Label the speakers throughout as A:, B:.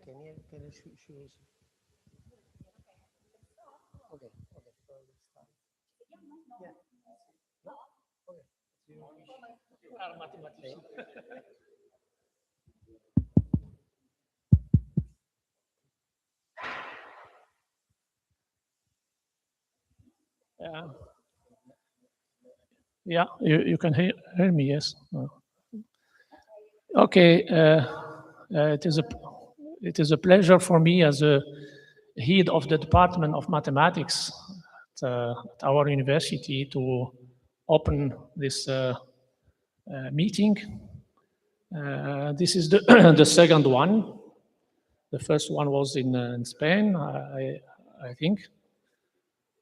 A: can you choose? Okay, okay, so let's start. Yeah. No? Okay. You are a mathematician. Yeah. Yeah, you can hear me, yes. Okay, it is a pleasure for me as a head of the Department of Mathematics at our university to open this meeting. This is the, the second one. The first one was in Spain, I think.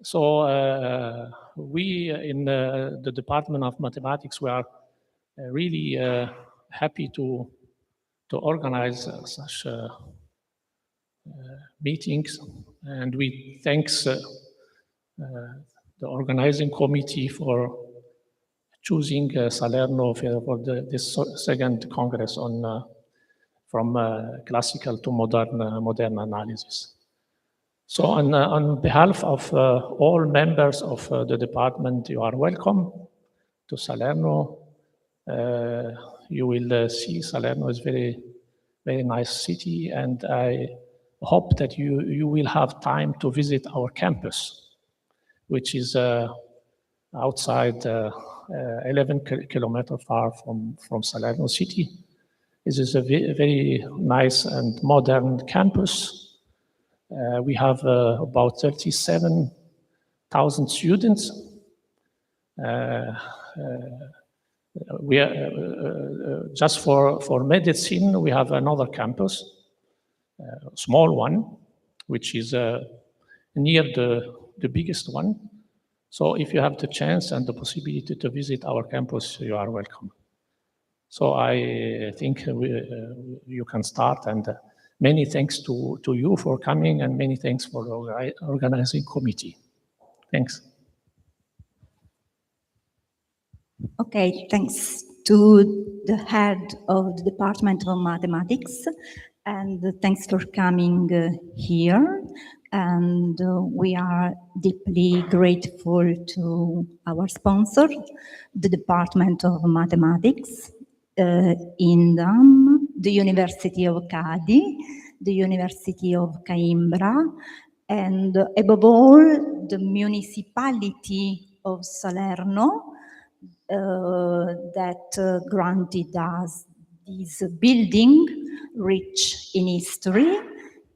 A: So we in the Department of Mathematics, we are really happy to organize such meetings, and we thanks the organizing committee for choosing Salerno for this second congress on from classical to modern analysis. So on behalf of all members of the department, you are welcome to Salerno. You will see Salerno is very nice city, and I hope that you will have time to visit our campus, which is outside 11 kilometers far from Salerno city. This is a very nice and modern campus. We have about 37,000 students. We are, just for medicine, we have another campus, a small one, which is near the biggest one. So if you have the chance and the possibility to visit our campus, you are welcome. So I think you can start, and many thanks to you for coming, and many thanks for the organizing committee. Thanks.
B: Okay, thanks to the head of the Department of Mathematics, and thanks for coming here. And we are deeply grateful to our sponsor, the Department of Mathematics, INDAM, the University of Cadi, the University of Coimbra, and above all, the municipality of Salerno, that granted us this building rich in history.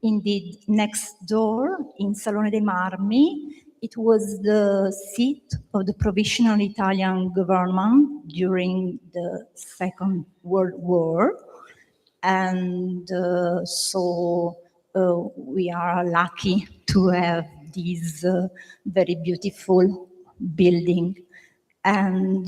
B: Indeed, next door in Salone dei Marmi, it was the seat of the provisional Italian government during the Second World War. And so we are lucky to have this very beautiful building. And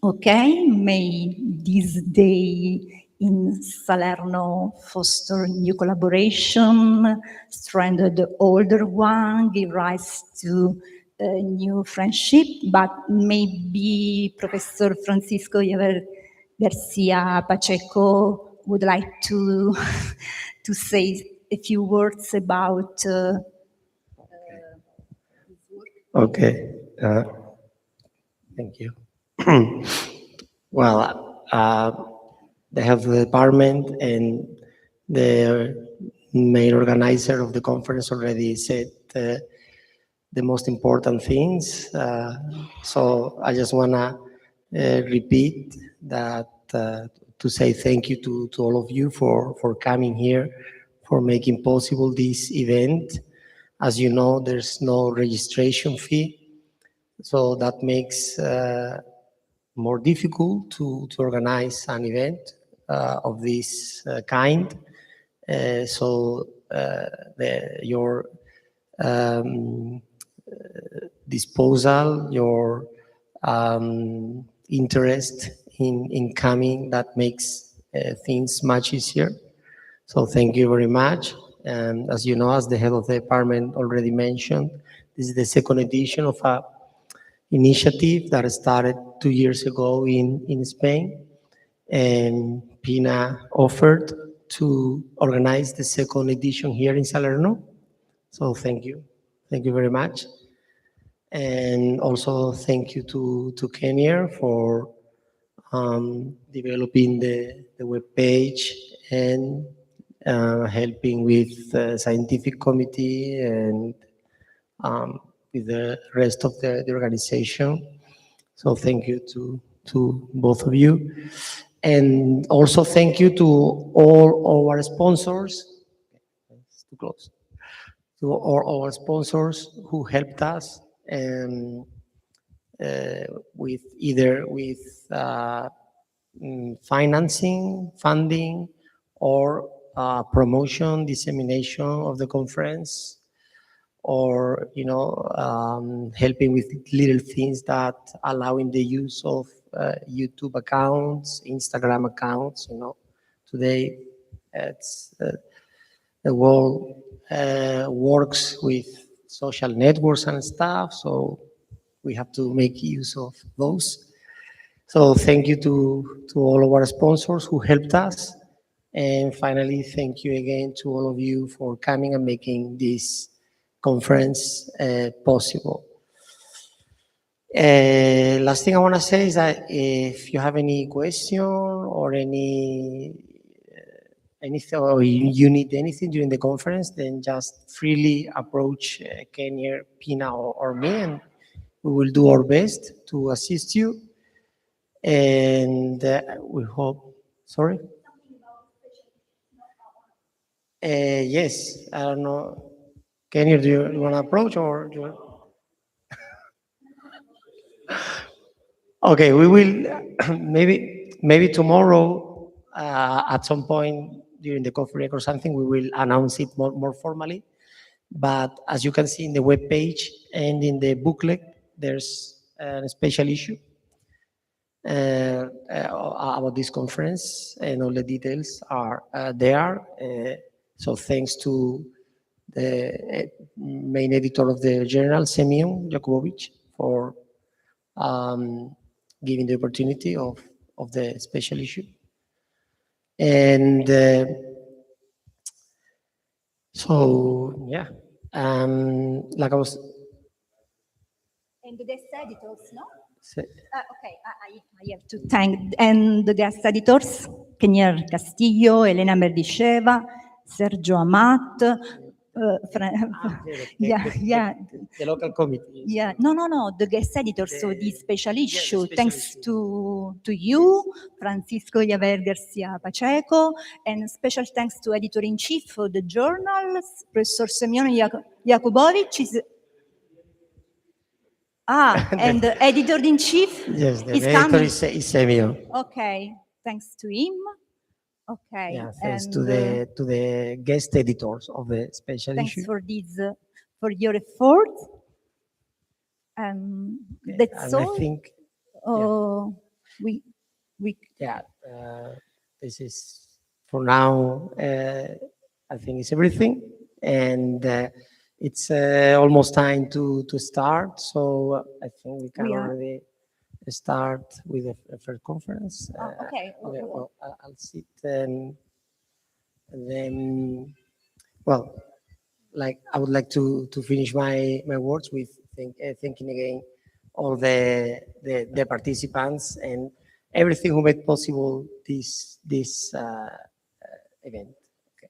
B: okay, may this day in Salerno foster new collaboration, strengthen the older one, give rise to a new friendship, but maybe Professor Francisco Garcia Pacheco would like to to say a few words about this work.
C: Okay. Thank you. Well, the health department and the main organizer of the conference already said the most important things. So I just want to repeat that to say thank you to all of you for coming here, for making possible this event. As you know, there's no registration fee. So that makes more difficult to organize an event of this kind. So your disposal, your interest in coming, that makes things much easier. So thank you very much. And as you know, as the head of the department already mentioned, this is the second edition of a initiative that started 2 years ago in Spain, and Pina offered to organize the second edition here in Salerno. So thank you very much. And also thank you to Kenya for developing the web page and helping with the scientific committee and with the rest of the organization. So thank you to both of you. And also thank you to all our sponsors. It's too close. To all our sponsors who helped us with either with financing, funding, or promotion, dissemination of the conference, or helping with little things that allowing the use of YouTube accounts, Instagram accounts. Today it's the world works with social networks and stuff, so we have to make use of those. So thank you to all of our sponsors who helped us. And finally, thank you again to all of you for coming and making this conference possible. Last thing I want to say is that if you have any question or anything, or you need anything during the conference, then just freely approach Kenya, Pina, or me, and we will do our best to assist you. And we hope, sorry? Yes, I don't know. Kenya, do you want to approach or do you Okay, we will maybe tomorrow at some point during the coffee break or something, we will announce it more formally. But as you can see in the web page and in the booklet, there's a special issue about this conference, and all the details are there. So thanks to the main editor of the journal, Semyon Jakubowicz, for giving the opportunity of the special issue. And so, yeah, like I was...
B: And the guest editors, no?
C: Say,
B: Okay, I have to thank, and the guest editors, Kenya Castillo, Elena Merdisheva, Sergio Amat,
C: the local committee.
B: Yeah, no, the guest editors, so the special issue,
C: special
B: thanks
C: issue.
B: to you, Francisco Javier Garcia Pacheco, and special thanks to editor-in-chief of the journal, Professor Semyon Jakubowicz is... and the editor-in-chief
C: Yes, the
B: is
C: editor
B: coming.
C: is Semyon.
B: Okay, thanks to him. Okay.
C: Yeah, thanks
B: and,
C: to the guest editors of the special
B: thanks
C: issue.
B: for this, for your effort. That's
C: And
B: all.
C: I think,
B: we
C: this is for now. I think it's everything, and it's almost time to start. So I think we can already start with the first conference.
B: Okay.
C: Well, I'll sit and then, well, like I would like to finish my words with thanking again all the participants and everything who made possible this event. Okay.
B: Okay.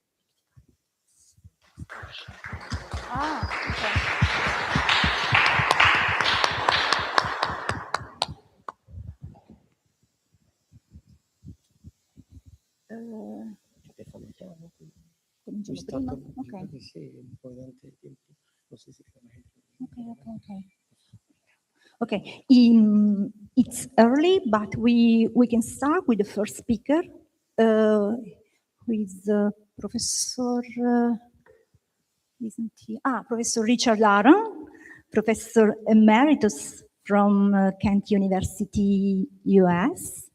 B: Cominciamo prima? Okay. Okay. It's early, but we can start with the first speaker, who is Professor. Isn't he? Professor Richard Aaron, Professor Emeritus from Kent University, US,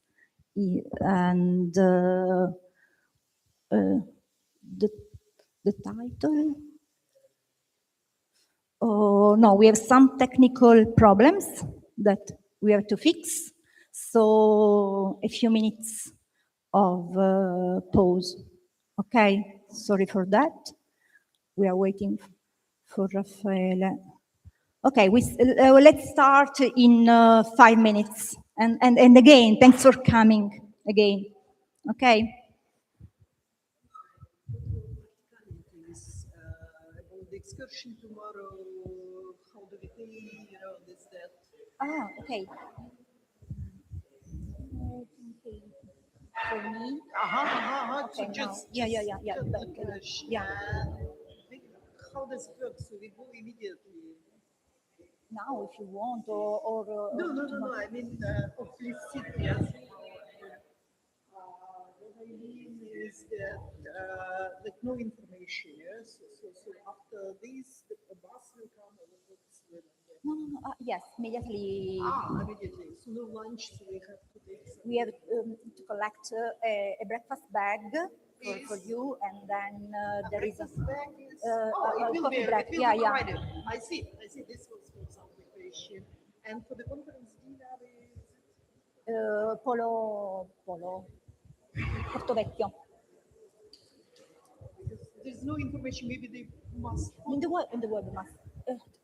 B: and the title. Oh no, we have some technical problems that we have to fix. So a few minutes of pause. Okay, sorry for that. We are waiting for Raffaele. Okay, let's start in 5 minutes. And again, thanks for coming again. Okay.
D: Please, about the excursion tomorrow, how do we pay, this, that?
B: Okay. For me?
D: So
B: Okay,
D: just,
B: yeah.
D: just
B: Okay.
D: English.
B: Yeah.
D: And how does it work? So we go immediately.
B: Now, if you want, or
D: No. I mean, please sit, yes. What I mean is that, like, no information, yes? So after this, the bus will come, or what's the...
B: No. Yes, immediately.
D: Immediately. So no lunch, so we have to take some...
B: We have to collect a breakfast bag for you, and then there is
D: breakfast bag is...
B: a coffee break.
D: It will be provided. I see. This was for some preparation. And for the conference dinner is...
B: Polo, Porto Vecchio.
D: There's no information. Maybe they must...
B: In the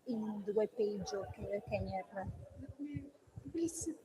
B: in the web page of Kenya.
D: Let me... Please sit.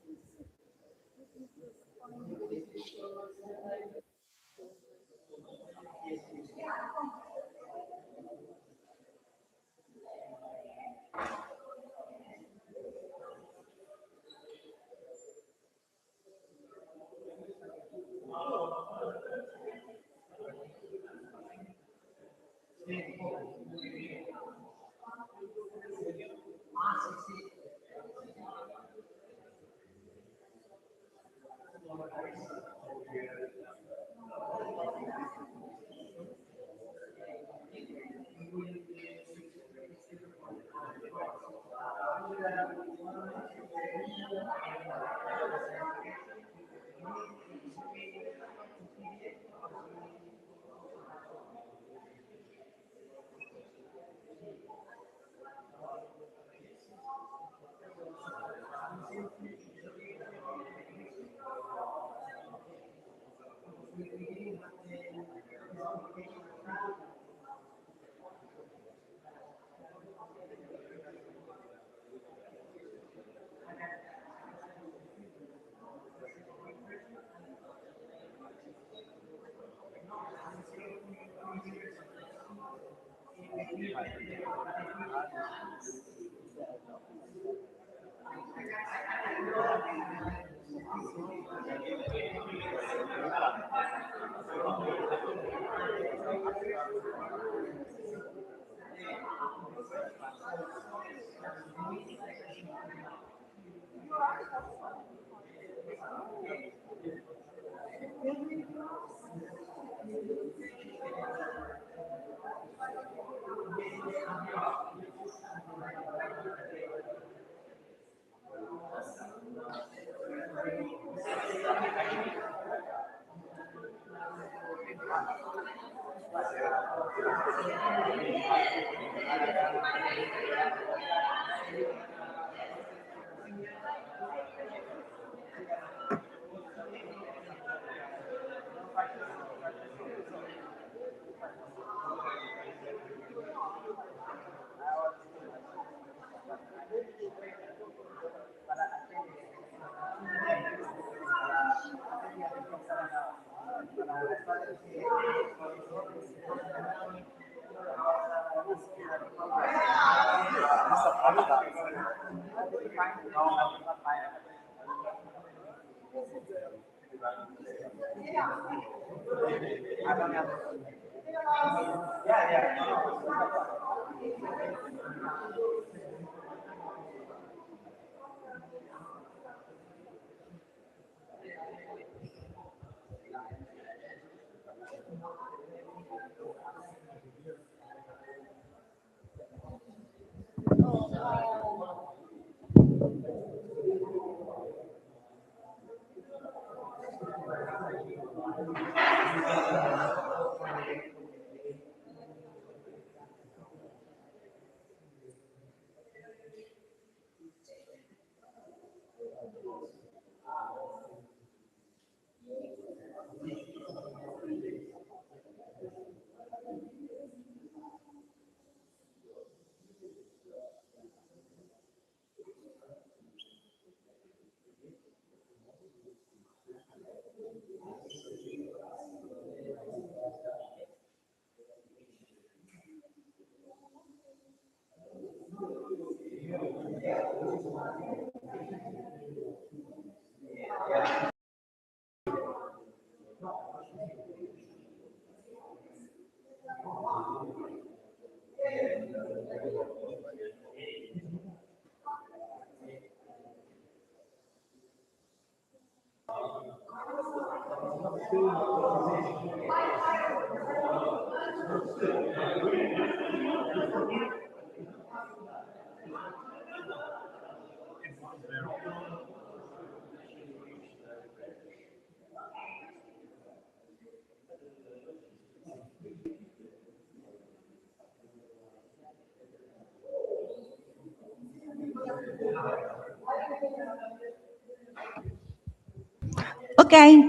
B: Okay,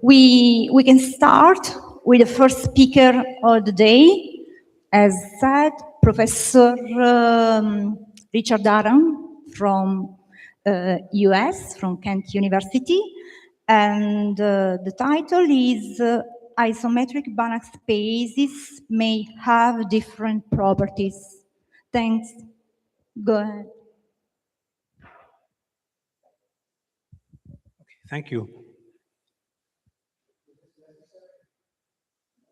B: we can start with the first speaker of the day. As said, Professor Richard Aram from US, from Kent University. And the title is Isometric Banach Spaces May Have Different Properties. Thanks. Go ahead.
E: Thank you.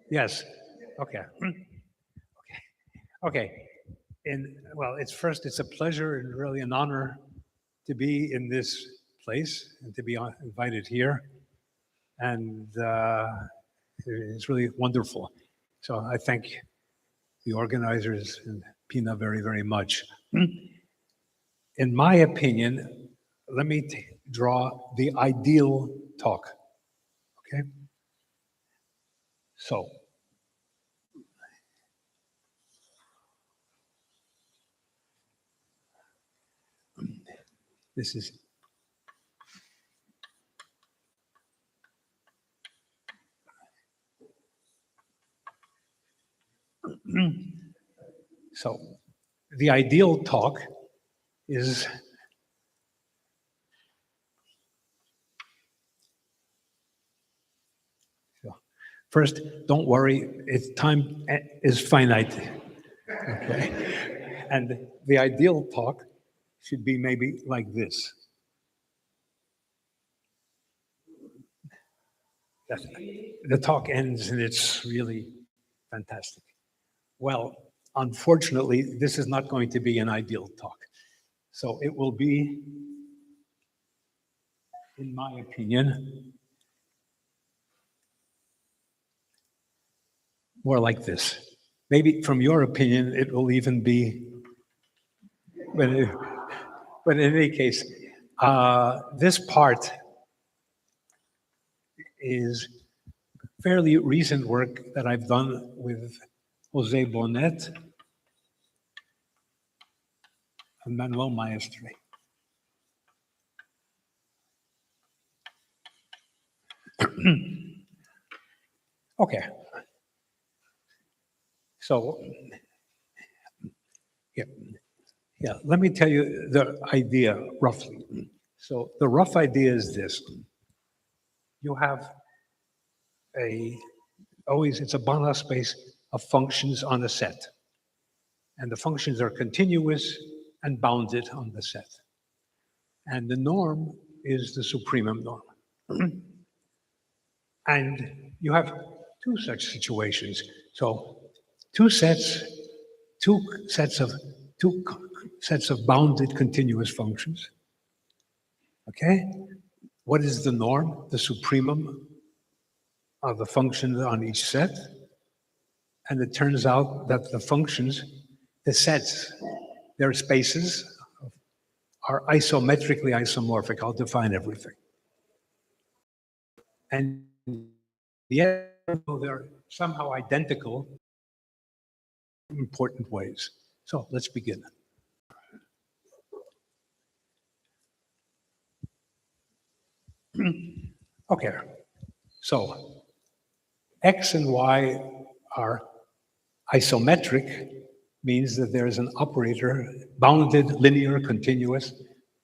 E: Yes. Okay. Okay. Well, it's a pleasure and really an honor to be in this place and to be invited here. And it's really wonderful. So I thank the organizers and Pina very, very much. In my opinion, let me draw the ideal talk. Okay? So, this is so the ideal talk is first, don't worry, time is finite. Okay? And the ideal talk should be maybe like this. The talk ends and it's really fantastic. Well, unfortunately, this is not going to be an ideal talk. So it will be, in my opinion, more like this. Maybe from your opinion, it will even be, but in any case, this part is fairly recent work that I've done with Jose Bonet and Manuel Maestre. Okay. So, yeah, let me tell you the idea roughly. So the rough idea is this. You have it's a Banach space of functions on a set. And the functions are continuous and bounded on the set. And the norm is the supremum norm. And you have two such situations. So two sets of bounded continuous functions. Okay? What is the norm? The supremum of the functions on each set. And it turns out that the functions, the sets, their spaces are isometrically isomorphic. I'll define everything. And yet they're somehow identical in important ways. So let's begin. Okay, so X and Y are isometric, means that there is an operator, bounded, linear, continuous,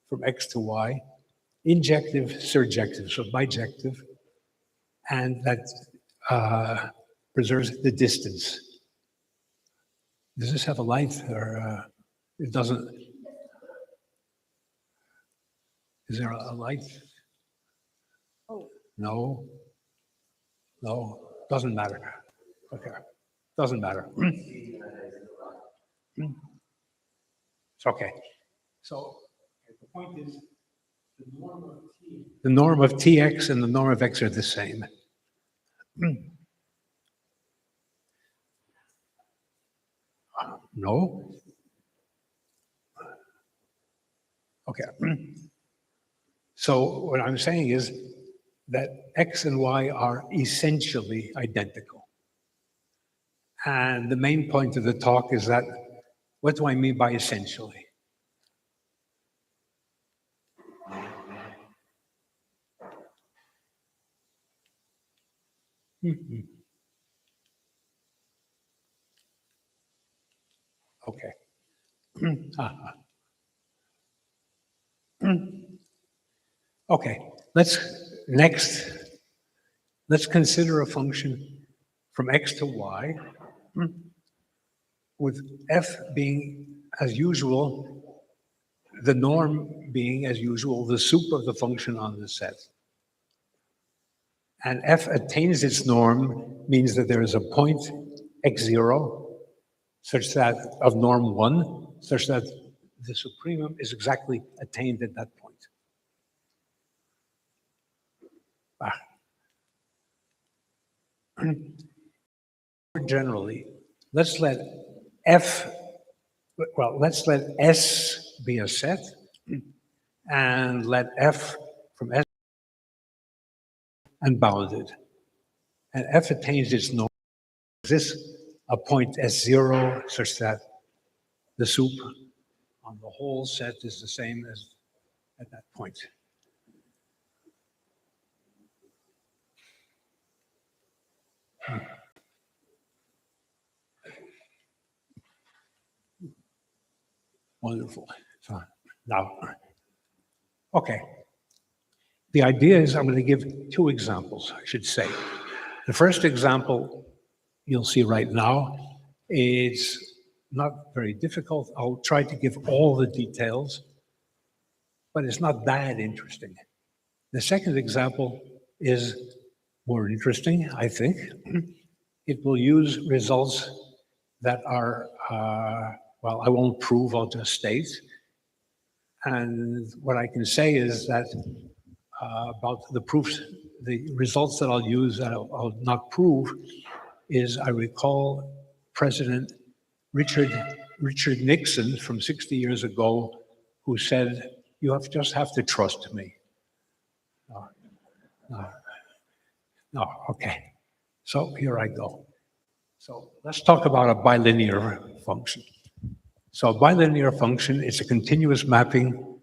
E: from X to Y, injective, surjective, so bijective, and that preserves the distance. Does this have a light, or it doesn't? Is there a light?
B: Oh.
E: No. No, doesn't matter. Okay, doesn't matter. It's okay. So the point is, the norm of Tx and the norm of x are the same. No? Okay. So what I'm saying is that x and y are essentially identical. And the main point of the talk is that, what do I mean by essentially? Okay. Okay, let's consider a function from x to y with f being, as usual, the norm being, as usual, the sup of the function on the set. And f attains its norm means that there is a point x0 such that, of norm 1, such that the supremum is exactly attained at that point. More generally, let's let S be a set, and let f from S unbounded. And f attains its norm. Is this a point S0 such that the sup on the whole set is the same as at that point? Wonderful. So now, okay. The idea is I'm going to give two examples, I should say. The first example you'll see right now is not very difficult. I'll try to give all the details, but it's not that interesting. The second example is more interesting, I think. It will use results that are, well, I won't prove, I'll just state. And what I can say is that about the proofs, the results that I'll use that I'll not prove is I recall President Richard Nixon from 60 years ago, who said, "You just have to trust me." No, okay. So here I go. So let's talk about a bilinear function. So a bilinear function is a continuous mapping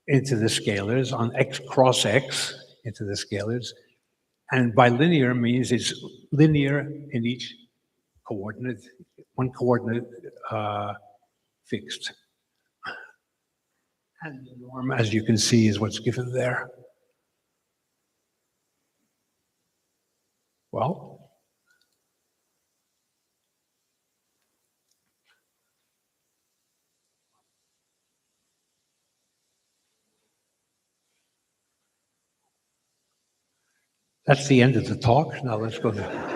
E: into the scalars on x cross x into the scalars. And bilinear means it's linear in each coordinate, one coordinate fixed. And the norm, as you can see, is what's given there. Well, that's the end of the talk. Now let's go to...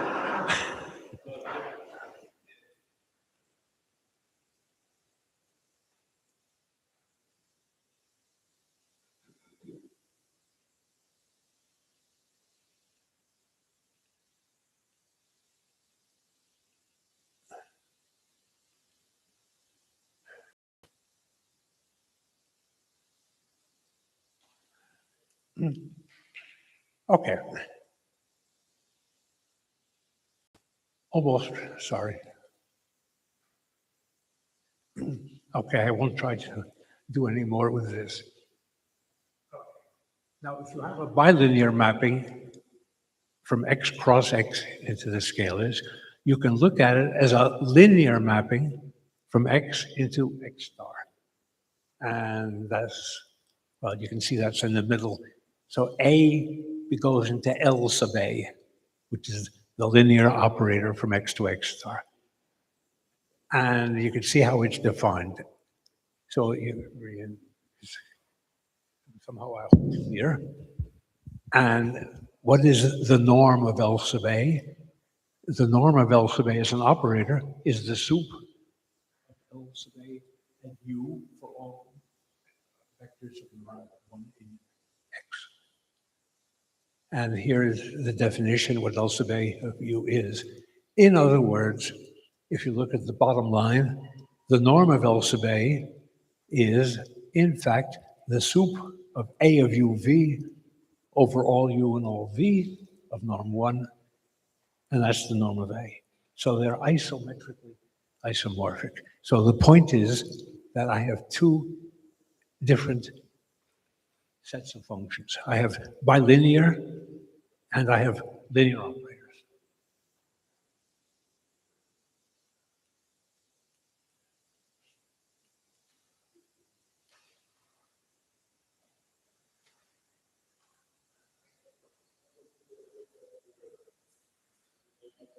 E: Okay. Almost, sorry. Okay, I won't try to do any more with this. Now, if you have a bilinear mapping from x cross x into the scalars, you can look at it as a linear mapping from x into x star. And that's, well, you can see that's in the middle. So A goes into L sub A, which is the linear operator from x to x star. And you can see how it's defined. So somehow I hope clear. And what is the norm of L sub A? The norm of L sub A as an operator is the soup of L sub A and U for all vectors of norm 1 in X. And here is the definition what L sub A of U is. In other words, if you look at the bottom line, the norm of L sub A is, in fact, the soup of A of UV over all U and all V of norm 1, and that's the norm of A. So they're isometrically isomorphic. So the point is that I have two different sets of functions. I have bilinear and I have linear operators.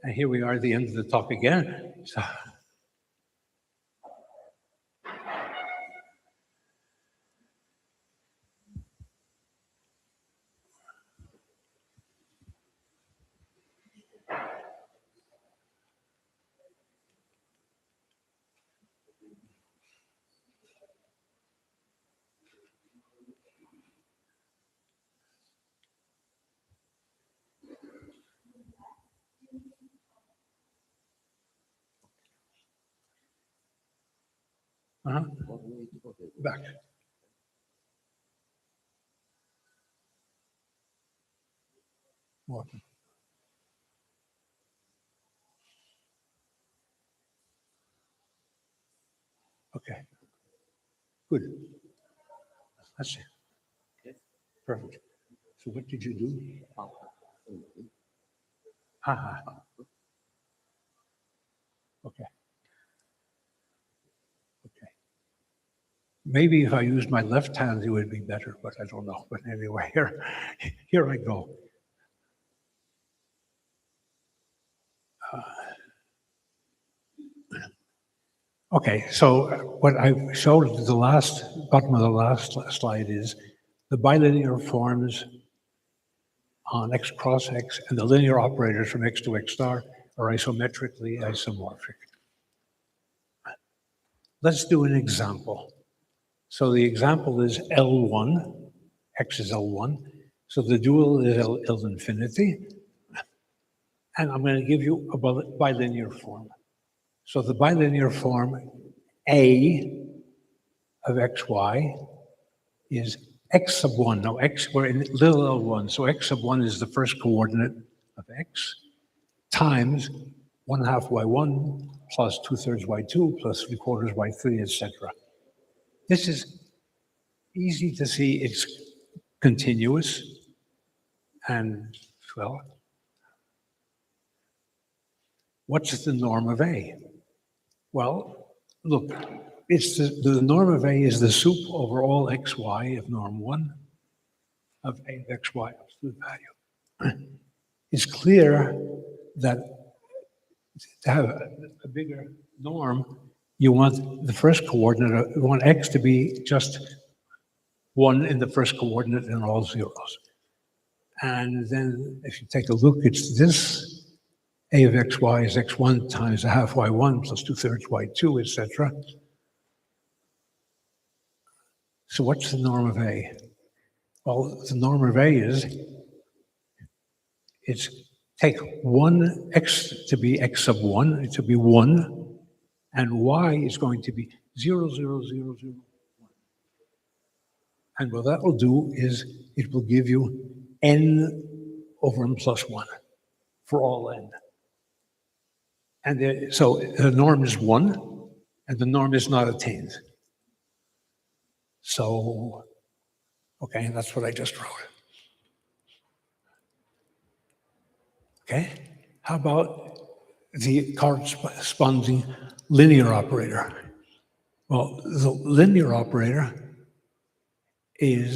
E: And here we are at the end of the talk again. So, back. What? Okay. Good. That's it. Perfect. So what did you do? Haha. Okay. Okay. Maybe if I used my left hand, it would be better, but I don't know. But anyway, here I go. Okay, so what I showed at the bottom of the last slide is the bilinear forms on X cross X and the linear operators from X to X star are isometrically isomorphic. Let's do an example. So the example is L1, X is L1, so the dual is L infinity, and I'm going to give you a bilinear form. So the bilinear form A of xy is x sub 1. Now x, we're in little l1, so x sub 1 is the first coordinate of x times 1/2 y1 plus 2/3 y2 plus 3/4 y3, etc. This is easy to see. It's continuous, and well, what's the norm of A? Well, look, it's the norm of A is the soup over all xy of norm 1 of A of xy absolute value. It's clear that to have a bigger norm, you want the first coordinate, you want x to be just 1 in the first coordinate and all zeros. And then if you take a look, it's this. A of xy is x1 times 1/2 y1 plus 2/3 y2, etc. So what's the norm of A? Well, the norm of A is it's take one x to be x sub 1, it to be 1, and y is going to be 0, 0, 0, 0, 1. And what that will do is it will give you n over n plus 1 for all n. And so the norm is 1, and the norm is not attained. So, okay, that's what I just wrote. Okay, how about the corresponding linear operator? Well, the linear operator is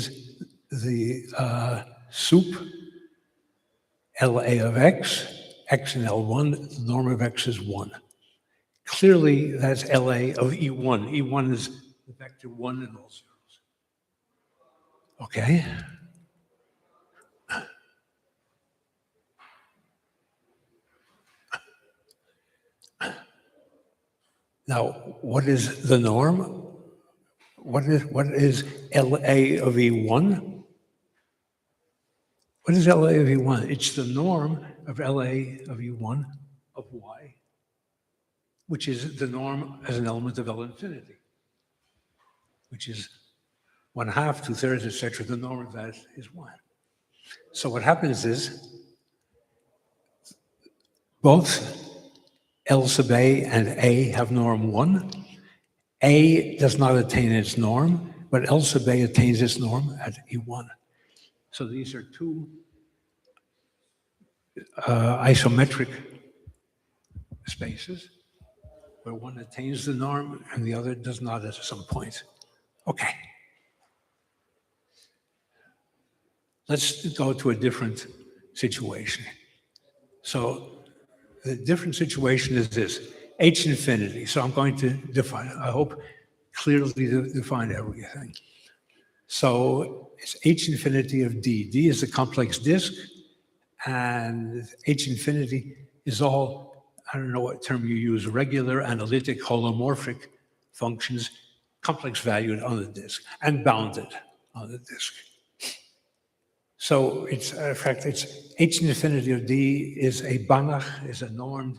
E: the soup LA of x, x in L1, the norm of x is 1. Clearly, that's LA of E1. E1 is the vector 1 in all zeros. Okay. Now, what is the norm? What is LA of E1? What is LA of E1? It's the norm of LA of E1 of Y, which is the norm as an element of L infinity, which is 1/2, 2/3, etc. The norm of that is 1. So what happens is both L sub A and A have norm 1. A does not attain its norm, but L sub A attains its norm at E1. So these are two isometric spaces where one attains the norm and the other does not at some point. Okay. Let's go to a different situation. So the different situation is this, H infinity. So I'm going to define, I hope clearly to define everything. So it's H infinity of D. D is a complex disk, and H infinity is all, I don't know what term you use, regular, analytic, holomorphic functions, complex valued on the disk and bounded on the disk. So it's, in fact, it's H infinity of D is a Banach, is a normed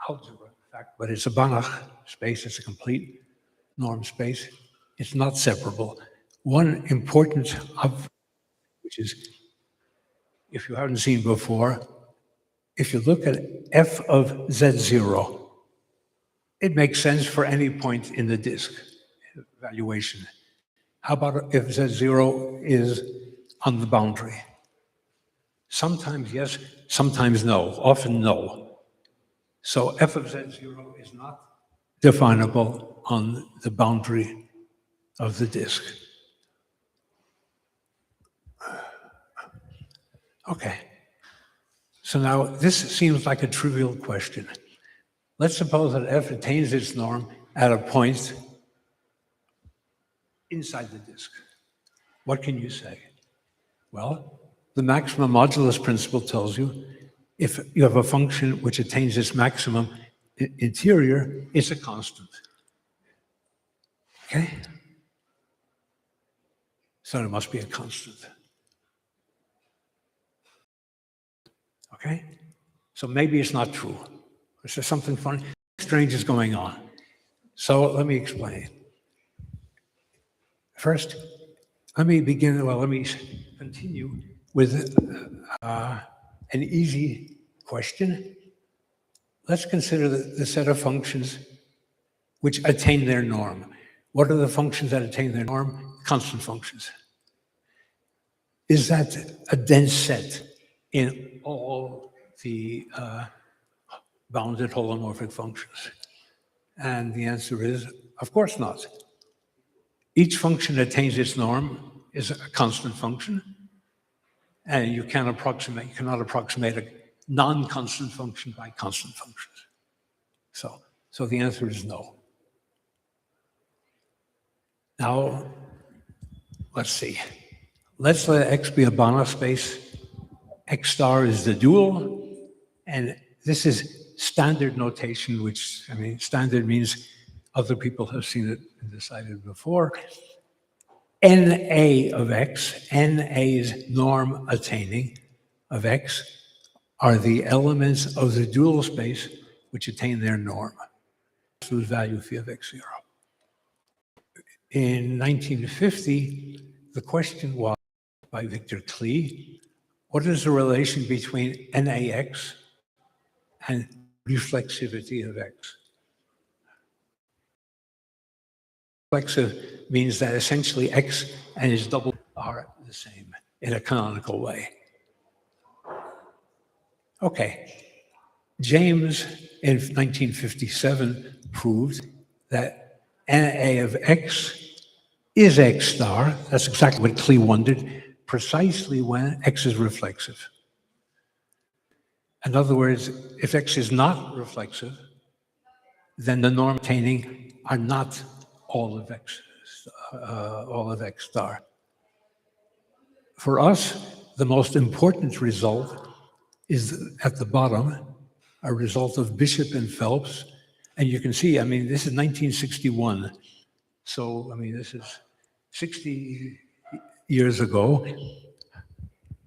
E: algebra, in fact, but it's a Banach space, it's a complete norm space. It's not separable. One important, which is, if you haven't seen before, if you look at f of z0, it makes sense for any point in the disk evaluation. How about if z0 is on the boundary? Sometimes yes, sometimes no, often no. So f of z0 is not definable on the boundary of the disk. Okay. So now this seems like a trivial question. Let's suppose that f attains its norm at a point inside the disk. What can you say? Well, the maximum modulus principle tells you if you have a function which attains its maximum interior, it's a constant. Okay? So it must be a constant. Okay? So maybe it's not true. Is there something funny? Strange is going on. So let me explain. First, let me continue with an easy question. Let's consider the set of functions which attain their norm. What are the functions that attain their norm? Constant functions. Is that a dense set in all the bounded holomorphic functions? And the answer is, of course not. Each function attains its norm is a constant function, and you cannot approximate a non-constant function by constant functions. So the answer is no. Now, let's see. Let's let X be a Banach space. X star is the dual, and this is standard notation, which, I mean, standard means other people have seen it and decided before. NA of X, NA's norm attaining of X, are the elements of the dual space which attain their norm. Absolute value phi of X0. In 1950, the question was, by Victor Klee, what is the relation between NAX and reflexivity of X? Reflexive means that essentially X and its double are the same in a canonical way. Okay. James in 1957 proved that NA of X is X star. That's exactly what Klee wondered, precisely when X is reflexive. In other words, if X is not reflexive, then the norm attaining are not all of X star. For us, the most important result is at the bottom, a result of Bishop and Phelps. And you can see, I mean, this is 1961. So, I mean, this is 60 years ago.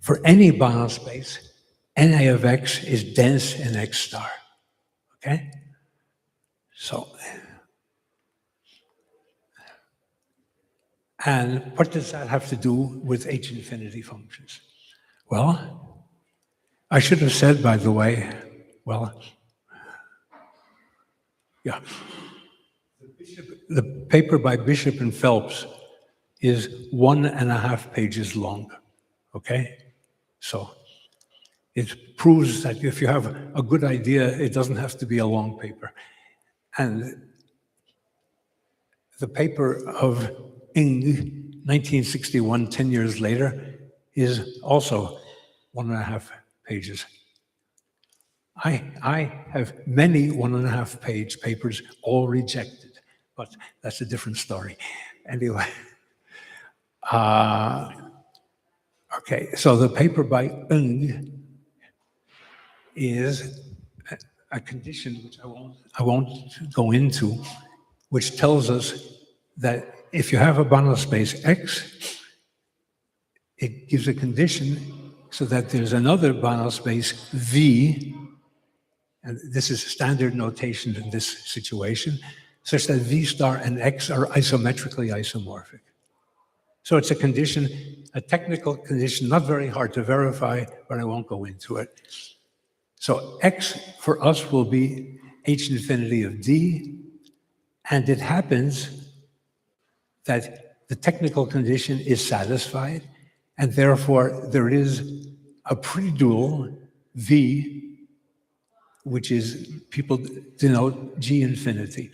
E: For any Banach space, Na of x is dense in X star, okay? So, and what does that have to do with H infinity functions? Well, I should have said, by the way, well, yeah. The paper by Bishop and Phelps is 1.5 pages long, okay? So it proves that if you have a good idea, it doesn't have to be a long paper. And the paper of Ing, 1961, 10 years later, is also 1.5 pages. I have many 1.5 page papers, all rejected, but that's a different story. Anyway, okay, so the paper by Ung is a condition which I won't go into, which tells us that if you have a Banach space X, it gives a condition so that there's another Banach space V, and this is standard notation in this situation, such that V star and X are isometrically isomorphic. So it's a condition, a technical condition, not very hard to verify, but I won't go into it. So X for us will be H infinity of D, and it happens that the technical condition is satisfied, and therefore there is a pre-dual V, which is, people denote G infinity.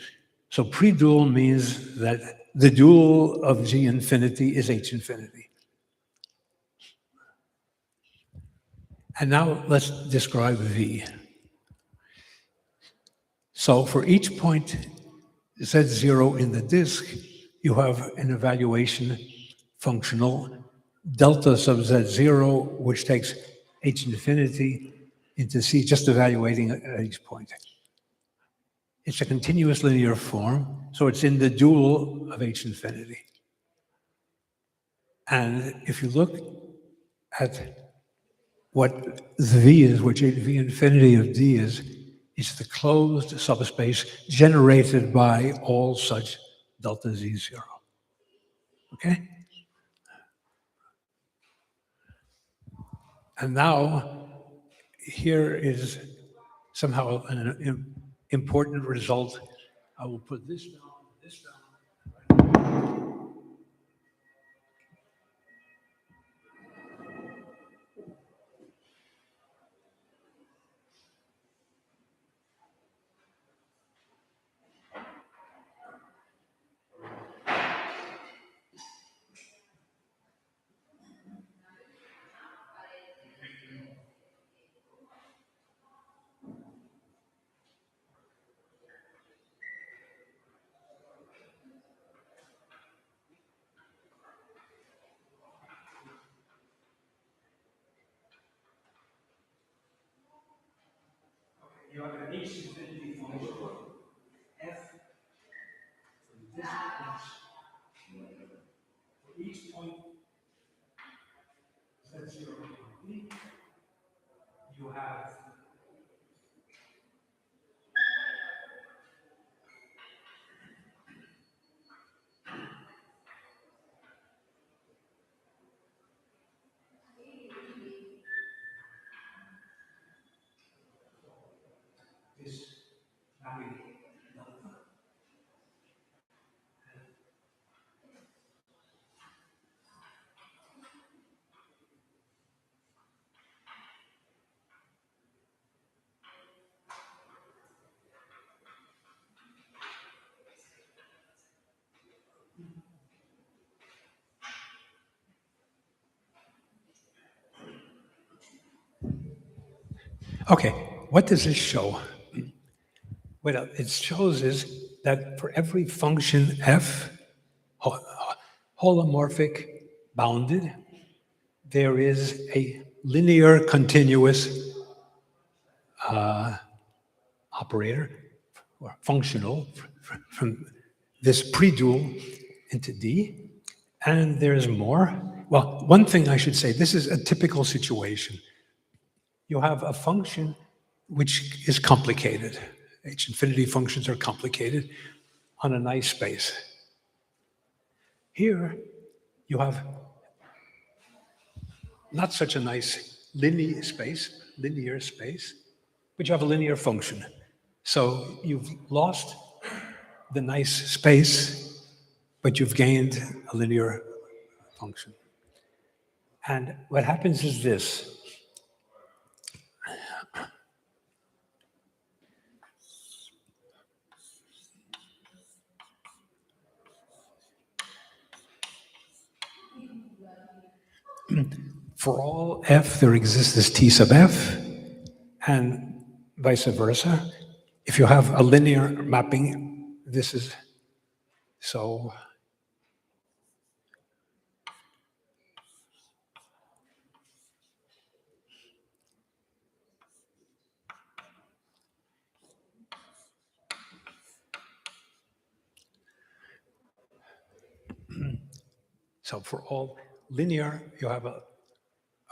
E: So pre-dual means that the dual of G infinity is H infinity. And now let's describe V. So for each point Z0 in the disk, you have an evaluation functional delta sub Z0, which takes H infinity into C, just evaluating at each point. It's a continuous linear form, so it's in the dual of H infinity. And if you look at what the V is, which V infinity of D is, it's the closed subspace generated by all such delta Z0. Okay? And now, here is somehow an important result. I will put this down, this down. You have an H infinity function f from this point. For each point Z0 B, you have this valued delta. Okay, what does this show? What it shows is that for every function f, holomorphic, bounded, there is a linear continuous operator or functional from this pre-dual into D. And there's more. Well, one thing I should say, this is a typical situation. You have a function which is complicated. H infinity functions are complicated on a nice space. Here, you have not such a nice linear space, but you have a linear function. So you've lost the nice space, but you've gained a linear function. And what happens is this. For all f, there exists this t sub f, and vice versa. If you have a linear mapping, this is so. So for all linear, you have a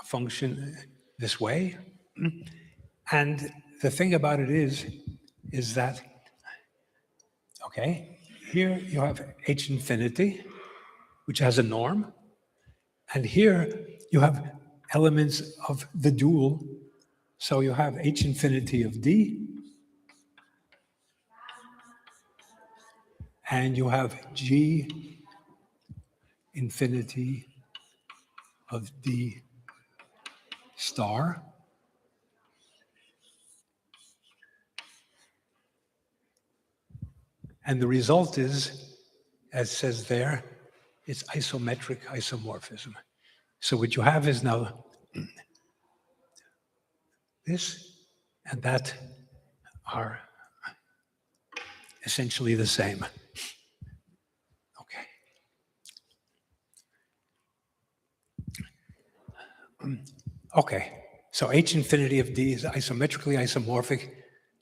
E: function this way. And the thing about it is that, okay, here you have h infinity, which has a norm. And here you have elements of the dual. So you have h infinity of d, and you have g infinity of d star. And the result is, as says there, it's isometric isomorphism. So what you have is now this and that are essentially the same. Okay, so h infinity of d is isometrically isomorphic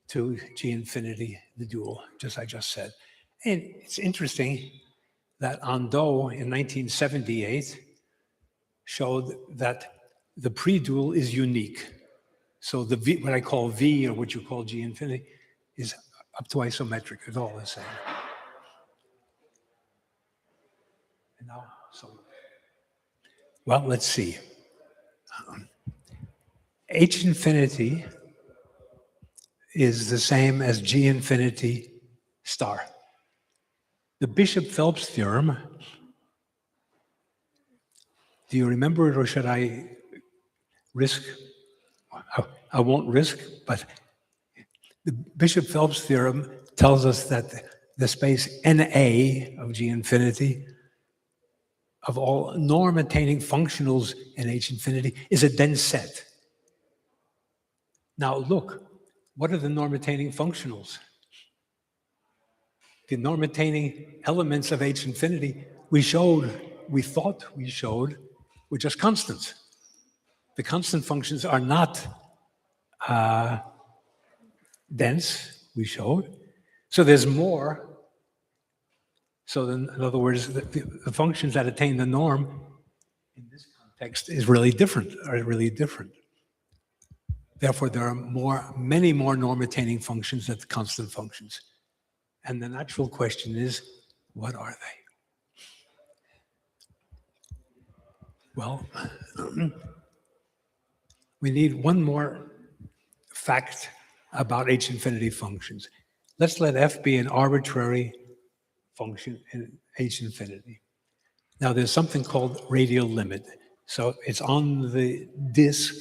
E: to g infinity, the dual, I just said. And it's interesting that Ando in 1978 showed that the pre-dual is unique. So the v, what I call v, or what you call g infinity, is up to isometric. It's all the same. And now, well, let's see. H infinity is the same as G infinity star. The Bishop-Phelps theorem, do you remember it, or should I risk? I won't risk, but the Bishop-Phelps theorem tells us that the space NA of G infinity of all norm-attaining functionals in H infinity is a dense set. Now look, what are the norm-attaining functionals? The norm-attaining elements of H infinity we thought we showed, were just constants. The constant functions are not dense, we showed. So there's more. So then, in other words, the functions that attain the norm in this context are really different. Therefore, there are many more norm-attaining functions than constant functions. And the natural question is, what are they? Well, we need one more fact about H infinity functions. Let's let f be an arbitrary function in H infinity. Now, there's something called radial limit. So it's on the disk.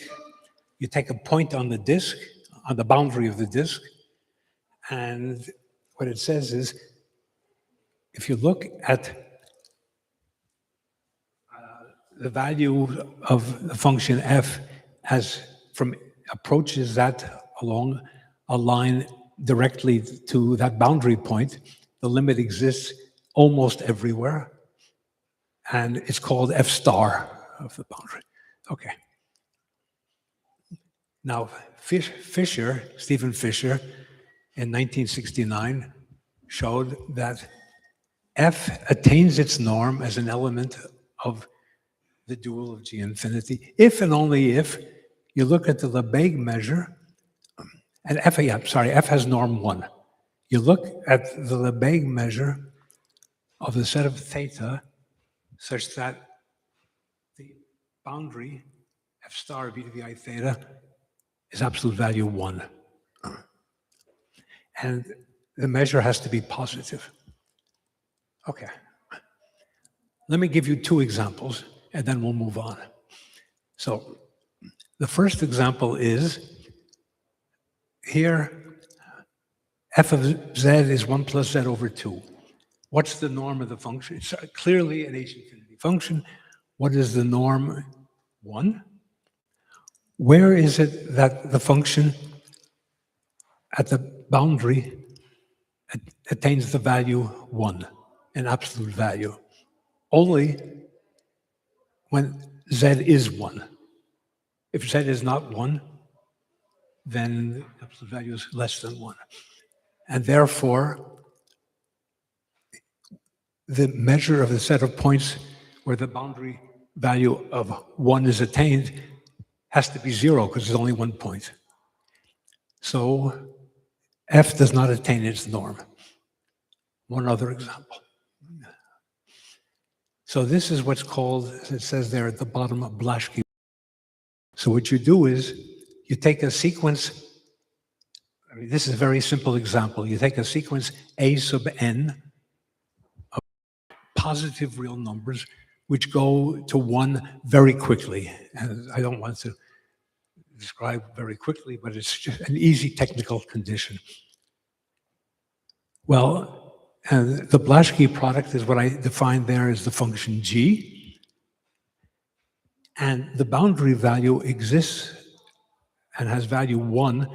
E: You take a point on the disk, on the boundary of the disk, and what it says is, if you look at the value of the function f as approaches that along a line directly to that boundary point, the limit exists almost everywhere, and it's called f star of the boundary. Okay. Now, Stephen Fisher, in 1969, showed that F attains its norm as an element of the dual of G infinity, if and only if you look at the Lebesgue measure, and F has norm 1. You look at the Lebesgue measure of the set of theta such that the boundary F star v to the I theta is absolute value 1. And the measure has to be positive. Okay. Let me give you 2 examples, and then we'll move on. So the first example is here, f of z is 1 plus z over 2. What's the norm of the function? It's clearly an H infinity function. What is the norm? 1. Where is it that the function at the boundary attains the value 1, an absolute value? Only when z is 1. If z is not 1, then the absolute value is less than 1. And therefore, the measure of the set of points where the boundary value of 1 is attained has to be 0 because there's only 1 point. So f does not attain its norm. One other example. So this is what's called, as it says there at the bottom, of Blaschke. So what you do is you take a sequence. I mean, this is a very simple example. You take a sequence A sub n of positive real numbers which go to 1 very quickly. And I don't want to describe very quickly, but it's just an easy technical condition. Well, and the Blaschke product is what I defined there as the function g. And the boundary value exists and has value 1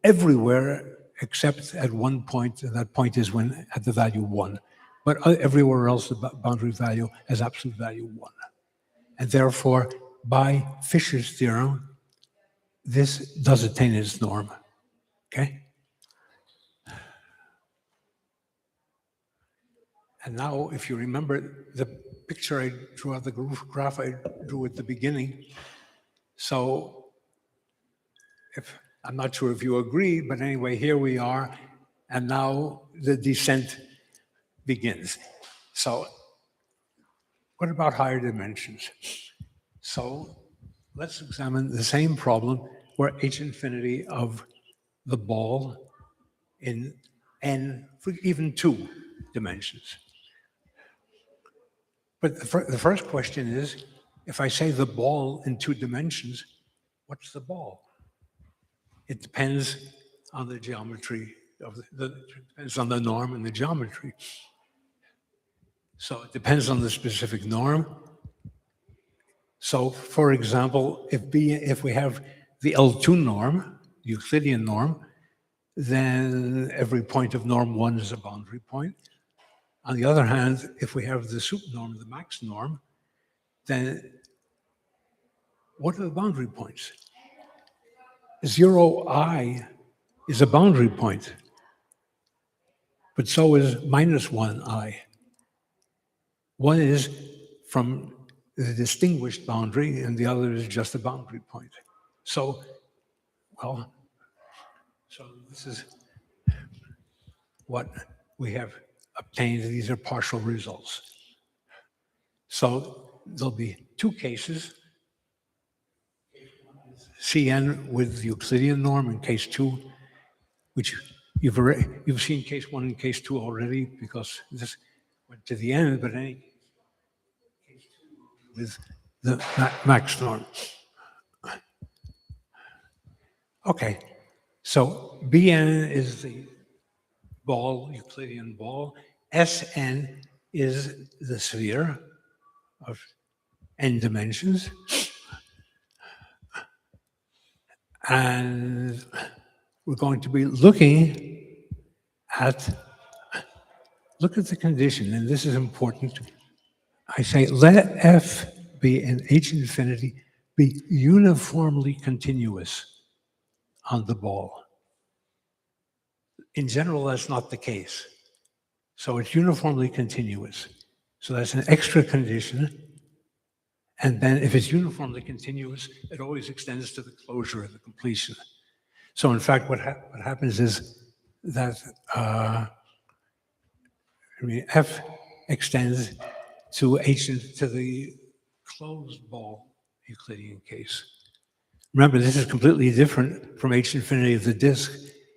E: everywhere except at 1 point, and that point is when at the value 1. But everywhere else, the boundary value has absolute value 1. And therefore, by Fisher's theorem, this does attain its norm. Okay? And now, if you remember the picture I drew out, the graph I drew at the beginning, so I'm not sure if you agree, but anyway, here we are, and now the descent begins. So what about higher dimensions? So let's examine the same problem where H infinity of the ball in n, for even 2 dimensions. But the first question is, if I say the ball in 2 dimensions, what's the ball? It depends on the geometry of it depends on the norm and the geometry. So it depends on the specific norm. So, for example, if we have the L2 norm, Euclidean norm, then every point of norm 1 is a boundary point. On the other hand, if we have the sup norm, the max norm, then what are the boundary points? 0i is a boundary point, but so is -1i. One is from the distinguished boundary, and the other is just a boundary point. So, well, so this is what we have obtained. These are partial results. So there'll be 2 cases. Cn with the Euclidean norm in case 2, which you've seen case 1 and case 2 already because this went to the end, but any case 2 with the max norm. Okay, so Bn is the ball, Euclidean ball. Sn is the sphere of n dimensions. And we're going to be looking at, look at the condition, and this is important. I say let f be an H infinity be uniformly continuous on the ball. In general, that's not the case. So it's uniformly continuous. So that's an extra condition. And then if it's uniformly continuous, it always extends to the closure of the completion. So in fact, what happens is that F extends to to the closed ball Euclidean case. Remember, this is completely different from H infinity of the disk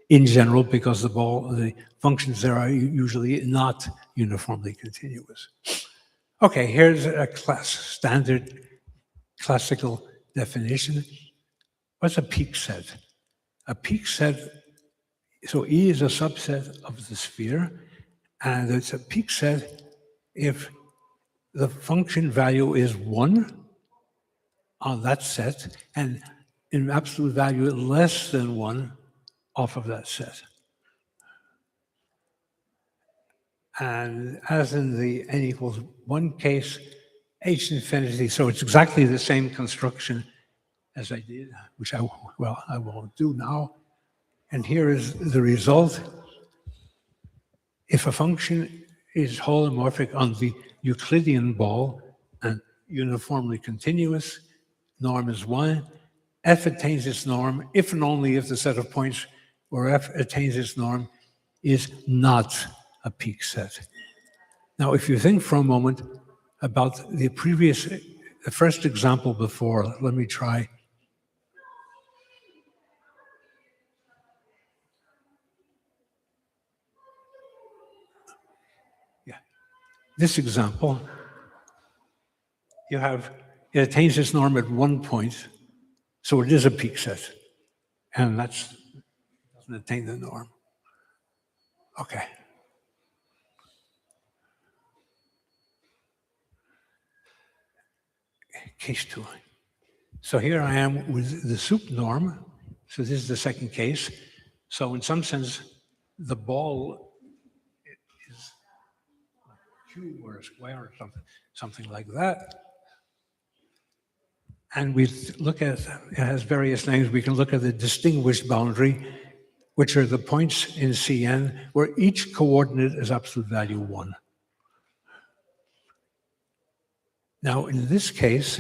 E: in general, because the functions there are usually not uniformly continuous. Okay, here's a standard classical definition. What's a peak set? A peak set, so E is a subset of the sphere, and it's a peak set if the function value is 1 on that set, and in absolute value less than 1 off of that set. And as in the n equals 1 case, H infinity, so it's exactly the same construction as I did, which I won't do now. And here is the result. If a function is holomorphic on the Euclidean ball and uniformly continuous, norm is 1, F attains its norm if and only if the set of points where F attains its norm is not a peak set. Now, if you think for a moment about the first example before, let me try. Yeah, this example, it attains its norm at 1 point, so it is a peak set, and that doesn't attain the norm. Okay. Case 2. So here I am with the soup norm. So this is the second case. So in some sense, the ball is like a cube or a square or something like that. And we look at, it has various names. We can look at the distinguished boundary, which are the points in Cn where each coordinate is absolute value 1. Now, in this case,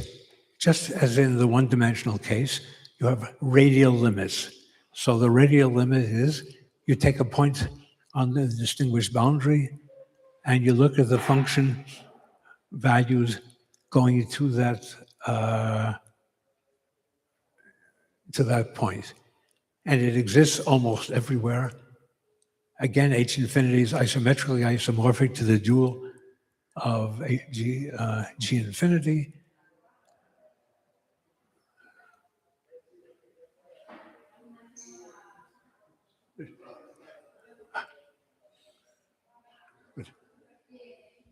E: just as in the one-dimensional case, you have radial limits. So the radial limit is you take a point on the distinguished boundary and you look at the function values going to that point. And it exists almost everywhere. Again, H infinity is isometrically isomorphic to the dual of G infinity.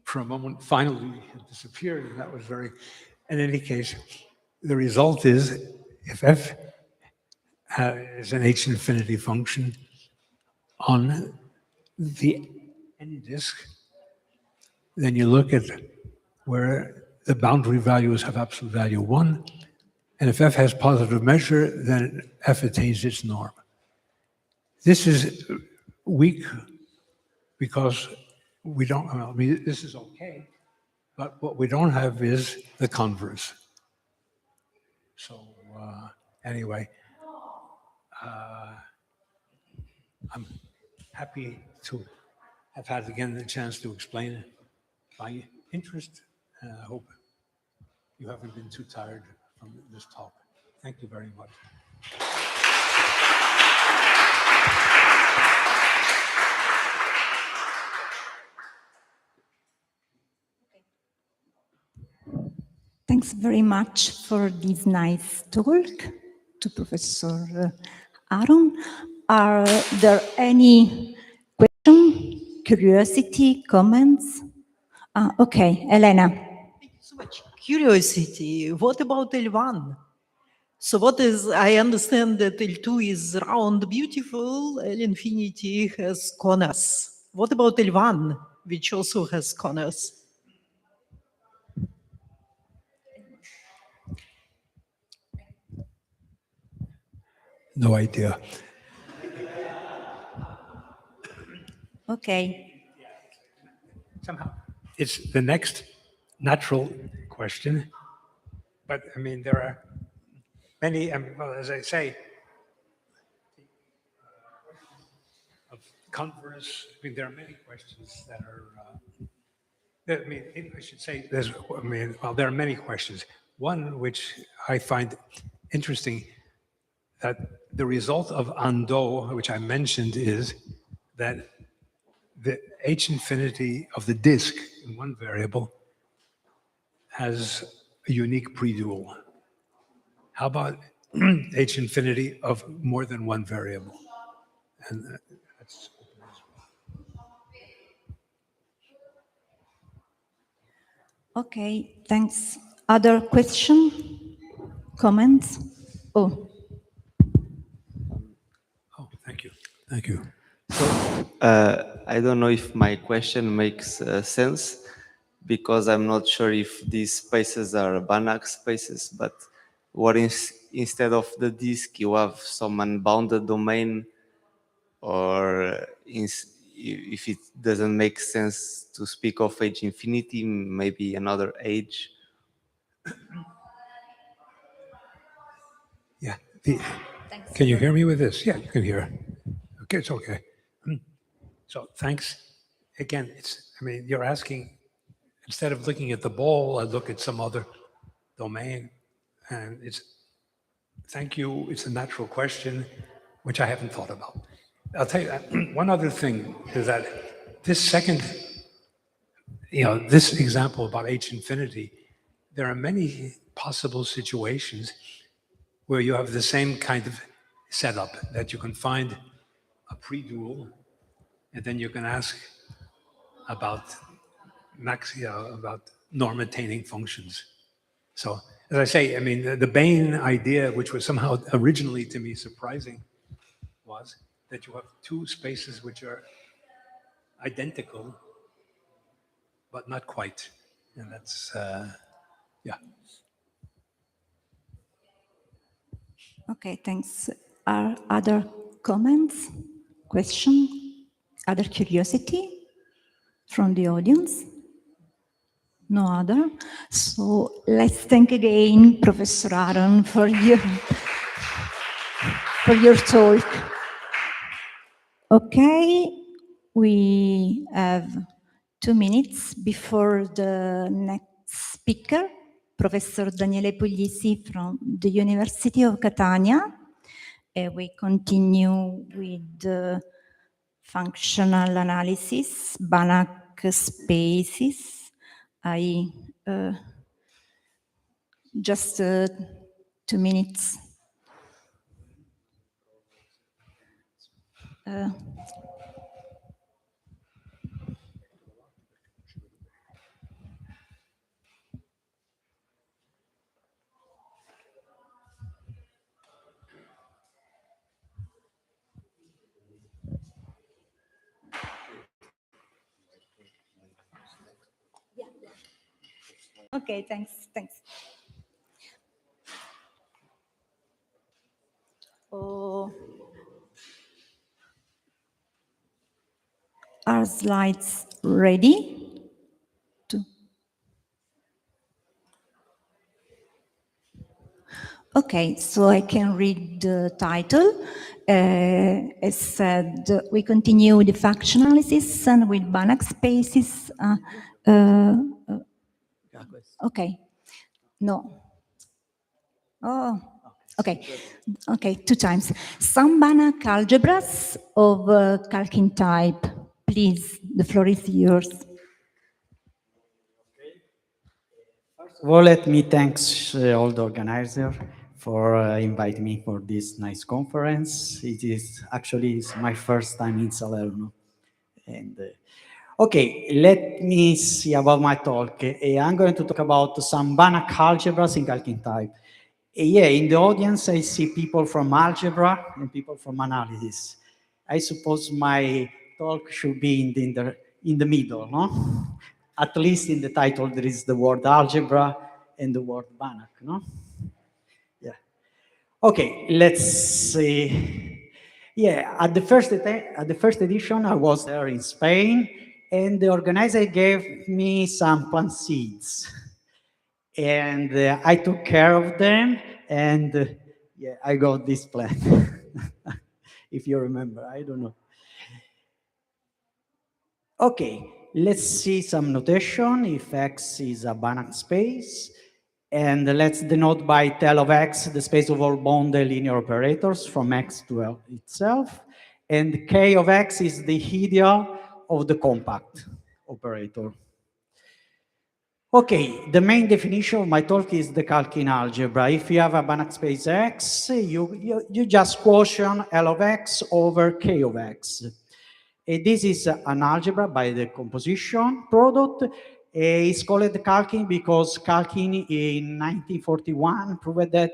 E: For a moment, finally it disappeared, and that was very, in any case, the result is if F is an H infinity function on the n disk, then you look at where the boundary values have absolute value 1, and if F has positive measure, then F attains its norm. This is weak because we don't, I mean, this is okay, but what we don't have is the converse. So anyway, I'm happy to have had again the chance to explain my interest, and I hope you haven't been too tired from this talk. Thank you very much.
B: Thanks very much for this nice talk to Professor Aaron. Are there any questions, curiosity, comments? Okay, Elena.
D: Thank you so much. Curiosity, what about L1? So what is, I understand that L2 is round, beautiful, L infinity has corners. What about L1, which also has corners?
E: No idea.
B: Okay.
E: Somehow, it's the next natural question. But I mean, there are many, well, as I say, of converse, I mean, there are many questions that are, I mean, I should say, well, there are many questions. One which I find interesting, that the result of Ando, which I mentioned, is that the H infinity of the disk in one variable has a unique predual. How about H infinity of more than one variable? And that's
B: Okay, thanks. Other question, comments? Oh,
E: oh, thank you, thank you.
F: I don't know if my question makes sense because I'm not sure if these spaces are Banach spaces, but what if instead of the disk you have some unbounded domain, or if it doesn't make sense to speak of H infinity, maybe another age?
E: Yeah. Can you hear me with this? Yeah, you can hear. Okay, it's okay. So thanks. Again, I mean, you're asking, instead of looking at the ball, I look at some other domain. And thank you. It's a natural question, which I haven't thought about. I'll tell you one other thing is that this second, this example about H infinity, there are many possible situations where you have the same kind of setup, that you can find a predual, and then you can ask about about norm-attaining functions. So, as I say, I mean, the Bain idea, which was somehow originally to me surprising, was that you have two spaces which are identical, but not quite. And that's, yeah.
B: okay, thanks. Are other comments, question, other curiosity from the audience? No other? So let's thank again Professor Aaron for your talk. Okay, we have 2 minutes before the next speaker, Professor Daniele Puglisi from the University of Catania. We continue with the functional analysis, Banach spaces. I just 2 minutes. Okay, thanks. Oh, are slides ready? Okay, so I can read the title. As said, we continue the function analysis and with Banach spaces. Okay, no. Oh, okay. Okay, 2 times. Some Banach algebras of Calkin type. Please, the floor is yours.
G: First of all, let me thank all the organizers for inviting me for this nice conference. It is actually my first time in Salerno. And okay, let me see about my talk. I'm going to talk about some Banach algebras in Calkin type. Yeah, in the audience, I see people from algebra and people from analysis. I suppose my talk should be in the middle, no? At least in the title, there is the word algebra and the word Banach, no? Yeah. Okay, let's see. Yeah, at the first edition, I was there in Spain, and the organizer gave me some plant seeds, and I took care of them, and yeah, I got this plant. If you remember, I don't know. Okay, let's see some notation. If X is a Banach space, and let's denote by tel of X the space of all bounded linear operators from X to L itself, and K of X is the ideal of the compact operator. Okay, the main definition of my talk is the Calkin algebra. If you have a Banach space X, you just quotient L of X over K of X. This is an algebra by the composition product. It's called Calkin because Calkin in 1941 proved that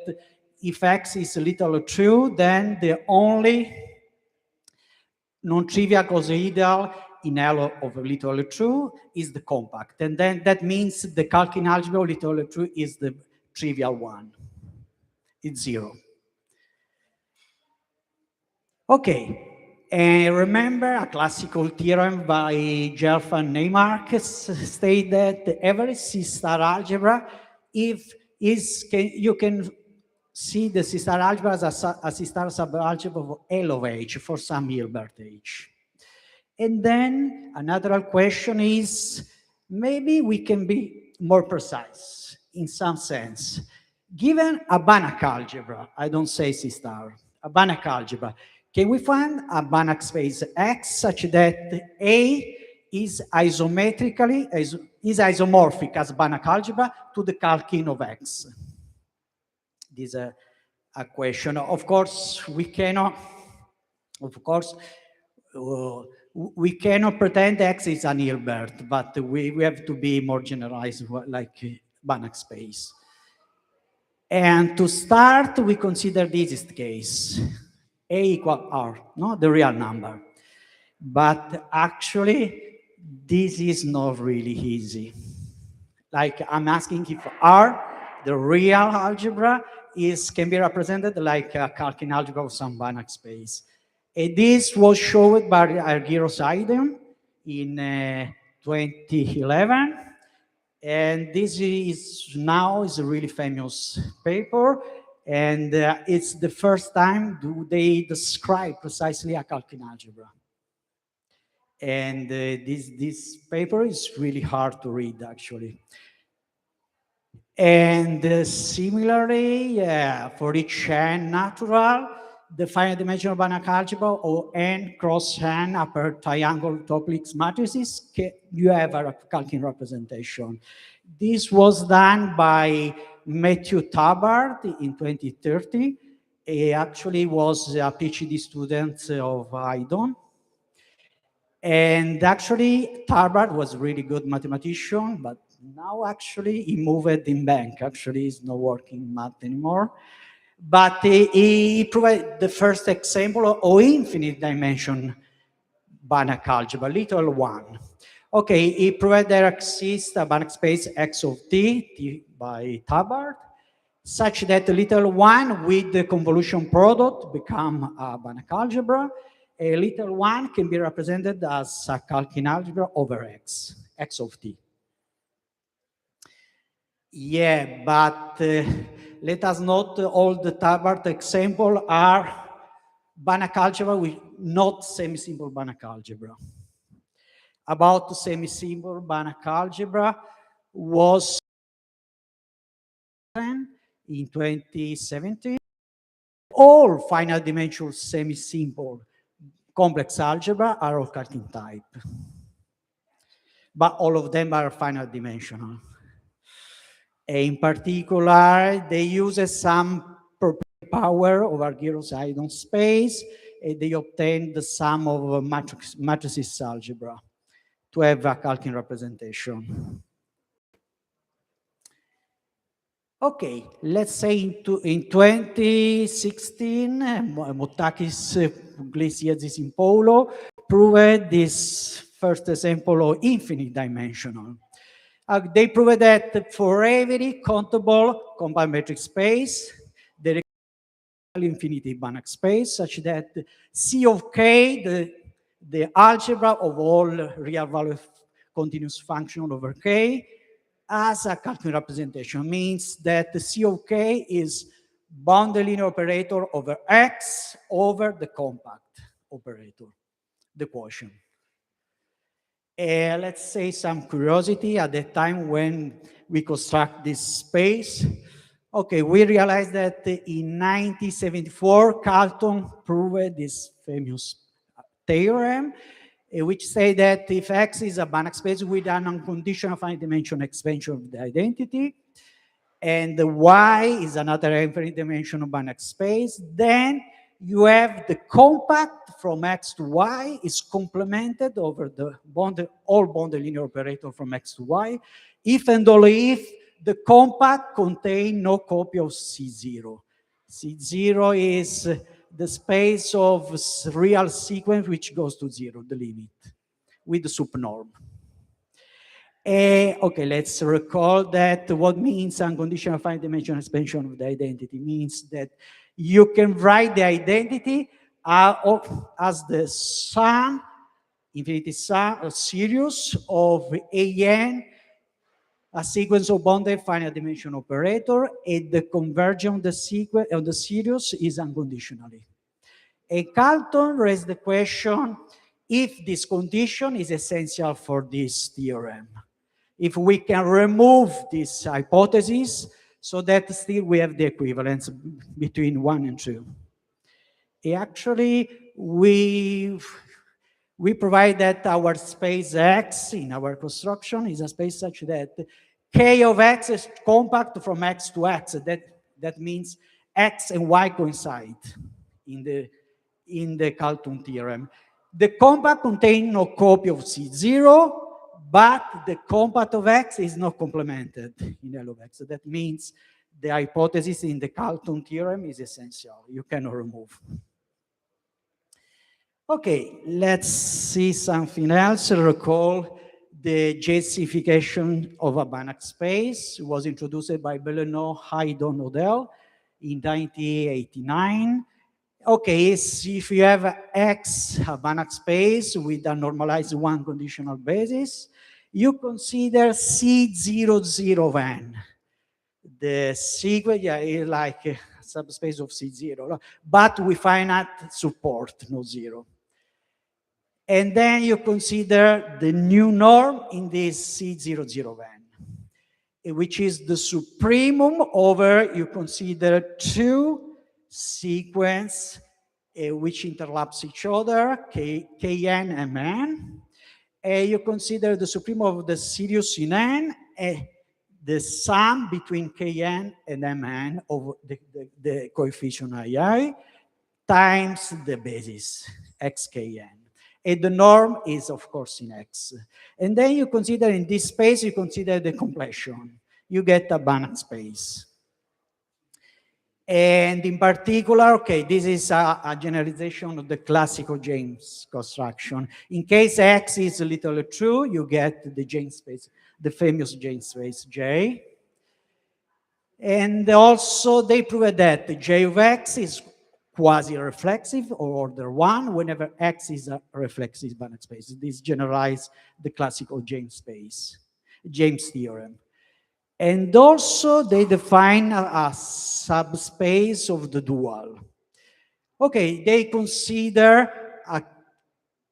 G: if X is little true, then the only non-trivial closed-ideal in L of little true is the compact. And then that means the Calkin algebra of little true is the trivial one. It's zero. Okay. And remember a classical theorem by Gelf and Neymark state that every C-star algebra, you can see the C-star algebra as a C-star subalgebra of L of H for some Hilbert H. And then another question is, maybe we can be more precise in some sense. Given a Banach algebra, I don't say C-star, a Banach algebra, can we find a Banach space X such that A is isomorphic as Banach algebra to the Calkin of X? This is a question. Of course, we cannot pretend X is an Hilbert, but we have to be more generalized, like Banach space. And to start, we consider this is the case. A equal R, no, the real number. But actually, this is not really easy. Like I'm asking if R, the real algebra, can be represented like a Calkin algebra of some Banach space. And this was shown by Argyros Aydin in 2011. And this is now a really famous paper. And it's the first time they describe precisely a Calkin algebra. And this paper is really hard to read, actually. And similarly, for each n natural, the finite dimensional Banach algebra or n cross n upper triangle topolix matrices, you have a Calkin representation. This was done by Matthew Tabard in 2030. He actually was a PhD student of Aydin. And actually, Tabard was a really good mathematician, but now actually he moved in bank. Actually, he's not working in math anymore. But he provided the first example of infinite dimension Banach algebra, little one. Okay, he provided there exists a Banach space X of T by Tabard, such that the little one with the convolution product become a Banach algebra. A little one can be represented as a Calkin algebra over X, X of T. Yeah, but let us note all the Tabard examples are Banach algebra with not semi-simple Banach algebra. About semi-simple Banach algebra was in 2017. All finite dimensional semi-simple complex algebra are of Calkin type, but all of them are finite dimensional. In particular, they use some power of Argyros Aydin space, and they obtain the sum of matrices algebra to have a Calkin representation. Okay, let's say in 2016, Motakis, Pugliese, and Polo proved this first example of infinite dimensional. They proved that for every countable compact metric space, there infinity Banach space such that C of k, the algebra of all real value continuous function over k, as a Cartman representation, means that the C of k is boundary linear operator over X over the compact operator, the quotient. Let's say some curiosity at the time when we construct this space. Okay, we realized that in 1974, Carlton proved this famous theorem, which say that if X is a Banach space with an unconditional finite dimension expansion of the identity, and the Y is another infinite dimensional Banach space, then you have the compact from X to Y is complemented over the all boundary linear operator from X to Y, if and only if the compact contain no copy of C0. C0 is the space of real sequence which goes to zero, the limit, with the subnorm. Okay, let's recall that what means unconditional finite dimensional expansion of the identity means that you can write the identity as the sum, infinity sum, a series of AN, a sequence of bounded finite dimension operator, and the convergence of the sequence of the series is unconditionally. And Carlton raised the question if this condition is essential for this theorem. If we can remove this hypothesis so that still we have the equivalence between 1 and 2. Actually, we provide that our space X in our construction is a space such that K of X is compact from X to X. That means X and Y coincide in the Carlton theorem. The compact contains no copy of C0, but the compact of X is not complemented in L of X. That means the hypothesis in the Carlton theorem is essential. You cannot remove. Okay, let's see something else. Recall the J-signification of a Banach space. It was introduced by Bellenow, Haydon, Odell in 1989. Okay, so if you have X, a Banach space with a normalized one conditional basis, you consider C00 of n. The sequence is like a subspace of C0, but we finite support, no zero. And then you consider the new norm in this C00 of n, which is the supremum over, you consider two sequence which interlaps each other, Kn and Mn. You consider the supremum of the series in n, the sum between Kn and Mn of the coefficient II times the basis, xkn. And the norm is, of course, in X. And then you consider in this space, you consider the completion. You get a Banach space. And in particular, okay, this is a generalization of the classical James construction. In case X is literally true, you get the James space, the famous James space J. And also they proved that J of X is quasi-reflexive or order 1 whenever X is a reflexive Banach space. This generalizes the classical James space, James theorem. And also they define a subspace of the dual. Okay, they consider a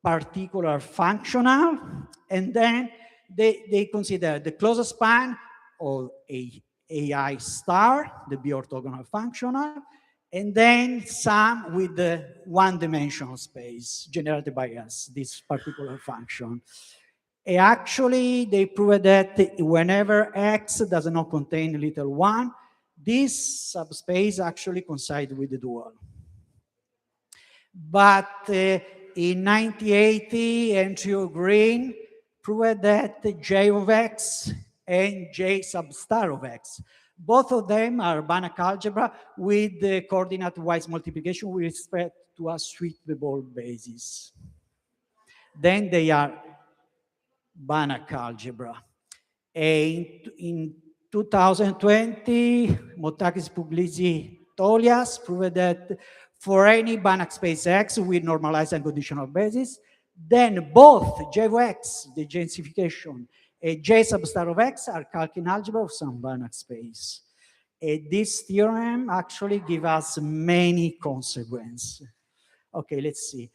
G: particular functional, and then they consider the closest span of AI star, the B orthogonal functional, and then some with the one-dimensional space generated by us, this particular function. Actually, they proved that whenever X does not contain little one, this subspace actually coincides with the dual. But in 1980, Andrew Green proved that J of X and J sub star of X, both of them are Banach algebra with the coordinate-wise multiplication with respect to a suitable basis. Then they are Banach algebra. In 2020, Motakis Puglisi Tolias proved that for any Banach space X with normalized and conditional basis, then both J of X, the gensification, and J substar of X are Calkin algebra of some Banach space. And this theorem actually gives us many consequences. Okay, let's see.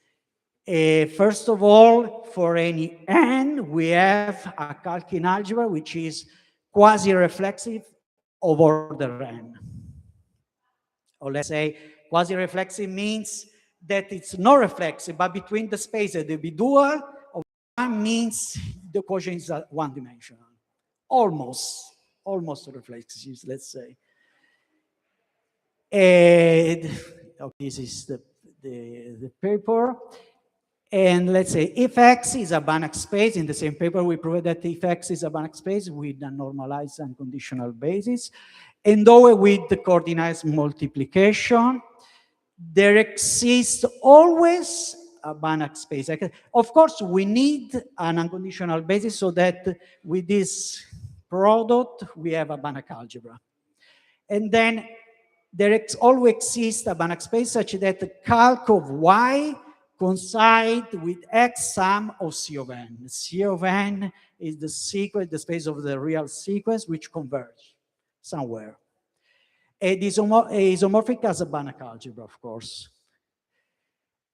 G: First of all, for any n, we have a Calkin algebra which is quasi-reflexive of order n. Or let's say quasi-reflexive means that it's not reflexive, but between the space and the bidual of one means the quotient is one-dimensional. Almost reflexive, let's say. And okay, this is the paper. And let's say if X is a Banach space, in the same paper we proved that if X is a Banach space with a normalized and conditional basis, and though with the coordinates multiplication, there exists always a Banach space. Of course, we need an unconditional basis so that with this product, we have a Banach algebra. And then there always exists a Banach space such that the calc of Y coincide with X sum of C of n. C of n is the sequence, the space of the real sequence which converge somewhere. It is isomorphic as a Banach algebra, of course.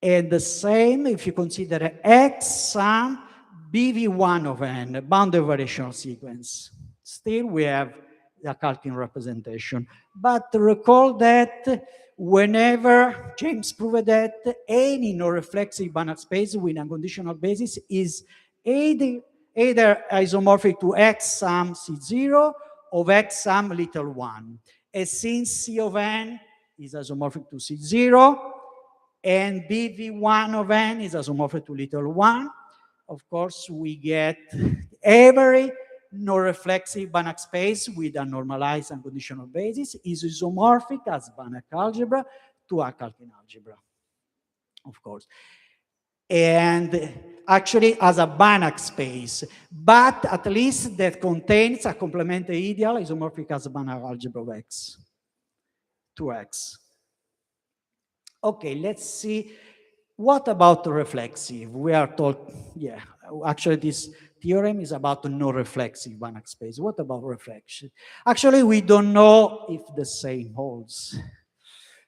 G: And the same if you consider X sum BV1 of n, boundary variational sequence. Still, we have the Calkin representation. But recall that whenever James proved that any non-reflexive Banach space with unconditional basis is either isomorphic to X sum C0 or X sum little 1. And since C of n is isomorphic to C0 and BV1 of n is isomorphic to little 1, of course, we get every non-reflexive Banach space with a normalized and conditional basis is isomorphic as Banach algebra to a Calkin algebra, of course. And actually as a Banach space, but at least that contains a complementary ideal isomorphic as Banach algebra of X, to X. Okay, let's see. What about the reflexive? We are told, yeah, actually this theorem is about the non-reflexive Banach space. What about reflection? Actually, we don't know if the same holds.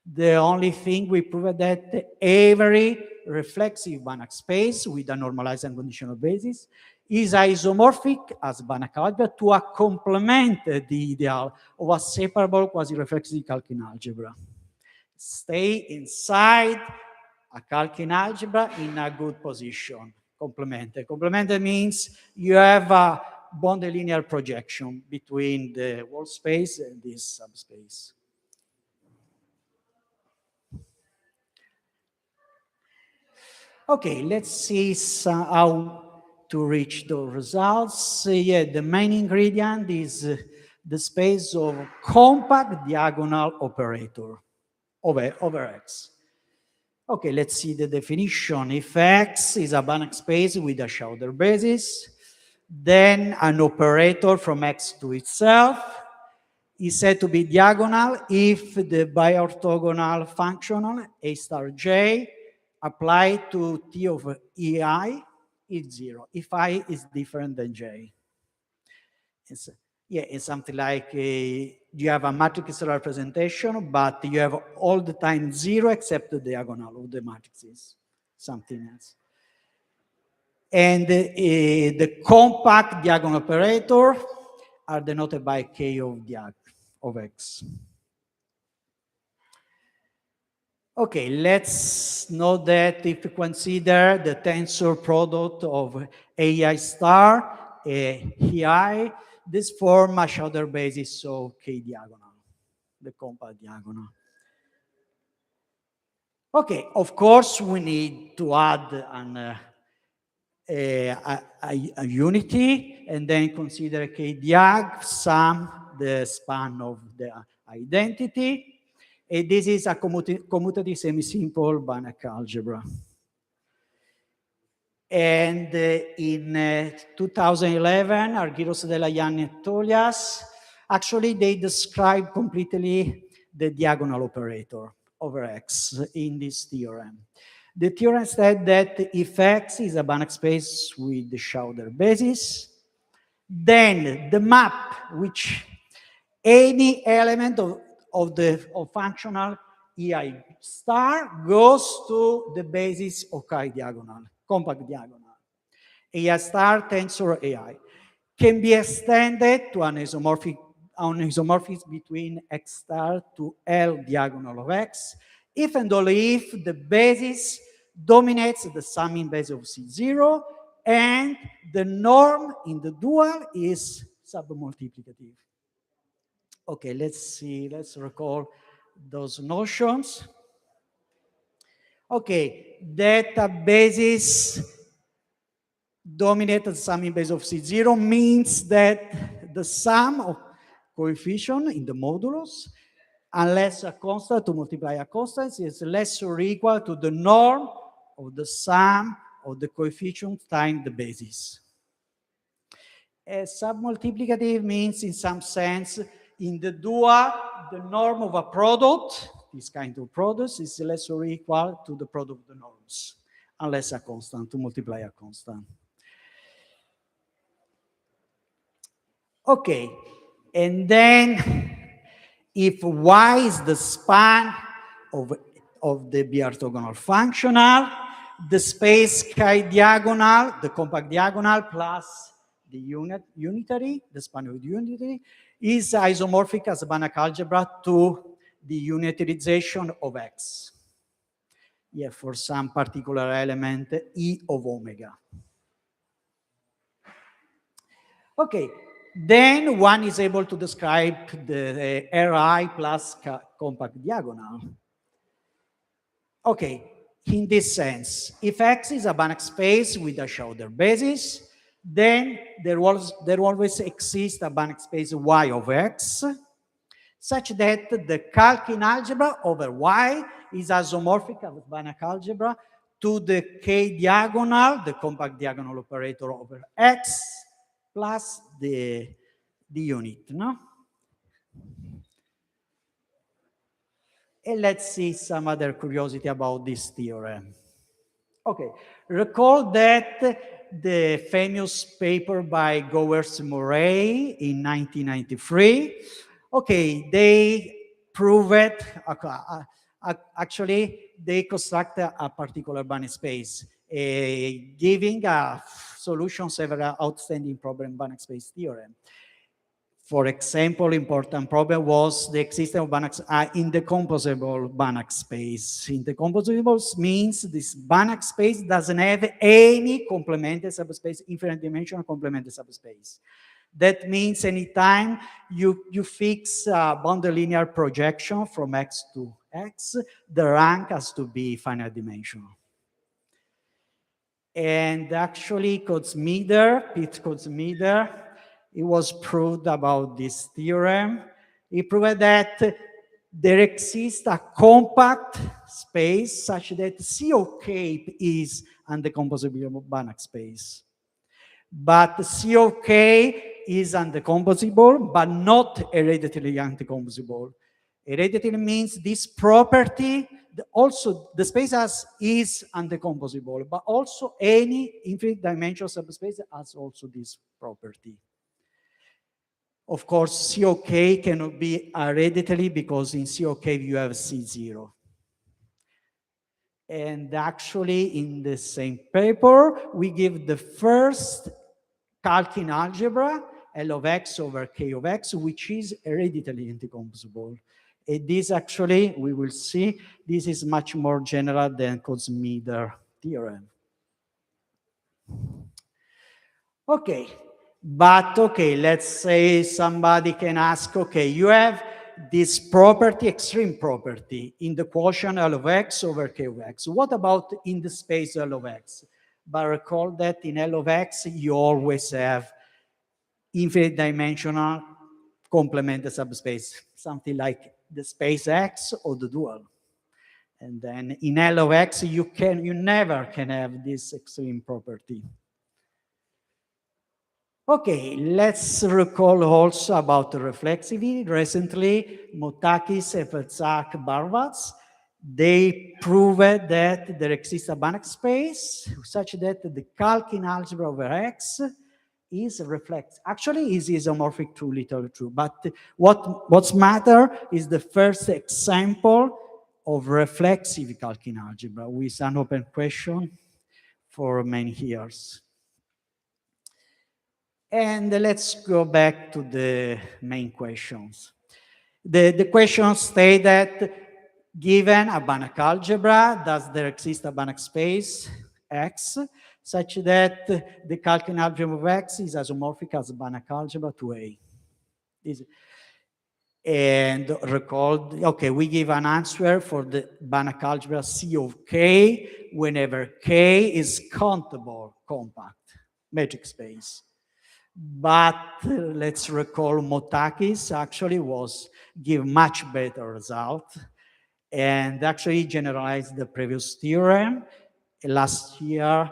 G: The only thing we proved that every reflexive Banach space with a normalized and conditional basis is isomorphic as Banach algebra to a complement the ideal of a separable quasi-reflexive Calkin algebra. Stay inside a Calkin algebra in a good position. Complemented. Complemented means you have a boundary linear projection between the whole space and this subspace. Okay, let's see how to reach the results. Yeah, the main ingredient is the space of compact diagonal operator over X. Okay, let's see the definition. If X is a Banach space with a Schauder basis, then an operator from X to itself is said to be diagonal if the biorthogonal functional A star J applied to T of EI is 0, if I is different than J. It's something like you have a matrix representation, but you have all the time 0 except the diagonal of the matrices, something else. And the compact diagonal operator are denoted by K of X. Okay, let's note that if you consider the tensor product of AI star, EI, this form a Schauder basis of K diagonal, the compact diagonal. Okay, of course, we need to add a unity and then consider K diag, sum the span of the identity. And this is a commutative semi-simple Banach algebra. And in 2011, Argyros, Delayanni, and Tolias, actually they describe completely the diagonal operator over X in this theorem. The theorem said that if X is a Banach space with the Schauder basis, then the map which any element of functional EI star goes to the basis of chi diagonal, compact diagonal. AI star tensor AI can be extended to an isomorphism between X star to L diagonal of X, if and only if the basis dominates the summing base of C0 and the norm in the dual is submultiplicative. Okay, let's recall those notions. Okay, that basis dominated summing base of C0 means that the sum of coefficient in the modulus, unless a constant to multiply a constant, is less or equal to the norm of the sum of the coefficient times the basis. Submultiplicative means, in some sense, in the dual, the norm of a product, this kind of product, is less or equal to the product of the norms, unless a constant to multiply a constant. Okay, and then if Y is the span of the B-orthogonal functional, the space chi diagonal, the compact diagonal plus the unitary, the span of the unitary, is isomorphic as Banach algebra to the unitarization of X. Yeah, for some particular element E of omega. Okay, then one is able to describe the Ri plus compact diagonal. Okay, in this sense, if X is a Banach space with a Schauder basis, then there always exists a Banach space Y of X, such that the Calkin algebra over Y is isomorphic of Banach algebra to the K diagonal, the compact diagonal operator over X, plus the unit, no? And let's see some other curiosity about this theorem. Okay, recall that the famous paper by Gowers-Murray in 1993, okay, they prove it, actually, they construct a particular Banach space, giving a solution several outstanding problem Banach space theorem. For example, important problem was the existence of Banach, indecomposable Banach space. Indecomposable means this Banach space doesn't have any complementary subspace, infinite dimensional complementary subspace. That means anytime you fix a boundary linear projection from X to X, the rank has to be finite dimensional. And actually, Pete Kotzmieder, it was proved about this theorem. He proved that there exists a compact space such that COK is undecomposable Banach space. But COK is undecomposable, but not hereditarily undecomposable. Hereditary means this property, also the space is undecomposable, but also any infinite dimensional subspace has also this property. Of course, COK cannot be hereditary because in COK you have C0. And actually, in the same paper, we give the first Calkin algebra, L of X over K of X, which is hereditarily indecomposable. And this actually, we will see, this is much more general than Kotzmieder theorem. Okay. But okay, let's say somebody can ask, okay, you have this property, extreme property, in the quotient L of X over K of X. What about in the space L of X? But recall that in L of X, you always have infinite dimensional complementary subspace, something like the space X or the dual. And then in L of X, you never can have this extreme property. Okay, let's recall also about reflexivity. Recently, Motakis and Petzak-Barvats, they proved that there exists a Banach space such that the Calkin algebra over X is reflex. Actually, is isomorphic to literally true. But what's matter is the first example of reflexive Calkin algebra with an open question for many years. And let's go back to the main questions. The questions state that given a Banach algebra, does there exist a Banach space X such that the Calkin algebra of X is isomorphic as Banach algebra to A? And recall, okay, we give an answer for the Banach algebra C of K whenever K is countable, compact, metric space. But let's recall Motakis actually give much better result and actually generalized the previous theorem. Last year,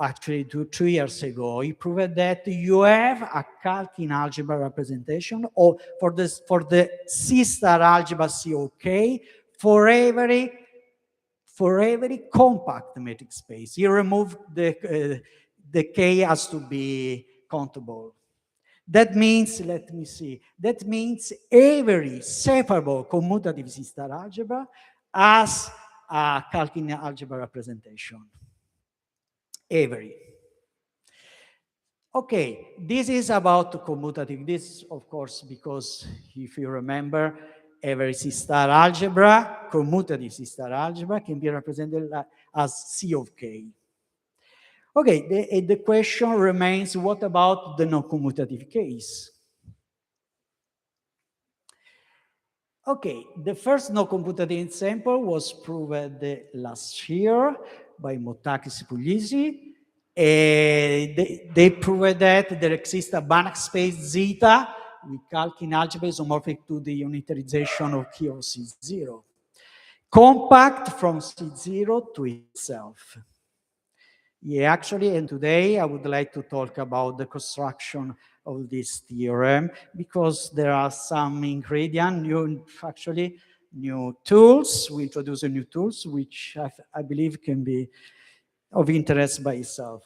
G: actually 2 years ago, he proved that you have a Calkin algebra representation or for the C-star algebra COK for every compact metric space. He removed the K has to be countable. That means, let me see, that means every separable commutative C-star algebra has a Calkin algebra representation. Every. Okay, this is about commutative. This, of course, because if you remember, every C-star algebra, commutative C-star algebra, can be represented as C of K. Okay, the question remains, what about the non-commutative case? Okay, the first non-commutative example was proved last year by Motakis Puglisi. They proved that there exists a Banach space zeta with Calkin algebra isomorphic to the unitarization of Q of C0, compact from C0 to itself. Yeah, actually, and today I would like to talk about the construction of this theorem because there are some ingredients, new tools. We introduce new tools, which I believe can be of interest by itself.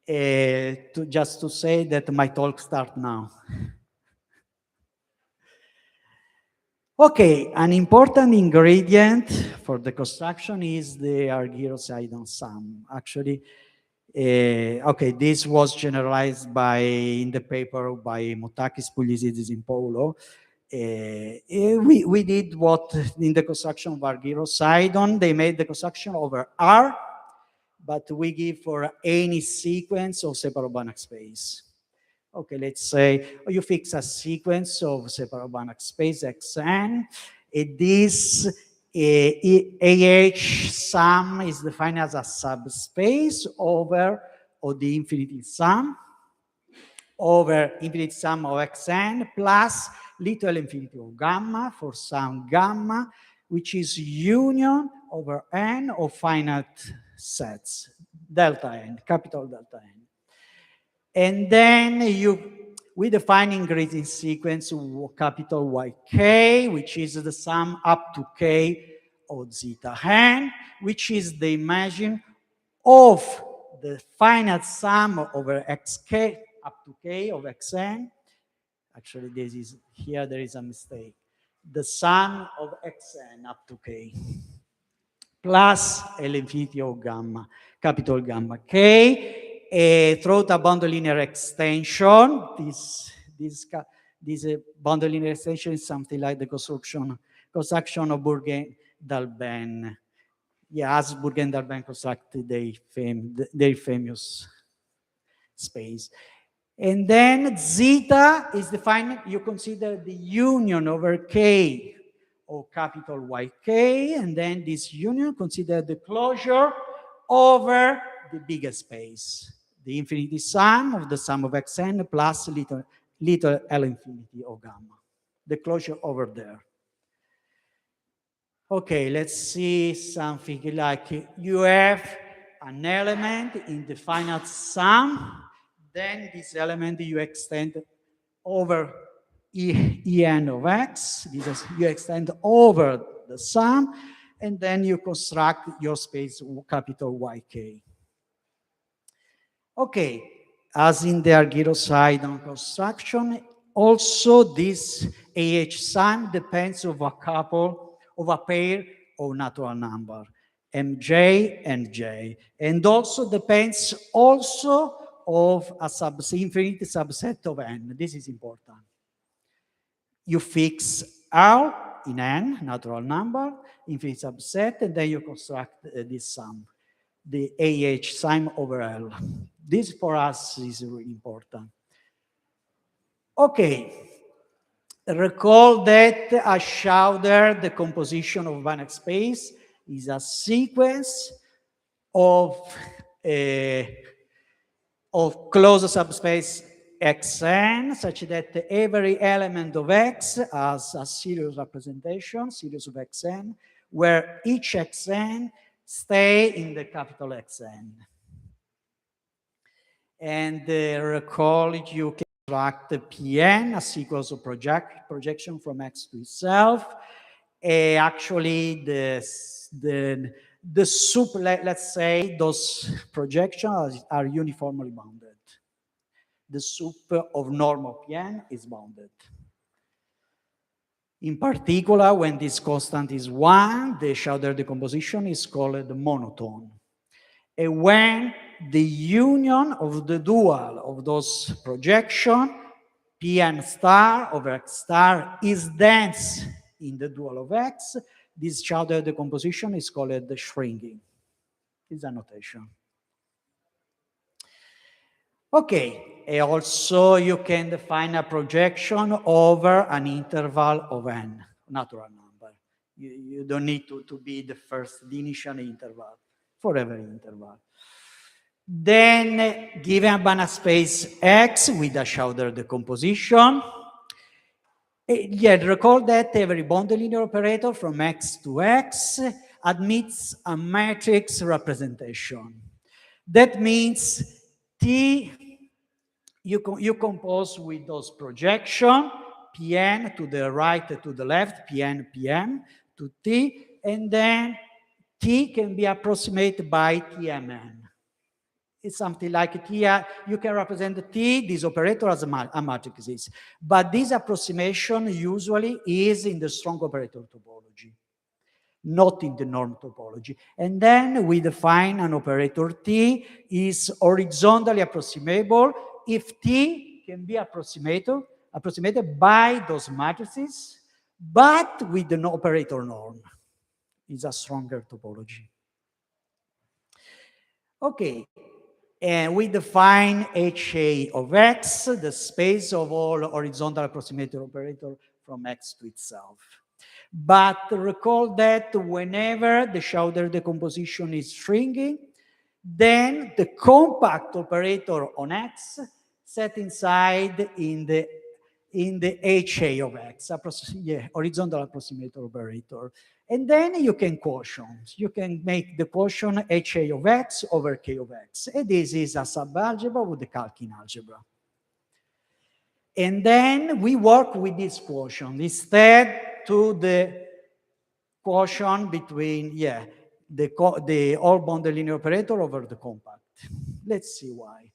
G: Just to say that my talk starts now. Okay, an important ingredient for the construction is the Argyro-Sidon sum. Actually, okay, this was generalized in the paper by Motakis, Puglisi, Zimpolo. We did what in the construction of Argyro-Sidon, they made the construction over R, but we give for any sequence of separable Banach space. Okay, let's say you fix a sequence of separable Banach space Xn. This AH sum is defined as a subspace over the infinity sum over infinite sum of Xn plus little infinity of gamma for some gamma, which is union over n of finite sets, delta n, capital delta n. And then we define ingredient sequence capital Yk, which is the sum up to k of zeta n, which is the imagine of the finite sum over xk up to k of xn. Actually, here there is a mistake. The sum of xn up to k plus L infinity of gamma, capital gamma k. Throughout a boundary linear extension, this boundary linear extension is something like the construction of Bourgain-Dalbin. Yeah, as Bourgain-Dalbin constructed their famous space. And then zeta is defined, you consider the union over k of capital Yk, and then this union consider the closure over the biggest space, the infinity sum of the sum of xn plus little L infinity of gamma, the closure over there. Okay, let's see something like you have an element in the finite sum then this element you extend over En of x, you extend over the sum, and then you construct your space capital Yk. Okay, as in the Argyro-Sidon construction, also this AH sum depends of a couple of a pair of natural number, Mj and J, and also depends also of a infinite subset of n. This is important. You fix R in n, natural number, infinite subset, and then you construct this sum, the AH sum over L. This for us is really important. Okay, recall that a Schauder decomposition of Banach space is a sequence of closed subspace Xn, such that every element of X has a series representation, series of Xn, where each Xn stay in the capital Xn. And recall you can construct the Pn, a sequence of projection from X to itself. Actually, let's say those projections are uniformly bounded. The sup of normal Pn is bounded. In particular, when this constant is 1, the Schauder decomposition is called monotone. And when the union of the dual of those projections, Pn star over X star, is dense in the dual of X, this Schauder decomposition is called the shrinking. This is a notation. Okay, and also you can define a projection over an interval of n, natural number. You don't need to be the initial interval for every interval. Then, given a Banach space X with a Schauder decomposition, recall that every bounded linear operator from X to X admits a matrix representation. That means T, you compose with those projections, Pn to the right, to the left, Pn, Pm to T, and then T can be approximated by Tmn. It's something like T, you can represent T, this operator as a matrix, but this approximation usually is in the strong operator topology, not in the norm topology. And then we define an operator T is horizontally approximable if T can be approximated by those matrices, but with the operator norm. It's a stronger topology. Okay, and we define HA of X, the space of all horizontal approximator operator from X to itself. But recall that whenever the Schauder decomposition is shrinking, then the compact operator on X set inside in the HA of X, horizontal approximator operator. And then you can quotient. You can make the quotient HA of X over K of X. And this is a subalgebra with the Calkin algebra. And then we work with this quotient instead to the quotient between, the all bounded linear operator over the compact. Let's see why.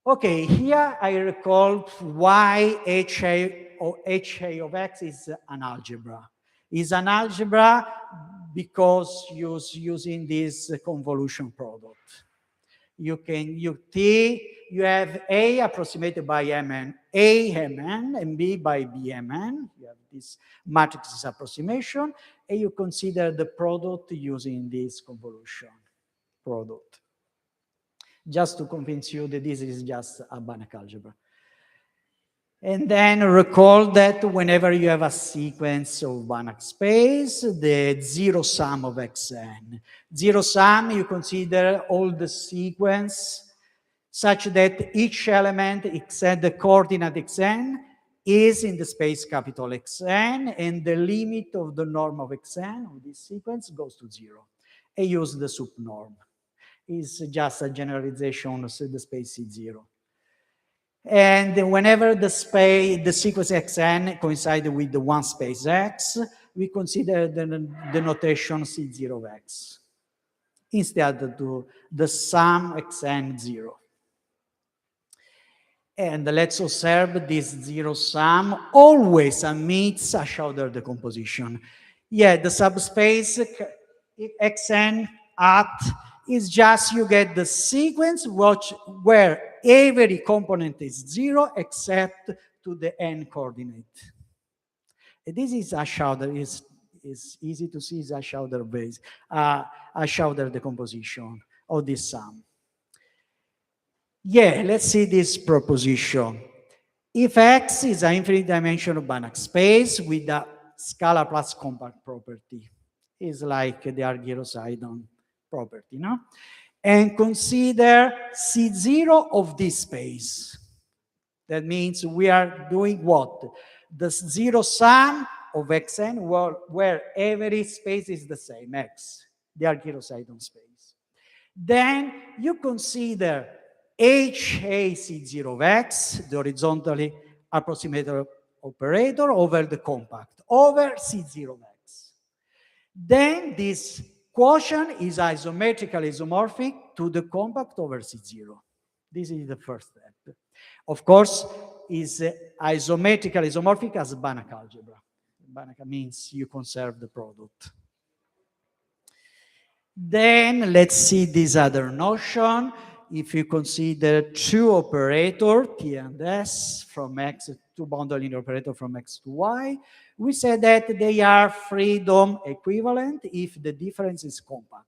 G: Okay, here I recall why HA of X is an algebra. It's an algebra because using this convolution product. You have A approximated by Mn, A Mn, and B by Bmn. You have this matrix approximation, and you consider the product using this convolution product. Just to convince you that this is just a Banach algebra. And then recall that whenever you have a sequence of Banach space, the zero sum of Xn. Zero sum, you consider all the sequence such that each element, except the coordinate Xn, is in the space capital Xn, and the limit of the norm of Xn of this sequence goes to 0. And use the sup norm. is just a generalization of the space C0. And whenever the sequence xn coincides with the one space x, we consider the notation C0 of x instead of the sum xn 0. And let's observe this zero sum always admits a Schauder decomposition. Yeah, the subspace xn at is just you get the sequence where every component is 0 except to the n coordinate. And this is a Schauder, is easy to see, is a Schauder base, a Schauder decomposition of this sum. Yeah, let's see this proposition. If X is an infinite dimensional Banach space with a scalar plus compact property, is like the Argyro-Sidon property, no? And consider C0 of this space. That means we are doing what? The zero sum of Xn where every space is the same, X, the Argyro-Sidon space. Then you consider HAC0 of X, the horizontally approximator operator over the compact, over C0 of X. Then this quotient is isometrically isomorphic to the compact over C0. This is the first step. Of course, is isometrically isomorphic as Banach algebra. Banach means you conserve the product. Then let's see this other notion. If you consider two operator, T and S, from X, two boundary linear operator from X to Y, we said that they are freedom equivalent if the difference is compact.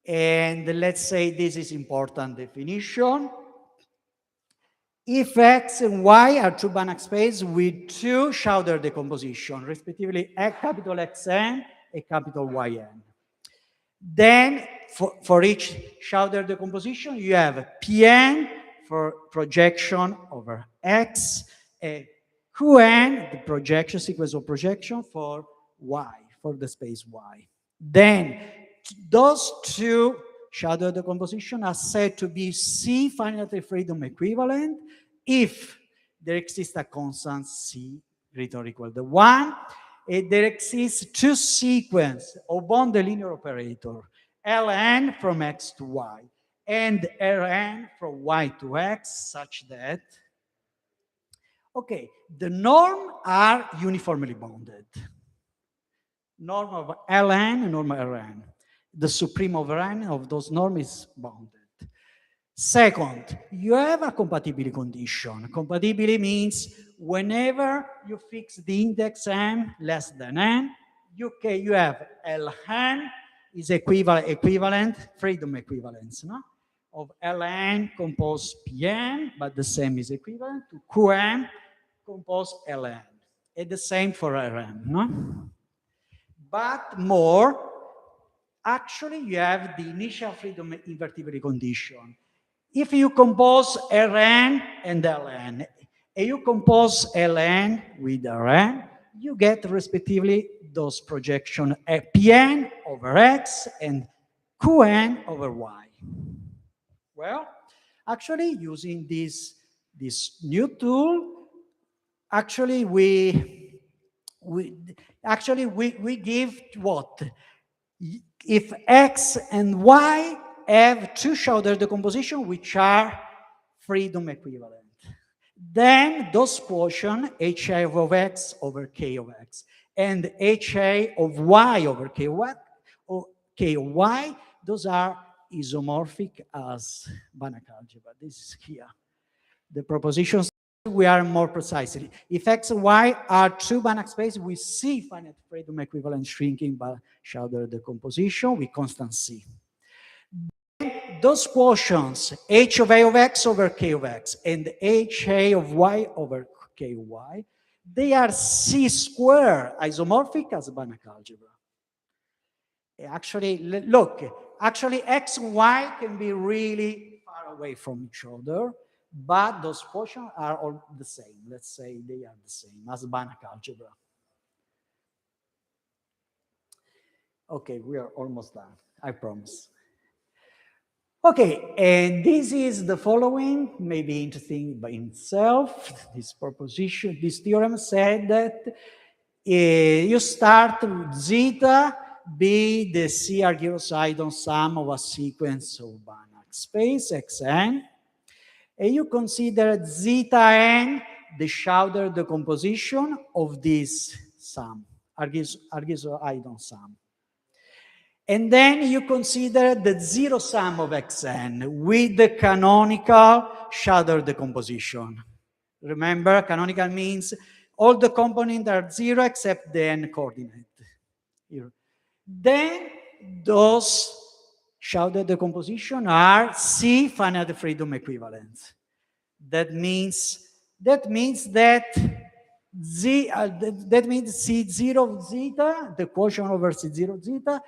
G: And let's say this is important definition. If X and Y are two Banach space with two Schauder decomposition, respectively capital Xn and capital Yn. Then for each Schauder decomposition, you have Pn for projection over X, and Qn, the projection, sequence of projection for Y, for the space Y. Then those two Schauder decomposition are said to be C finite freedom equivalent if there exists a constant C greater or equal to 1, and there exists two sequences of boundary linear operator, Ln from X to Y and Rn from Y to X, such that, okay, the norm are uniformly bounded. Norm of Ln and norm of Rn. The supreme of Rn of those norms is bounded. Second, you have a compatibility condition. Compatibility means whenever you fix the index m less than n, you have Ln is equivalent, freedom equivalence, no? Of Ln composed Pn, but the same is equivalent to Qm composed Ln. And the same for Rn, no? But more, actually you have the initial freedom invertibility condition. If you compose Rn and Ln, and you compose Ln with Rn, you get respectively those projection Pn over X and Qn over Y. Well, actually using this new tool, actually we give what? If X and Y have two Schauder decomposition which are freedom equivalent, then those quotient HA of X over K of X and HA of Y over K of Y, those are isomorphic as Banach algebra. This is here. The propositions we are more precisely. If X and Y are two Banach spaces, we see finite freedom equivalent shrinking by Schauder decomposition with constant C. Those quotients, H of A of X over K of X and HA of Y over K of Y, they are C square isomorphic as Banach algebra. Actually, look, actually X and Y can be really far away from each other, but those quotients are all the same. Let's say they are the same as Banach algebra. Okay, we are almost done, I promise. Okay, and this is the following, maybe interesting by itself. This proposition, this theorem said that you start with zeta be the C-Argyrosidon sum of a sequence of Banach space Xn, and you consider zeta n the Schauder decomposition of this sum, Argyrosidon sum. And then you consider the zero sum of Xn with the canonical Schauder decomposition. Remember, canonical means all the components are zero except the n coordinate. Here. Then those Schauder decomposition are C finite freedom equivalents. That means that that means C0 zeta, the quotient over C0 zeta,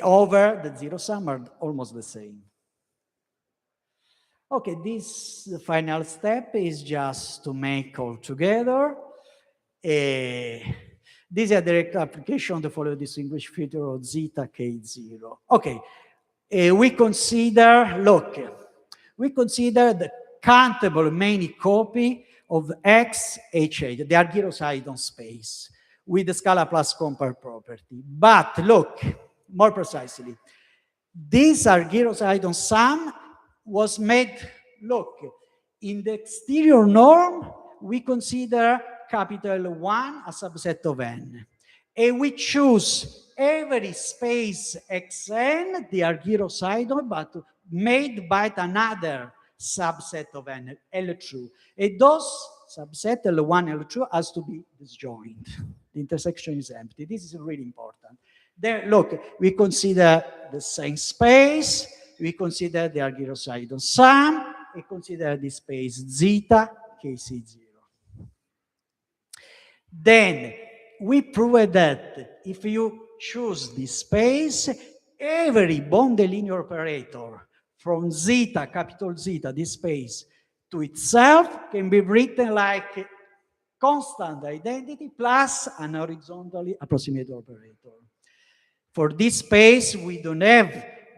G: over the zero sum are almost the same. Okay, this final step is just to make all together. This is a direct application of the following distinguished feature of zeta k0. Okay, we consider the countable many copy of XH8, the Argyrosidon space, with the scalar plus compare property. But look, more precisely, this Argyrosidon sum was made, look, in the exterior norm, we consider capital 1 a subset of n. And we choose every space Xn, the Argyrosidon, but made by another subset of n, L2. And those subset L1, L2 has to be disjoint. The intersection is empty. This is really important. There, look, we consider the same space, we consider the Argyrosidon sum, we consider the space zeta kc0. Then we proved that if you choose this space, every bonded linear operator from zeta, capital zeta, this space, to itself can be written like constant identity plus an horizontally approximate operator. For this space, we don't have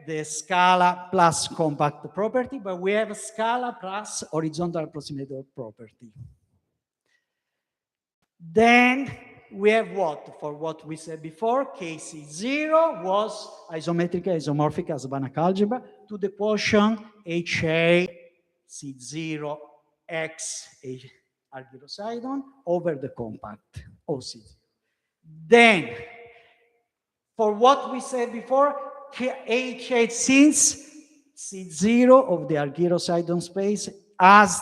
G: the scalar plus compact property, but we have a scalar plus horizontal approximator property. Then we have what? For what we said before, KC0 was isometrically isomorphic as Banach algebra to the quotient HA C0 X Argyrosidon over the compact OC0. Then, for what we said before, H8 since C0 of the Argyrosidon space has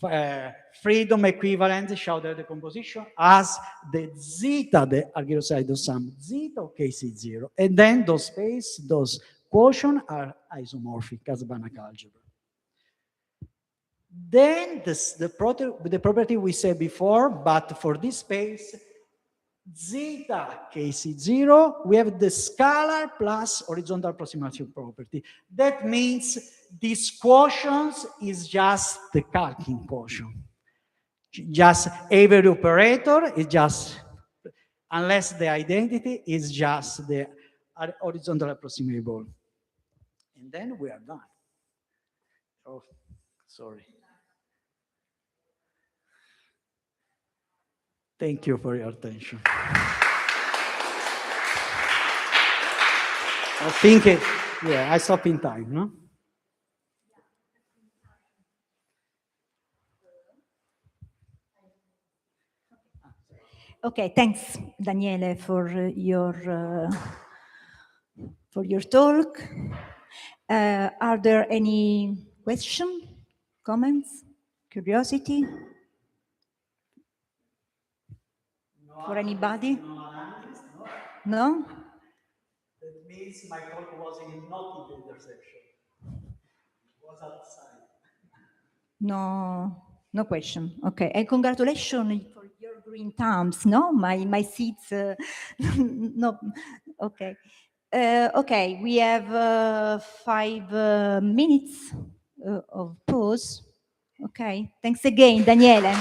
G: a freedom equivalent Schauder decomposition as the zeta, the Argyrosidon sum, zeta of KC0. And then those space, those quotient are isomorphic as Banach algebra. Then the property we said before, but for this space, zeta kc0, we have the scalar plus horizontal approximation property. That means this quotient is just the calculation quotient. Just every operator is just, unless the identity is just the horizontal approximable. And then we are done. Oh, sorry. Thank you for your attention. I think I stop in time, no?
B: Okay, thanks, Daniele, for your talk. Are there any questions, comments, curiosity? For anybody? No?
G: That means my talk was not in the intersection. It was outside.
B: No question. Okay, and congratulations for your green thumbs. No, my seats. No, okay. Okay, we have 5 minutes of pause. Okay, thanks again, Daniele.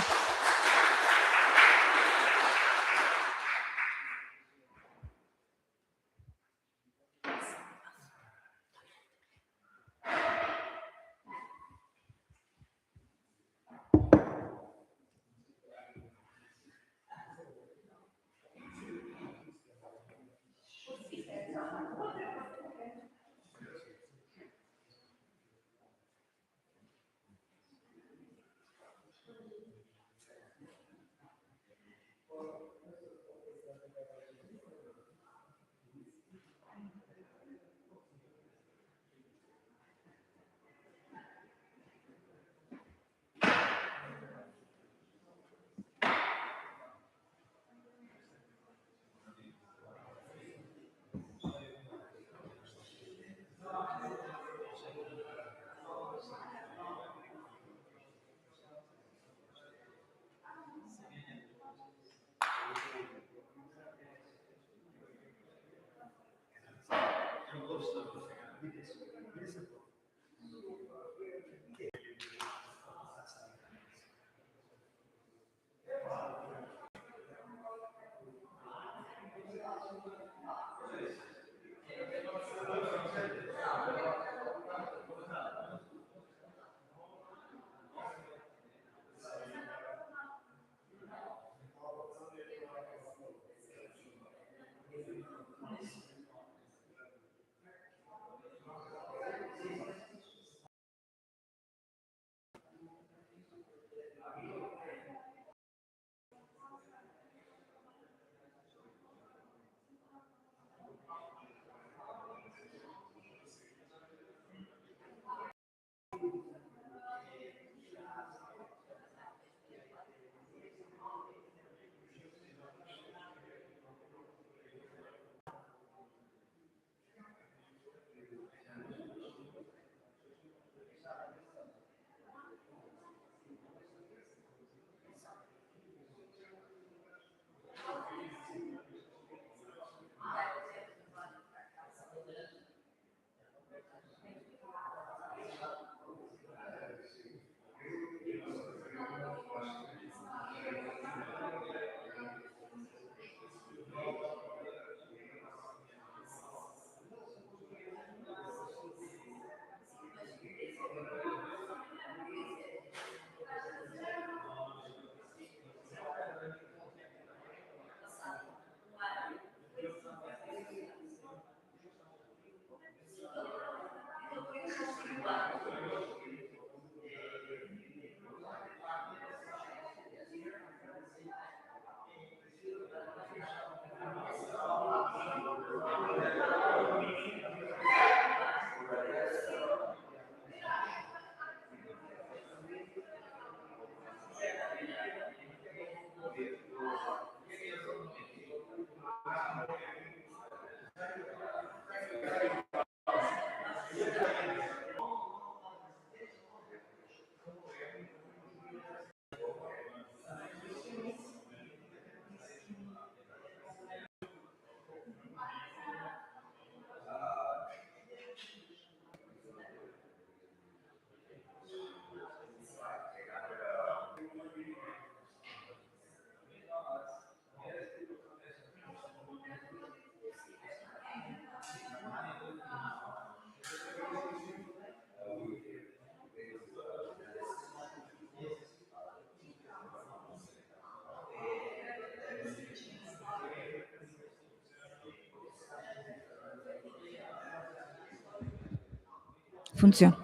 B: Funziona.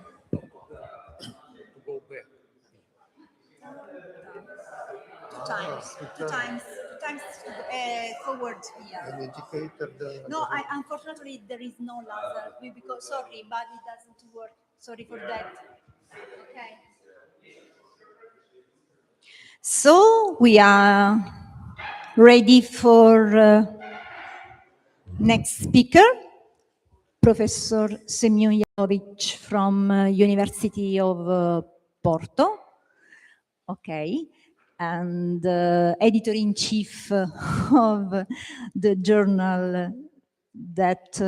B: Two times forward here.
H: An indicator there.
B: No, unfortunately there is no laser. Because sorry, but it doesn't work. Sorry for that. Okay. So we are ready for next speaker, Professor Semyon Janovic from University of Porto. Okay. And editor-in-chief of the journal that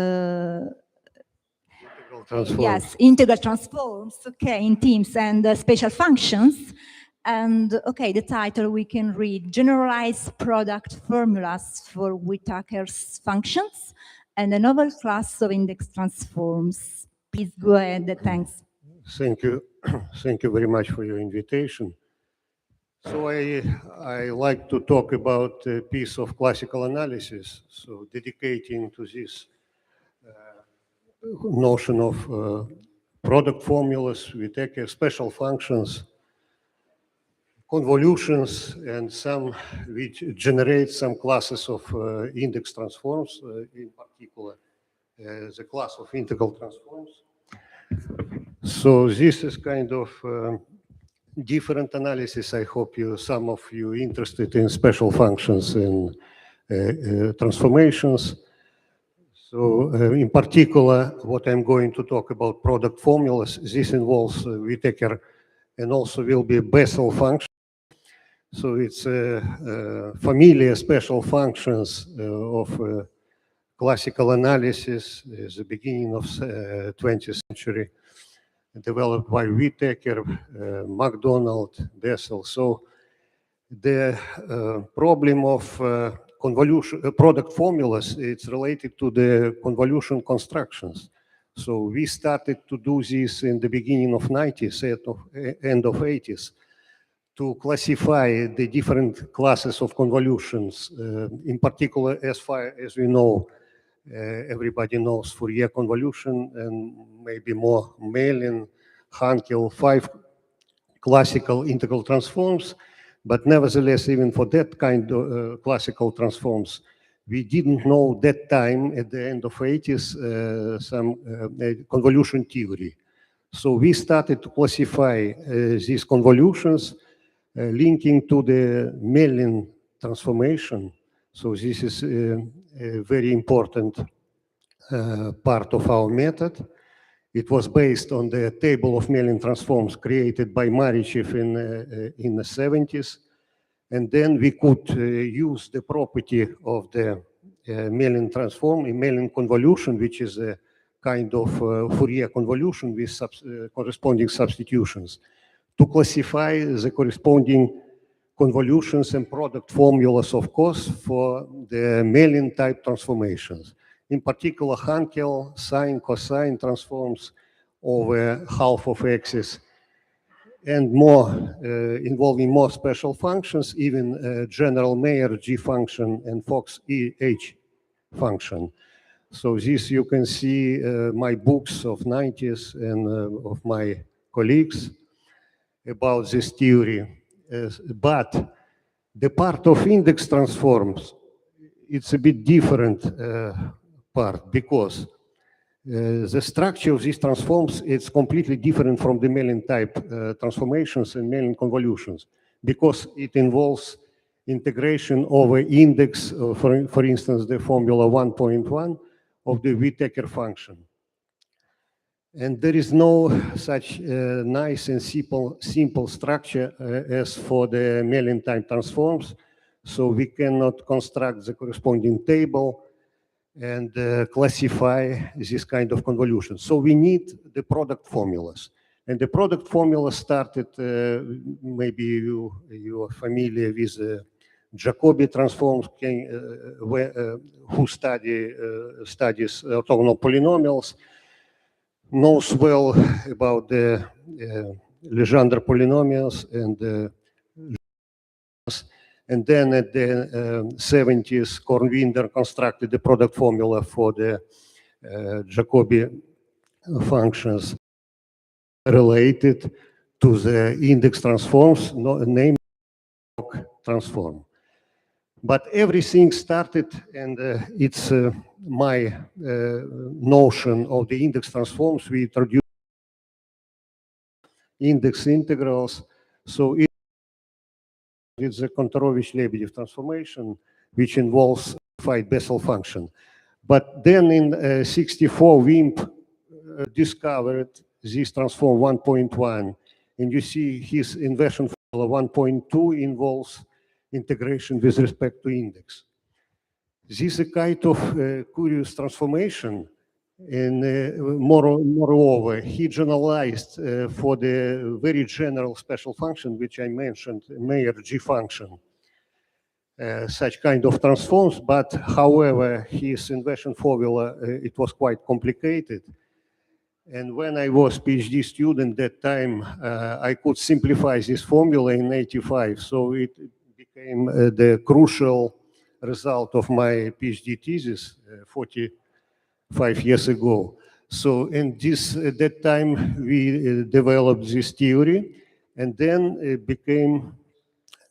B: yes, integral transforms, okay, in teams and special functions. And okay, the title we can read: Generalized Product Formulas for Whittaker's Functions and a Novel Class of Index Transforms. Please go ahead, thanks.
H: Thank you. Thank you very much for your invitation. So I like to talk about a piece of classical analysis, so dedicating to this notion of product formulas, we take special functions, convolutions, and some which generate some classes of index transforms, in particular the class of integral transforms. So this is kind of different analysis. I hope some of you interested in special functions and transformations. So in particular, what I'm going to talk about product formulas, this involves Whittaker and also will be Bessel function. So it's familiar special functions of classical analysis is the beginning of 20th century, developed by Whittaker, MacDonald, Bessel. So the problem of convolution product formulas, it's related to the convolution constructions. So we started to do this in the beginning of 90s, end of 80s, to classify the different classes of convolutions, in particular, as far as we know, everybody knows Fourier convolution and maybe more Mellin, Hankel, 5 classical integral transforms. But nevertheless, even for that kind of classical transforms, we didn't know that time at the end of 80s some convolution theory. So we started to classify these convolutions linking to the Mellin transformation. So this is a very important part of our method. It was based on the table of Mellin transforms created by Marichev in the 70s. And then we could use the property of the Mellin transform in Mellin convolution, which is a kind of Fourier convolution with corresponding substitutions, to classify the corresponding convolutions and product formulas, of course, for the Mellin type transformations. In particular, Hankel sine cosine transforms over half of x's, and more involving more special functions, even general Mayer G function and Fox H function. So this you can see my books of 90s and of my colleagues about this theory. But the part of index transforms, it's a bit different part, because the structure of these transforms is completely different from the Mellin type transformations and Mellin convolutions, because it involves integration over index, for instance, the formula 1.1 of the Whittaker function. And there is no such nice and simple structure as for the Mellin type transforms, so we cannot construct the corresponding table and classify this kind of convolution. So we need the product formulas. And the product formula started, maybe you are familiar with Jacobi transforms, who studies orthogonal polynomials, knows well about the Legendre polynomials and then at the 70s, Kornwinder constructed the product formula for the Jacobi functions related to the index transforms, named transform. But everything started, and it's my notion of the index transforms. We introduced index integrals. So it's a Kontorovich-Lebedev transformation, which involves a Bessel function. But then in 64, Wimp discovered this transform 1.1. And you see his inversion formula 1.2 involves integration with respect to index. This is a kind of curious transformation. And moreover, he generalized for the very general special function, which I mentioned, Mayer G function, such kind of transforms. But however, his inversion formula, it was quite complicated. And when I was PhD student that time, I could simplify this formula in 85. So it became the crucial result of my PhD thesis 45 years ago. So in this, at that time, we developed this theory, and then it became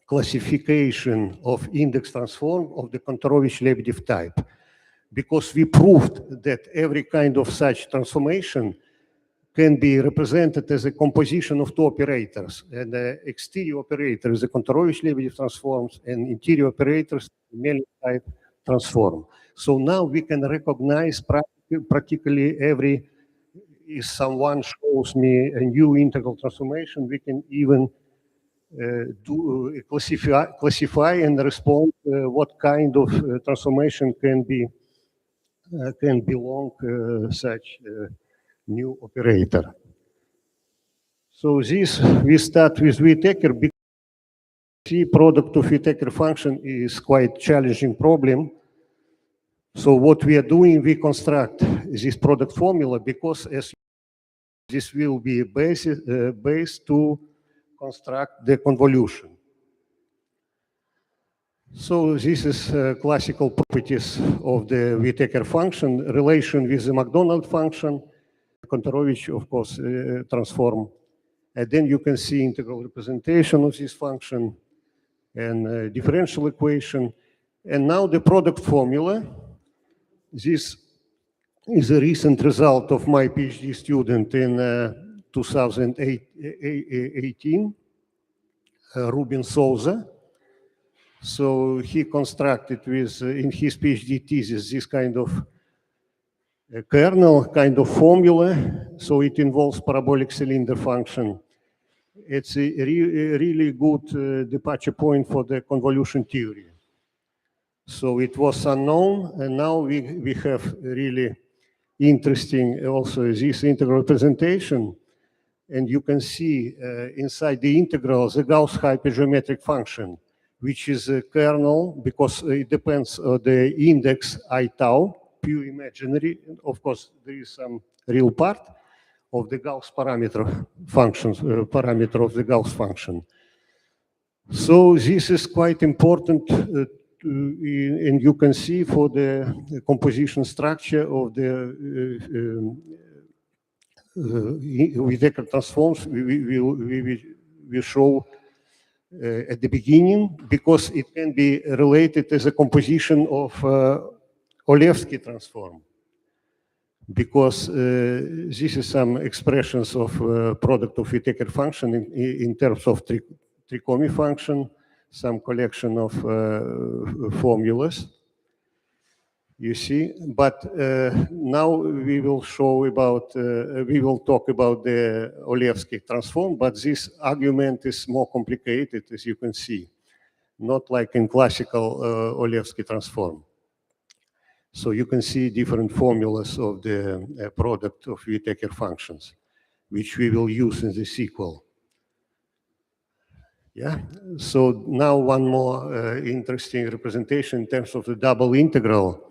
H: classification of index transform of the Kontorovich-Lebedev type, because we proved that every kind of such transformation can be represented as a composition of two operators, and the exterior operator is the Kontorovich-Lebedev transforms, and interior operators, Mellin type transform. So now we can recognize practically every, if someone shows me a new integral transformation, we can even classify and respond what kind of transformation can be can belong such new operator. So this, we start with Whittaker because the product of Whittaker function is quite challenging problem. So what we are doing, we construct this product formula because as this will be a base to construct the convolution. So this is classical properties of the Whittaker function, relation with the McDonald function, Kontorovich, of course, transform. And then you can see integral representation of this function and differential equation. And now the product formula. This is a recent result of my PhD student in 2018, Ruben Souza. So he constructed with, in his PhD thesis, this kind of kernel, kind of formula. So it involves parabolic cylinder function. It's a really good departure point for the convolution theory. So it was unknown, and now we have really interesting also this integral representation. And you can see inside the integral the Gauss hypergeometric function, which is a kernel because it depends on the index I tau, pure imaginary. Of course, there is some real part of the Gauss parameter functions, parameter of the Gauss function. So this is quite important, and you can see for the composition structure of the Whittaker transforms, we show at the beginning, because it can be related as a composition of Olevsky transform. Because this is some expressions of product of Whittaker function in terms of Tricomi function, some collection of formulas. You see, but now we will show about, we will talk about the Olevsky transform, but this argument is more complicated, as you can see, not like in classical Olevsky transform. So you can see different formulas of the product of Whittaker functions, which we will use in the sequel. Yeah, so now one more interesting representation in terms of the double integral.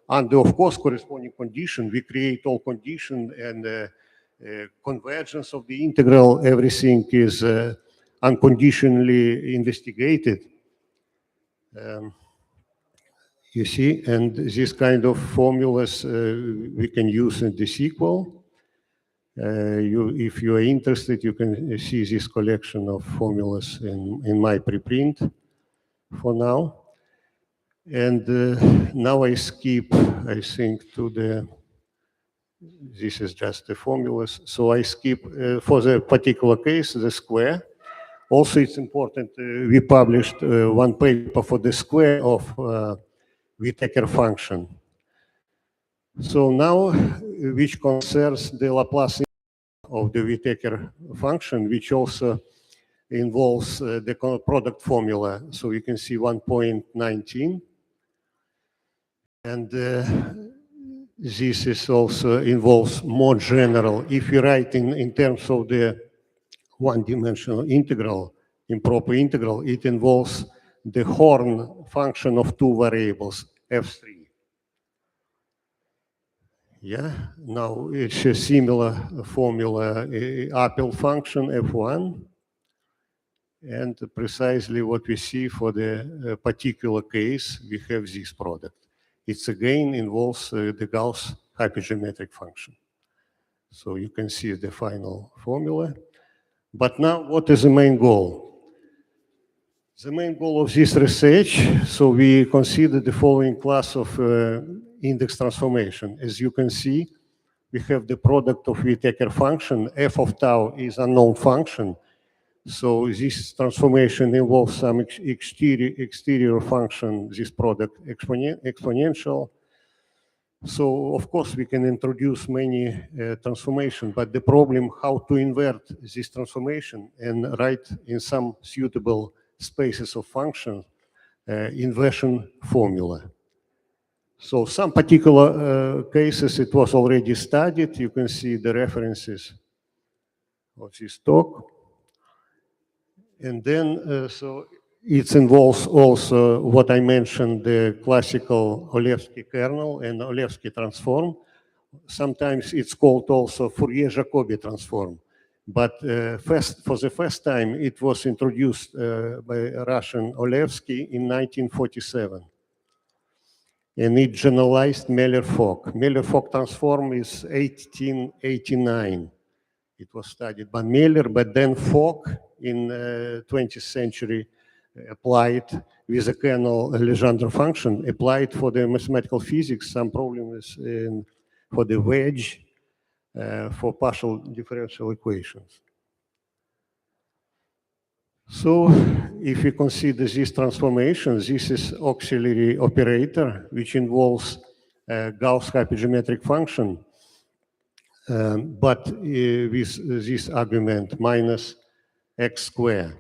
H: Under, of course, corresponding condition, we create all condition and convergence of the integral, everything is unconditionally investigated. You see, and this kind of formulas we can use in the sequel. If you are interested, you can see this collection of formulas in my preprint for now. And now I skip, I think, to the, this is just the formulas. So I skip for the particular case, the square. Also, it's important, we published one paper for the square of Whittaker function. So now, which concerns the Laplace of the Whittaker function, which also involves the product formula. So you can see 1.19. And this is also involves more general. If you write in terms of the one-dimensional integral, improper integral, it involves the Horn function of two variables, f3. Yeah, now it's a similar formula, Appel function, f1. And precisely what we see for the particular case, we have this product. It's again involves the Gauss hypergeometric function. So you can see the final formula. But now what is the main goal? The main goal of this research, so we consider the following class of index transformation. As you can see, we have the product of Whittaker function. F of tau is a known function. So this transformation involves some exterior function, this product exponential. So of course we can introduce many transformations, but the problem how to invert this transformation and write in some suitable spaces of function inversion formula. So some particular cases, it was already studied. You can see the references of this talk. And then, so it involves also what I mentioned, the classical Olevsky kernel and Olevsky transform. Sometimes it's called also Fourier-Jacobi transform. But for the first time, it was introduced by Russian Olevsky in 1947. And it generalized Meller-Fock. Meller-Fock transform is 1889. It was studied by Meller, but then Fock in 20th century applied with the kernel Legendre function, applied for the mathematical physics, some problems for the wedge, for partial differential equations. So if we consider this transformation, this is auxiliary operator, which involves Gauss hypergeometric function, but with this argument minus x squared.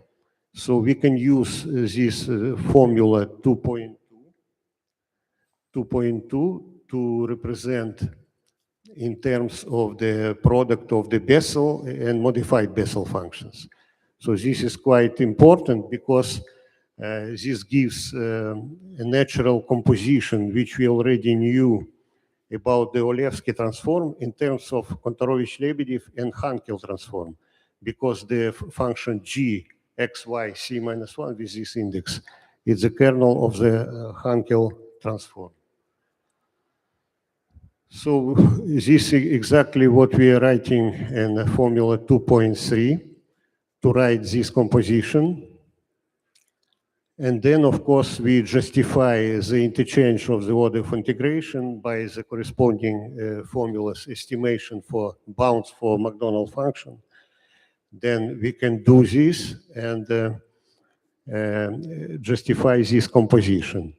H: So we can use this formula 2.2 to represent in terms of the product of the Bessel and modified Bessel functions. So this is quite important because this gives a natural composition which we already knew about the Olevsky transform in terms of Kontorovich-Lebedev and Hankel transform, because the function g x, y, c minus 1 with this index is the kernel of the Hankel transform. So this is exactly what we are writing in formula 2.3 to write this composition. And then, of course, we justify the interchange of the order of integration by the corresponding formulas estimation for bounds for Macdonald function. Then we can do this and justify this composition.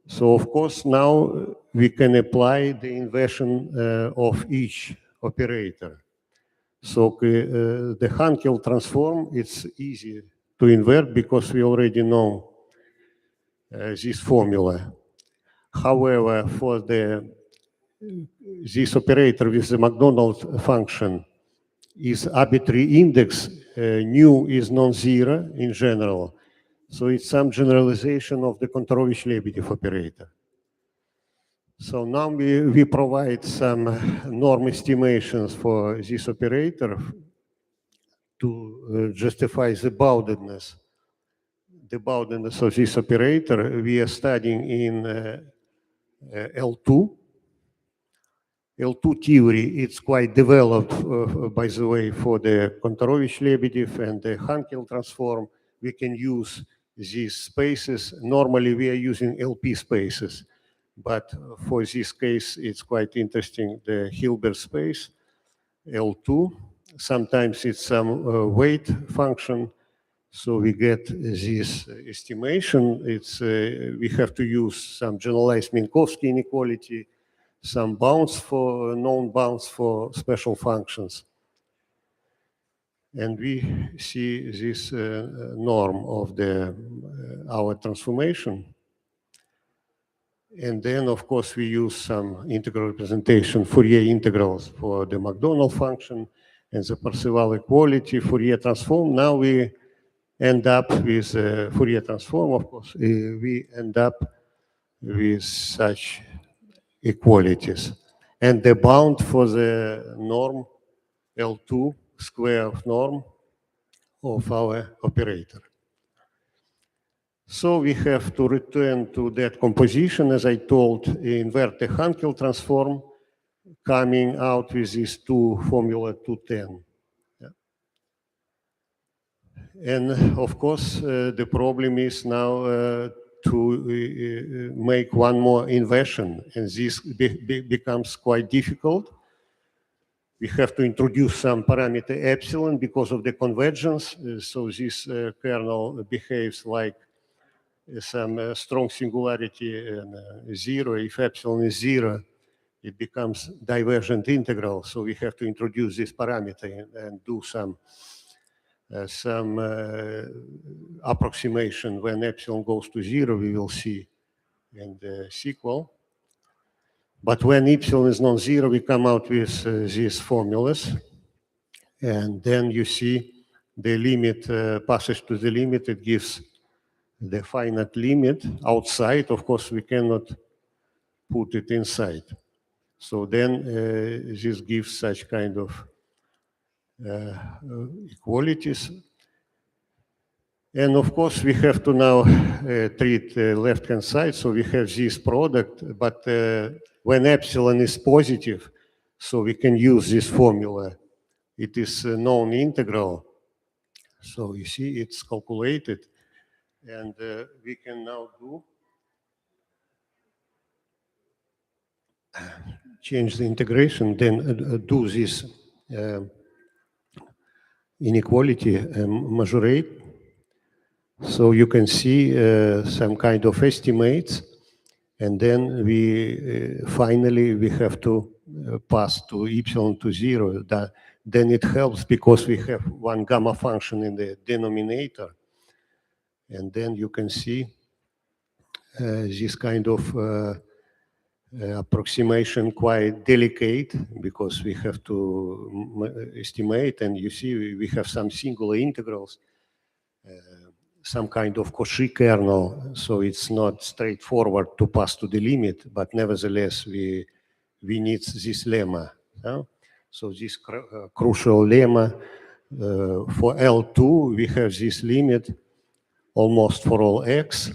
H: So, of course, now we can apply the inversion of each operator. So the Hankel transform, it's easy to invert because we already know this formula. However, for this operator with the Macdonald function is arbitrary index, nu is non-zero in general. So it's some generalization of the Kontorovich-Lebedev operator. So now we provide some norm estimations for this operator to justify the boundedness. The boundedness of this operator we are studying in L2. L2 theory, it's quite developed, by the way, for the Kontorovich-Lebedev and the Hankel transform. We can use these spaces. Normally, we are using LP spaces. But for this case, it's quite interesting, the Hilbert space, L2. Sometimes it's some weight function. So we get this estimation. It's we have to use some generalized Minkowski inequality, some bounds for known bounds for special functions. And we see this norm of our transformation. And then, of course, we use some integral representation, Fourier integrals for the Macdonald function and the Parseval equality, Fourier transform. Now we end up with Fourier transform, of course. We end up with such equalities. And the bound for the norm, L2 square of norm of our operator. So we have to return to that composition, as I told, invert the Hankel transform, coming out with these two formula 210. Yeah. And of course, the problem is now to make one more inversion, and this becomes quite difficult. We have to introduce some parameter epsilon because of the convergence. So this kernel behaves like some strong singularity and zero. If epsilon is zero, it becomes divergent integral. So we have to introduce this parameter and do some approximation when epsilon goes to zero, we will see in the sequel. But when epsilon is non-zero, we come out with these formulas. And then you see the limit passes to the limit. It gives the finite limit outside. Of course, we cannot put it inside. So then this gives such kind of equalities. And of course, we have to now treat the left-hand side. So we have this product, but when epsilon is positive, so we can use this formula. It is a known integral. So you see, it's calculated. And we can now do change the integration, then do this inequality majorate. So you can see some kind of estimates, and then we finally we have to pass to epsilon to zero. Then it helps because we have one gamma function in the denominator, and then you can see this kind of approximation quite delicate because we have to estimate, and you see we have some singular integrals, some kind of Cauchy kernel, so it's not straightforward to pass to the limit, but nevertheless we need this lemma. So this crucial lemma for L2, we have this limit almost for all x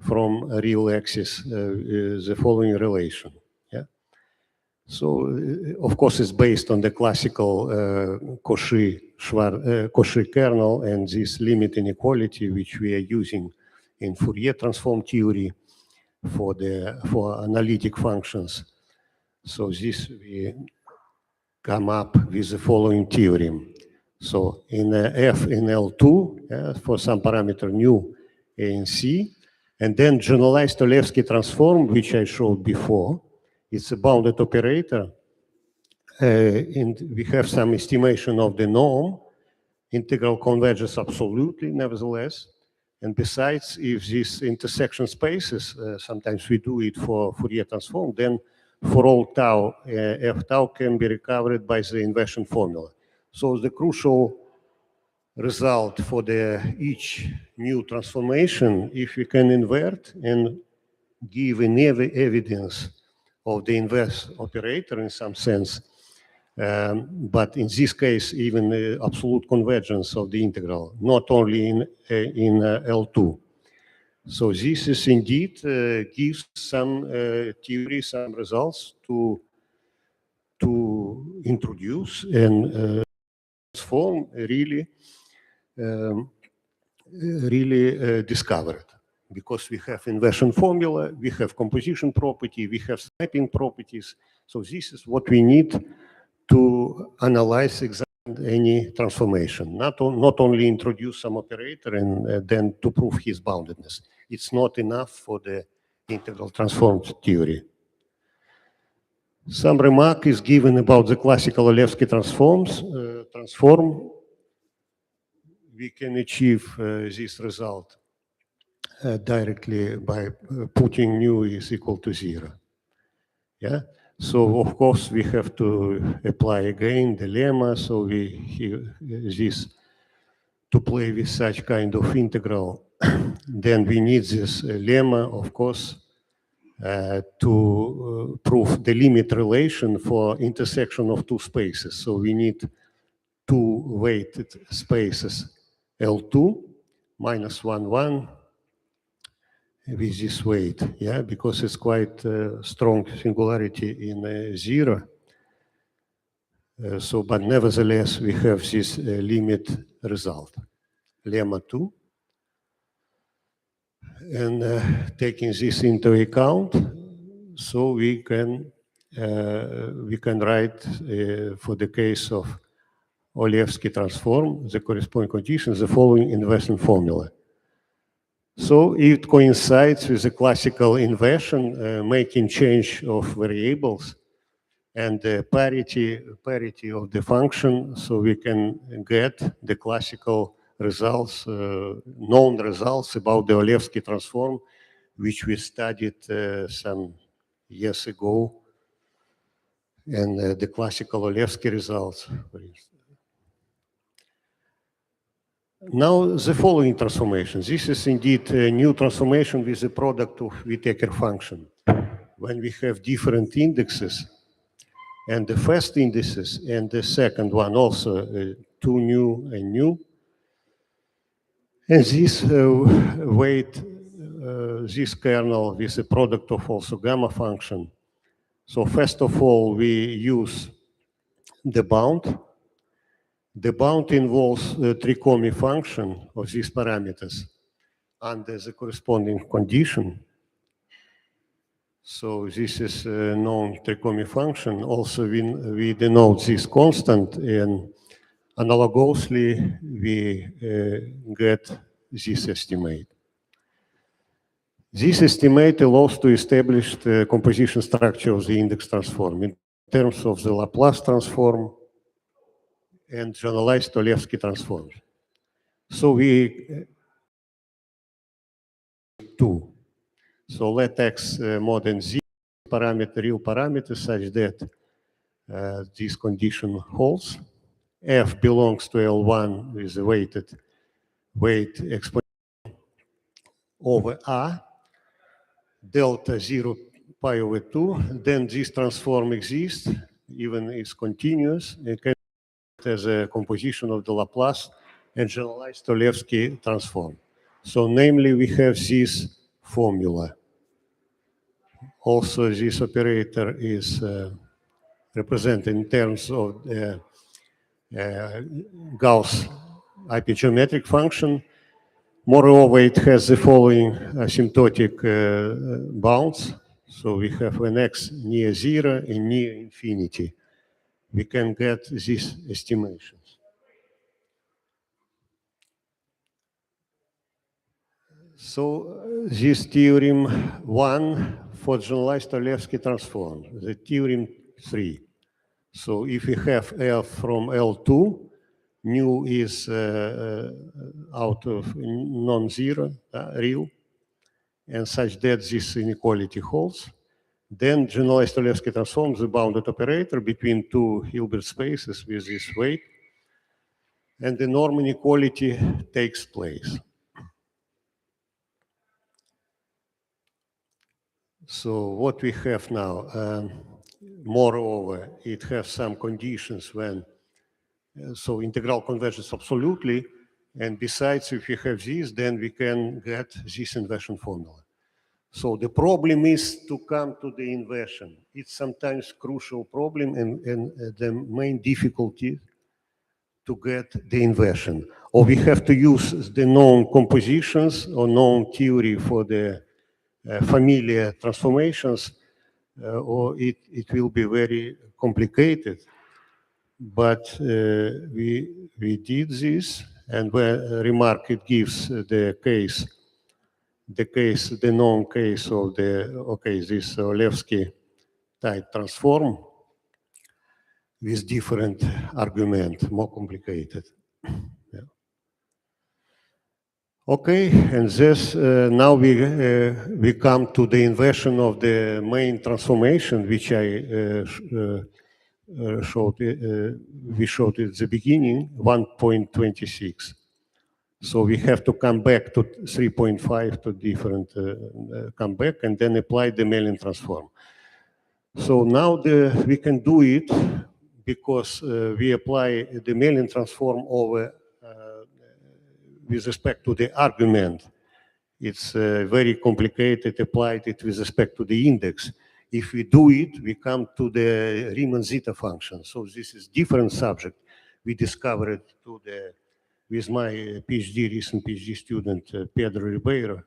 H: from a real axis, the following relation. Yeah. So of course it's based on the classical Cauchy kernel and this limit inequality which we are using in Fourier transform theory for analytic functions. So this we come up with the following theorem. So in f in L2 for some parameter nu a and c, and then generalized Olevsky transform, which I showed before. It's a bounded operator, and we have some estimation of the norm. Integral converges absolutely, nevertheless. And besides, if these intersection spaces, sometimes we do it for Fourier transform, then for all tau, f tau can be recovered by the inversion formula. So the crucial result for each new transformation, if we can invert and give an evidence of the inverse operator in some sense, but in this case, even absolute convergence of the integral, not only in L2. So this is indeed gives some theory, some results to introduce and transform really discovered, because we have inversion formula, we have composition property, we have sniping properties. So this is what we need to analyze exactly any transformation, not only introduce some operator and then to prove his boundedness. It's not enough for the integral transform theory. Some remark is given about the classical Olevsky transform. We can achieve this result directly by putting nu is equal to 0. Yeah. So of course we have to apply again the lemma. So this to play with such kind of integral. Then we need this lemma, of course, to prove the limit relation for intersection of two spaces. So we need two weighted spaces, L2 minus 1, 1, with this weight, yeah, because it's quite strong singularity in 0. So, but nevertheless, we have this limit result, lemma 2. And taking this into account, so we can write for the case of Olevsky transform, the corresponding conditions, the following inversion formula. So it coincides with the classical inversion, making change of variables and the parity of the function, so we can get the classical results, known results about the Olevsky transform, which we studied some years ago and the classical Olevsky results, for instance. Now, the following transformation. This is indeed a new transformation with the product of Whittaker function. When we have different indexes, and the first indices and the second one also, two new and new, and this weight, this kernel with the product of also gamma function. So first of all, we use the bound. The bound involves the trichomy function of these parameters under the corresponding condition. So this is a known trichomy function. Also, we denote this constant, and analogously, we get this estimate. This estimate allows to establish the composition structure of the index transform in terms of the Laplace transform and generalized Olevsky transforms. So we two. So let X mod n Z parameter real parameter such that this condition holds. F belongs to L1 with a weight exponential over A, delta 0 pi over 2. Then this transform exists, even is continuous. It can as a composition of the Laplace and generalized Olevsky transform. So namely, we have this formula. Also, this operator is represented in terms of the Gauss hypergeometric function. Moreover, it has the following asymptotic bounds. So we have when x near 0 and near infinity. We can get these estimations. So this theorem 1 for generalized Olevsky transform, the theorem 3. So if we have F from L2, nu is out of non-zero, real, and such that this inequality holds, then generalized Olevsky transform the bounded operator between two Hilbert spaces with this weight, and the norm inequality takes place. So what we have now, moreover, it has some conditions when, so integral convergence absolutely, and besides, if we have this, then we can get this inversion formula. So the problem is to come to the inversion. It's sometimes crucial problem and the main difficulty to get the inversion. Or we have to use the known compositions or known theory for the familiar transformations, or it will be very complicated. But we did this, and when remark it gives the known case of this Olevsky type transform with different argument, more complicated. Yeah. Okay, and this now we come to the inversion of the main transformation, which I showed. We showed at the beginning, 1.26. So we have to come back to 3.5 to different come back and then apply the Mellin transform. So now we can do it because we apply the Mellin transform over with respect to the argument. It's very complicated, applied it with respect to the index. If we do it, we come to the Riemann zeta function. So this is different subject. We discovered with my recent PhD student, Pedro Ribeiro.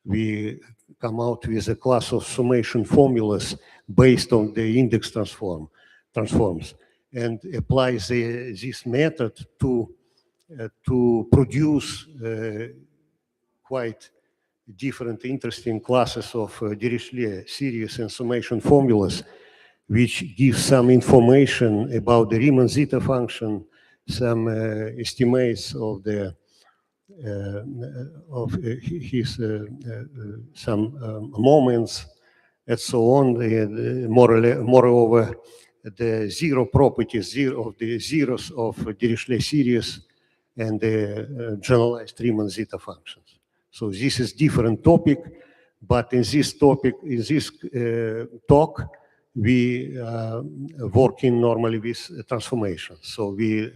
H: We come out with a class of summation formulas based on the index transforms and applies this method to produce quite different interesting classes of Dirichlet series and summation formulas, which give some information about the Riemann zeta function, some estimates of the his some moments and so on. Moreover, the zero properties of the zeros of Dirichlet series and the generalized Riemann zeta functions. So this is different topic, but in this topic, in this talk, we working normally with transformations. So we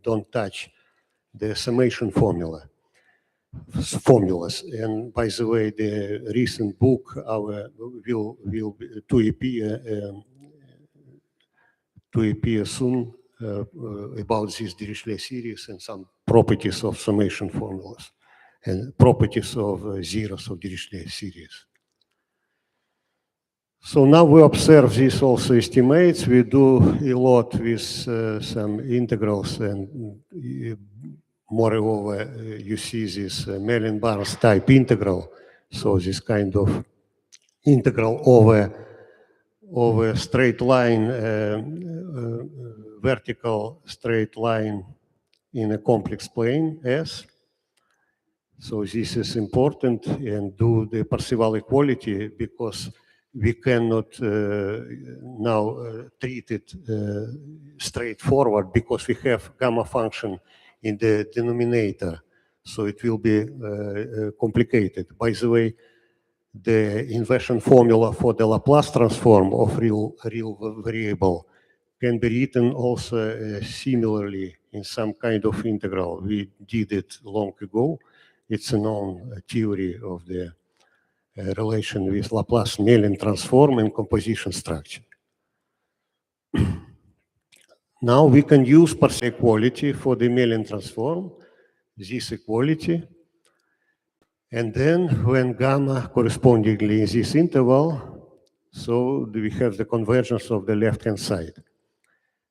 H: don't touch the summation formulas. And by the way, the recent book will to appear soon about this Dirichlet series and some properties of summation formulas and properties of zeros of Dirichlet series. So now we observe this also estimates. We do a lot with some integrals, and moreover, you see this Mellin-Barnes type integral. So this kind of integral over straight line, vertical straight line in a complex plane S. So this is important, and do the Parseval equality, because we cannot now treat it straightforward, because we have gamma function in the denominator. So it will be complicated. By the way, the inversion formula for the Laplace transform of real variable can be written also similarly in some kind of integral. We did it long ago. It's a known theory of the relation with Laplace-Mellin transform and composition structure. Now we can use Parseval equality for the Mellin transform, this equality. And then when gamma correspondingly in this interval, so we have the convergence of the left-hand side.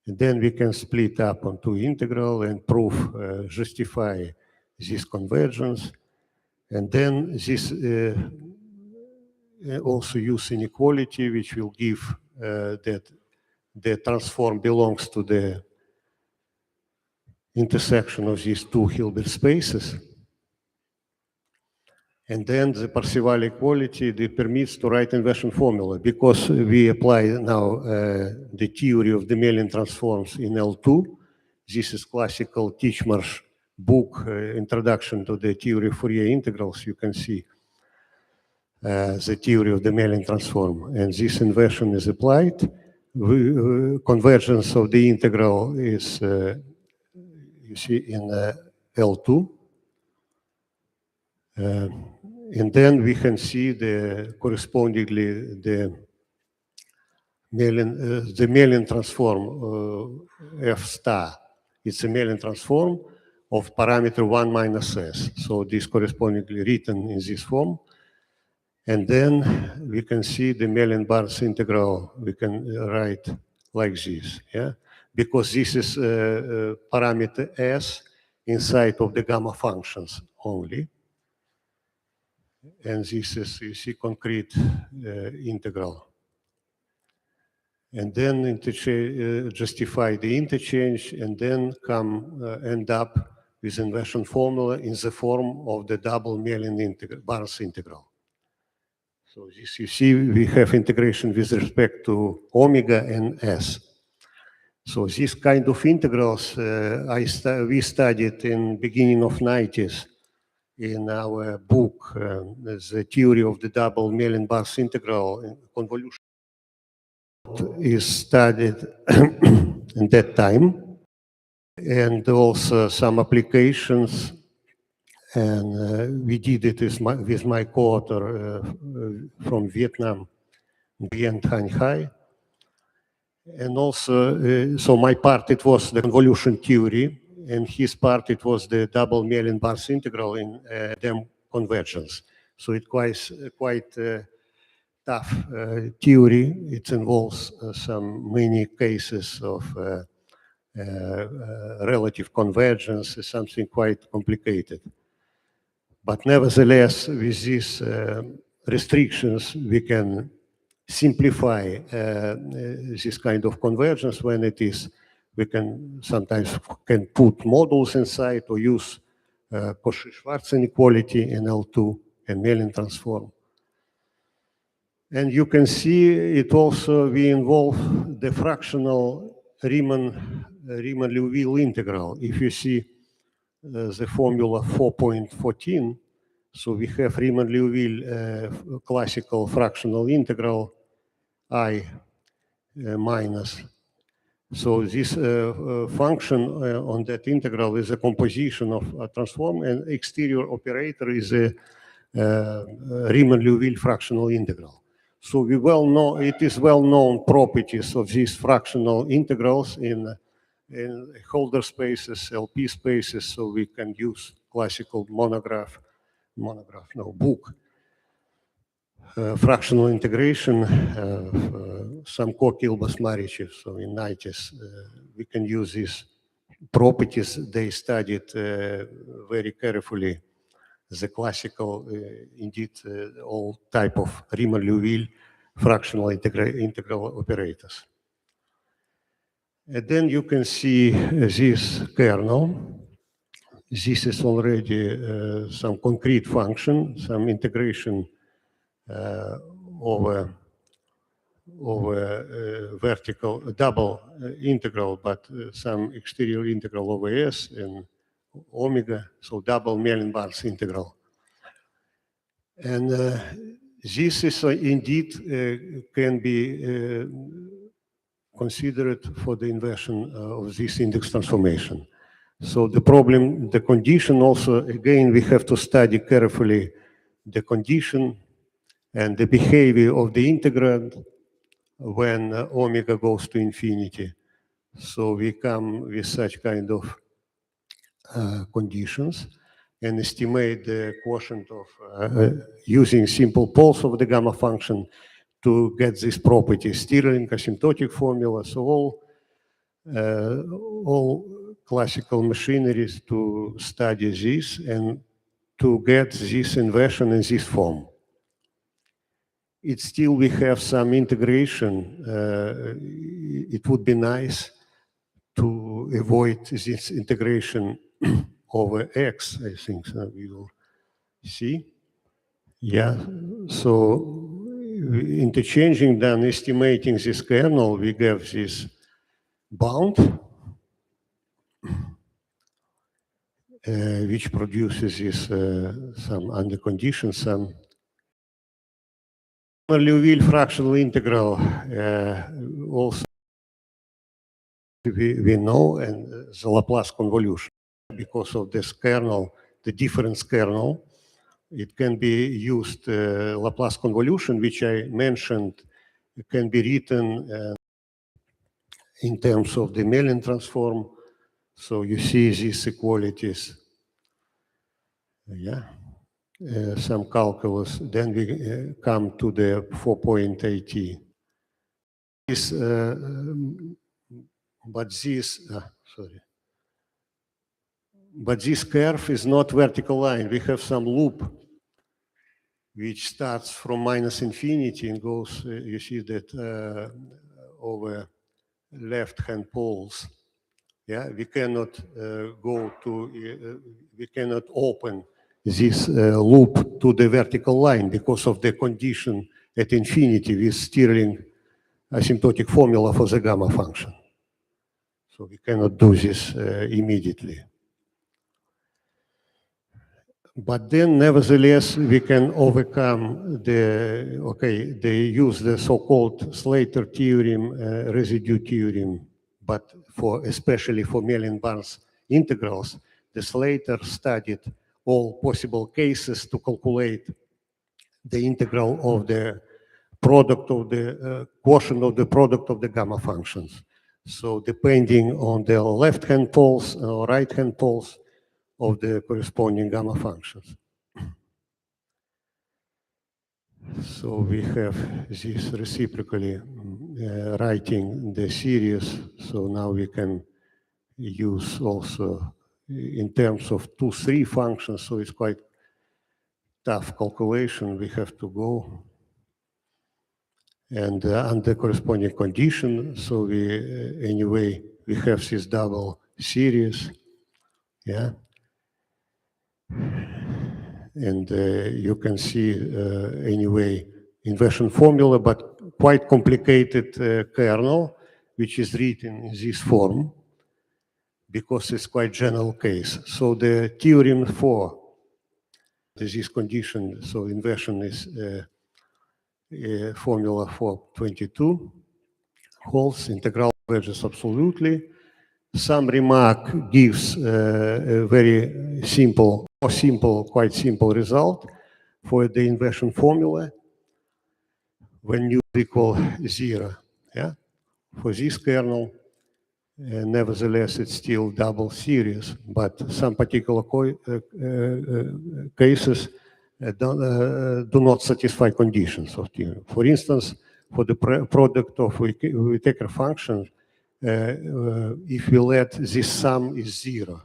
H: And then we can split up on two integral and prove, justify this convergence. And then this also use inequality, which will give that the transform belongs to the intersection of these two Hilbert spaces. And then the Parseval equality permits to write inversion formula, because we apply now the theory of the Mellin transforms in L2. This is classical Titchmarsh book, Introduction to the Theory of Fourier Integrals. You can see the theory of the Mellin transform. And this inversion is applied. Convergence of the integral is, you see, in L2. And then we can see correspondingly the Mellin transform F star. It's a Mellin transform of parameter 1 minus S. So this correspondingly written in this form. And then we can see the Mellin-Barnes integral. We can write like this, yeah, because this is parameter S inside of the gamma functions only. And this is, you see, concrete integral. And then justify the interchange, and then end up with inversion formula in the form of the double Mellin-Barnes integral. So this, you see, we have integration with respect to omega and S. So this kind of integrals we studied in beginning of 90s. In our book, the theory of the double Mellin-Barnes integral convolution is studied in that time, and also some applications. And we did it with my co-author from Vietnam, Nguyen Thanh Hai. And also, so my part, it was the convolution theory, and his part, it was the double Mellin-Barnes integral in them convergence. So it's quite tough theory. It involves many cases of relative convergence, something quite complicated. But nevertheless, with these restrictions, we can simplify this kind of convergence when it is. We can sometimes put modules inside or use Cauchy-Schwarz inequality in L2 and Mellin transform. And you can see it also, we involve the fractional Riemann-Liouville integral. If you see the formula 4.14, so we have Riemann-Liouville classical fractional integral I minus. So this function on that integral is a composition of a transform, and exterior operator is a Riemann-Liouville fractional integral. So we well know, it is well known properties of these fractional integrals in Holder spaces, LP spaces, so we can use classical book. Fractional integration, some Ko-Kilbas-Marichev, so in 90s, we can use these properties. They studied very carefully the classical, indeed, all type of Riemann-Liouville fractional integral operators. And then you can see this kernel. This is already some concrete function, some integration over vertical double integral, but some exterior integral over S and omega, so double Mellin-Barnes integral. And this is indeed can be considered for the inversion of this index transformation. So the problem, the condition also, again, we have to study carefully the condition and the behavior of the integrand when omega goes to infinity. So we come with such kind of conditions and estimate the quotient of using simple poles of the gamma function to get this property, Stirling asymptotic formula. So all classical machineries to study this and to get this inversion in this form. It still we have some integration. It would be nice to avoid this integration over X, I think so we will see. Yeah, so interchanging then estimating this kernel, we get this bound, which produces this some under conditions, some Liouville fractional integral also we know, and the Laplace convolution because of this kernel, the difference kernel. It can be used Laplace convolution, which I mentioned, can be written in terms of the Mellin transform. So you see these equalities. Yeah, some calculus. Then we come to the 4.80. This, but this curve is not vertical line. We have some loop which starts from minus infinity and goes, you see that over left-hand poles. Yeah, we cannot go to, we cannot open this loop to the vertical line because of the condition at infinity with Stirling asymptotic formula for the gamma function. So we cannot do this immediately. But then, nevertheless, we can overcome the, okay, they use the so-called Slater theorem, residue theorem, but for, especially for Mellin-Barnes integrals, the Slater studied all possible cases to calculate the integral of the product of the quotient of the product of the gamma functions. So depending on the left-hand poles or right-hand poles of the corresponding gamma functions. So we have this reciprocally writing the series. So now we can use also in terms of 2-3 functions. So it's quite tough calculation. We have to go and under corresponding condition. So we anyway we have this double series. Yeah. And you can see anyway inversion formula, but quite complicated kernel. which is written in this form because it's quite general case. So the theorem for this condition, so inversion is a formula for 22, holds integral converges absolutely. Some remark gives a very simple, quite simple result for the inversion formula when u equal 0. Yeah? For this kernel, nevertheless, it's still double series, but some particular cases do not satisfy conditions of theorem. For instance, for the product of Whittaker function, if we let this sum is 0.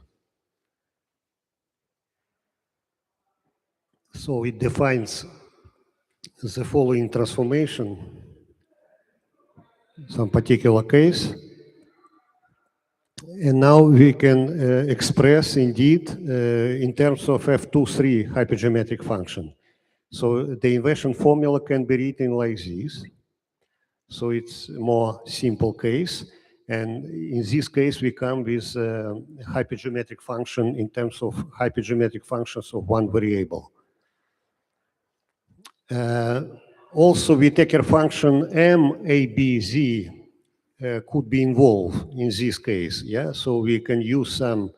H: So it defines the following transformation, some particular case. And now we can express indeed in terms of F2-3 hypergeometric function. So the inversion formula can be written like this. So it's a more simple case. And in this case, we come with a hypergeometric function in terms of hypergeometric functions of one variable. Also, Whittaker function MABZ could be involved in this case. Yeah, so we can use some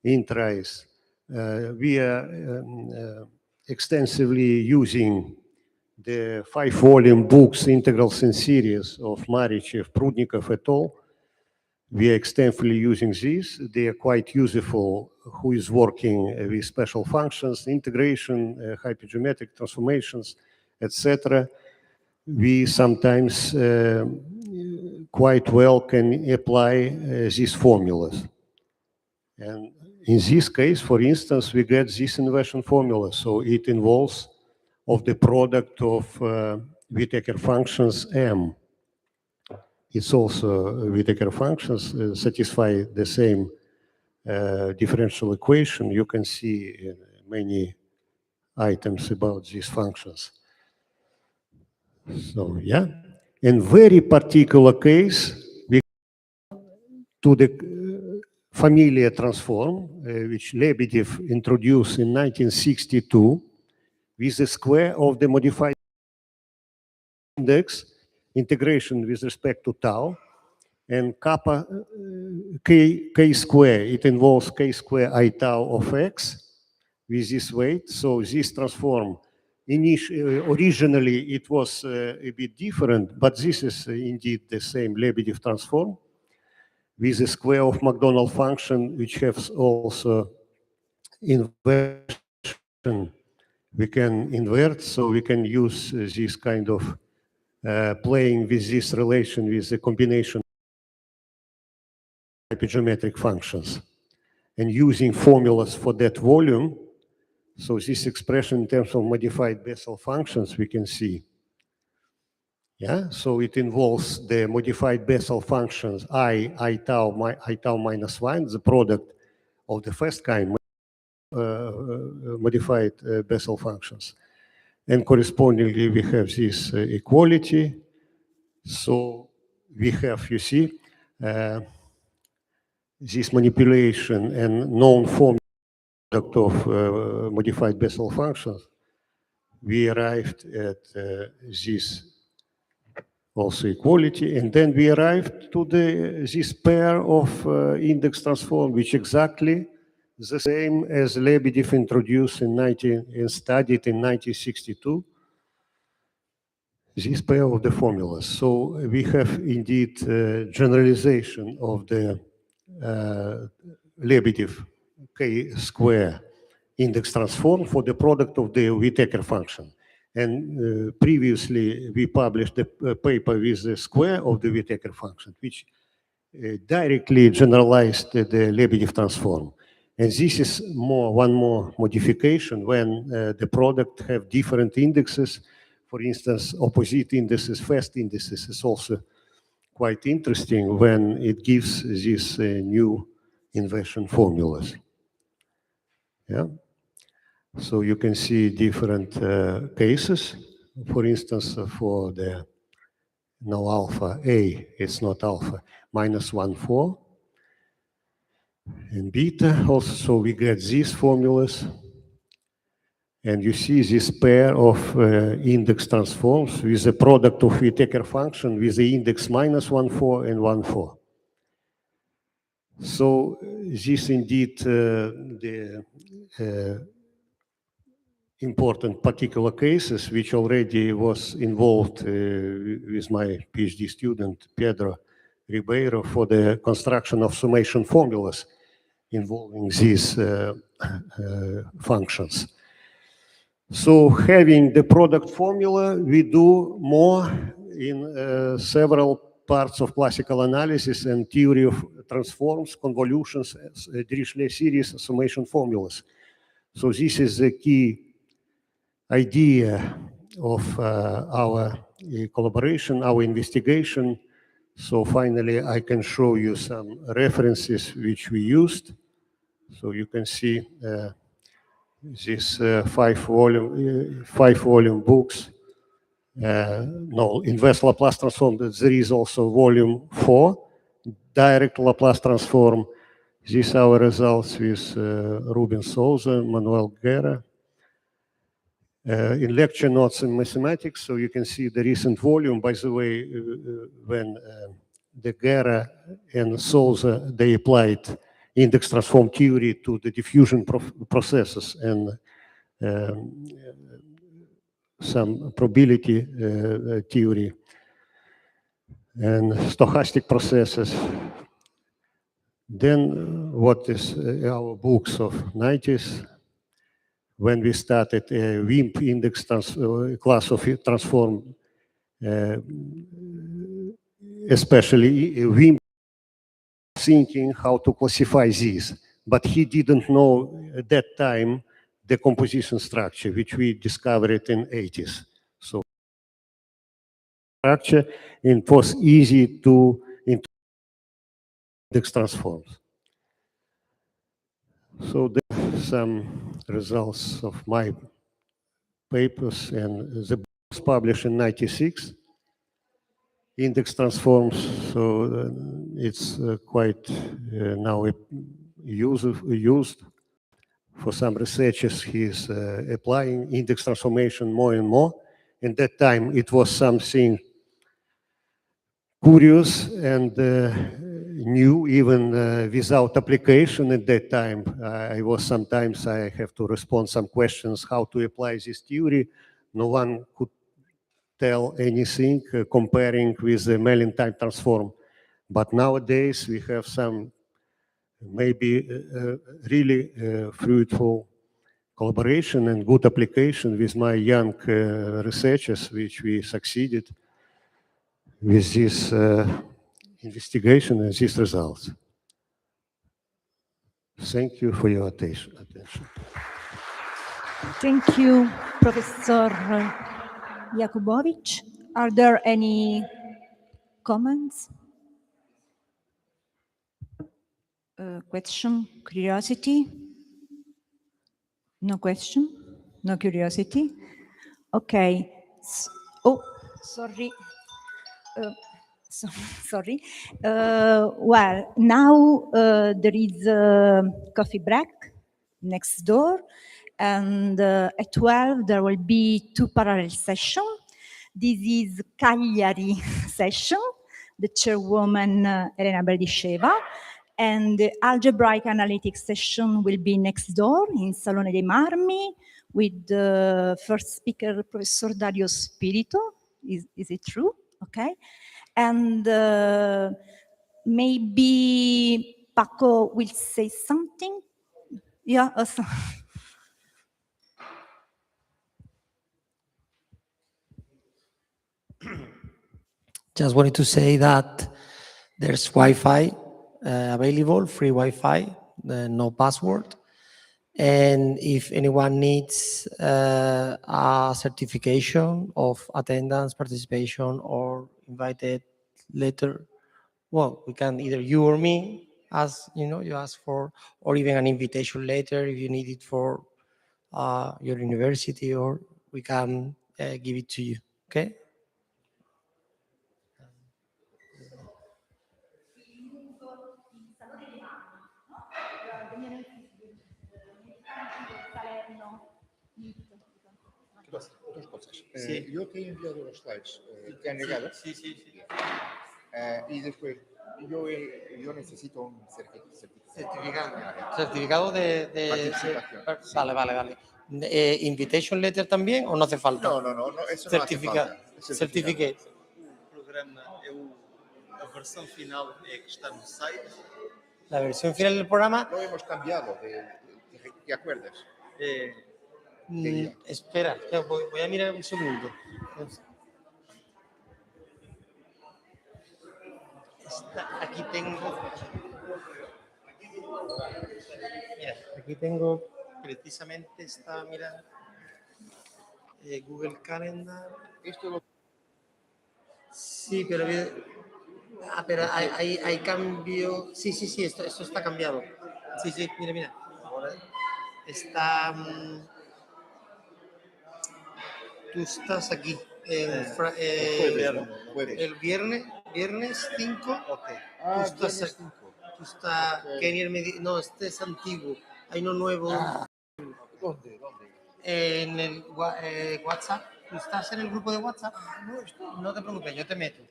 H: intrice. We are extensively using the 5-volume books, Integrals in Series of Marichev, Prudnikov et al. We are extensively using these. They are quite useful who is working with special functions, integration, hypergeometric transformations, etc. We sometimes quite well can apply these formulas. And in this case, for instance, we get this inversion formula. So it involves of the product of Whittaker functions M. It's also Whittaker functions satisfy the same differential equation. You can see many items about these functions. So yeah, in very particular case, we to the familiar transform, which Lebedev introduced in 1962, with the square of the modified index integration with respect to tau, and kappa k square, it involves k square I tau of x with this weight. So this transform, originally it was a bit different, but this is indeed the same Lebedev transform with the square of McDonald function, which has also inversion. We can invert, so we can use this kind of playing with this relation with the combination of hypergeometric functions and using formulas for that volume. So this expression in terms of modified Bessel functions we can see. Yeah, so it involves the modified Bessel functions I tau minus 1, the product of the first kind modified Bessel functions. And correspondingly, we have this equality. So we have, you see, this manipulation and known form of modified Bessel functions. We arrived at this also equality, and then we arrived to this pair of index transform, which exactly the same as Lebedev introduced and studied in 1962. This pair of the formulas. So we have indeed generalization of the Lebedev k square index transform for the product of the Whittaker function. And previously we published a paper with the square of the Whittaker function, which directly generalized the Lebedev transform. And this is one more modification when the product have different indexes. For instance, opposite indices, first indices is also quite interesting when it gives these new inversion formulas. Yeah. So you can see different cases. For instance, for the no alpha, A, it's not alpha, minus 1, 4. And beta also, so we get these formulas. And you see this pair of index transforms with the product of Whittaker function with the index minus 1, 4 and 1, 4. So this indeed the important particular cases which already was involved with my PhD student Pedro Ribeiro for the construction of summation formulas involving these functions. So having the product formula, we do more in several parts of classical analysis and theory of transforms, convolutions, Dirichlet series, summation formulas. So this is the key idea of our collaboration, our investigation. So finally, I can show you some references which we used. So you can see this five-volume books. No, inverse Laplace transform. There is also volume 4, direct Laplace transform. These are our results with Ruben Souza, Manuel Guerra. In lecture notes in mathematics, so you can see the recent volume. By the way, when the Guerra and Souza, they applied index transform theory to the diffusion processes and some probability theory and stochastic processes. Then what is our books of 90s, when we started a WIMP index class of transform, especially WIMP thinking how to classify these, but he didn't know at that time the composition structure, which we discovered in 80s. So structure, and it was easy to index transforms. So there are some results of my papers, and the book was published in 96. Index transforms, so it's quite now used. For some researchers, he's applying index transformation more and more. In that time, it was something curious and new, even without application at that time. Sometimes I have to respond some questions how to apply this theory. No one could tell anything comparing with the Mellin time transform. But nowadays we have some maybe really fruitful collaboration and good application with my young researchers, which we succeeded with this investigation and these results. Thank you for your attention.
B: Thank you, Professor Jakubovic. Are there any comments? Question, curiosity? No question? No curiosity? Okay. Oh, sorry. Sorry. Well, now there is a coffee break next door, and at 12 there will be 2 parallel sessions. This is Cagliari session, the chairwoman Elena Berdiceva, and the algebraic analytics session will be next door in Salone dei Marmi with the first speaker, Professor Dario Spirito. Is it true? Okay. And maybe Paco will say something. Yeah. Also.
C: Just wanted to say that there's Wi-Fi available, free Wi-Fi, no password. And if anyone needs a certification of attendance, participation, or invited letter, well, we can either you or me, as you ask for, or even an invitation letter if you need it for your university, or we can give it to you. Okay.
I: Dos cosas.
F: Sí.
I: Yo te he enviado los slides. ¿Te han llegado?
F: Sí, sí, sí.
I: Y después, yo necesito un certificado.
C: Certificado
I: Participación.
C: Vale, vale, vale. ¿Invitation letter también o no hace falta?
I: No, eso no hace falta.
C: Certificate.
F: O programa a versão final é que está no site.
C: La versión final del programa.
I: Lo hemos cambiado, ¿te acuerdas?
C: Espera, voy a mirar un segundo. Aquí tengo. Mira, aquí tengo precisamente esta, mira, Google Calendar.
I: Esto lo...
C: Sí, pero pero hay cambio. Sí, esto está cambiado. Sí, mira. Ahora está. Tú estás aquí.
I: jueves, ¿no? Jueves.
C: El viernes 5.
F: Ok.
C: Tú estás. Kenier no, este es antiguo. Hay uno nuevo.
I: ¿Dónde?
C: En el WhatsApp. ¿Tú estás en el grupo de WhatsApp? No te preocupes, yo te meto.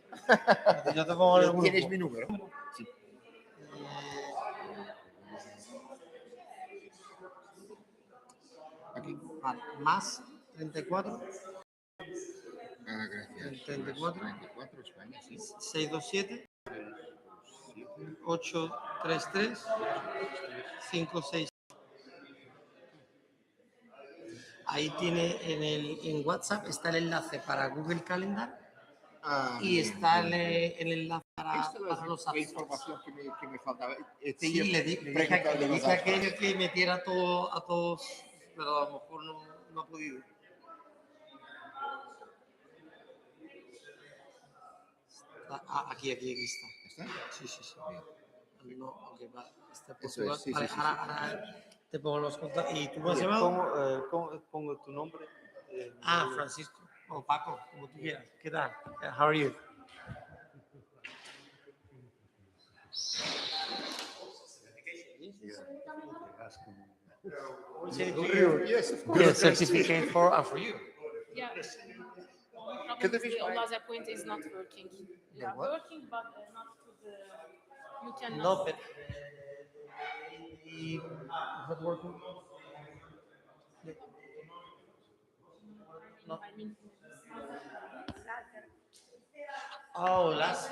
C: Yo te pongo en el grupo.
I: ¿Tienes mi número? Sí. Aquí.
C: Vale, más 34.
I: Gracias.
C: 34.
I: 34, España, sí.
C: 627 833 56. Ahí tiene en WhatsApp está el enlace para Google Calendar y está el enlace para los
I: la
C: apps.
I: información que me faltaba.
C: Sí, le dije a aquello que metiera a todos, pero a lo mejor no ha podido. Aquí está.
I: ¿Está?
C: Sí. No, ok, vale.
I: Eso es, sí,
C: vale,
I: sí.
C: ahora te pongo los contactos. ¿Y tú me has
F: Oye,
C: llamado?
F: pongo tu nombre.
C: Francisco o Paco, como tú quieras. ¿Qué tal? How are you?
I: Yes, of course.
C: Yes, certificate for you.
J: Yeah. The problem is the Audazia point is not working. Yeah,
C: what?
J: working, but not to the. You cannot.
C: No, but is that working? No.
J: I mean,
C: Oh, last.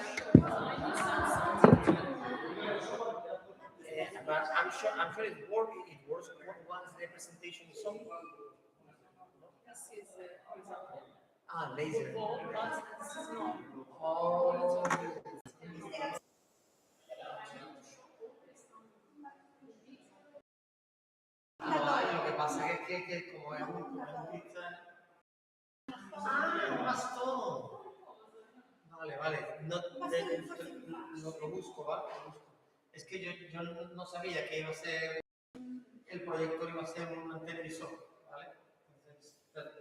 C: But I'm sure it works. It works once the presentation is on.
J: this is, for example,
C: Laser.
J: football, but this is not.
C: Oh. Lo que pasa es que como es un bastón. Vale. No, lo busco, ¿vale? Es que yo no sabía que iba a ser, el proyector iba a ser un televisor, ¿vale? Entonces,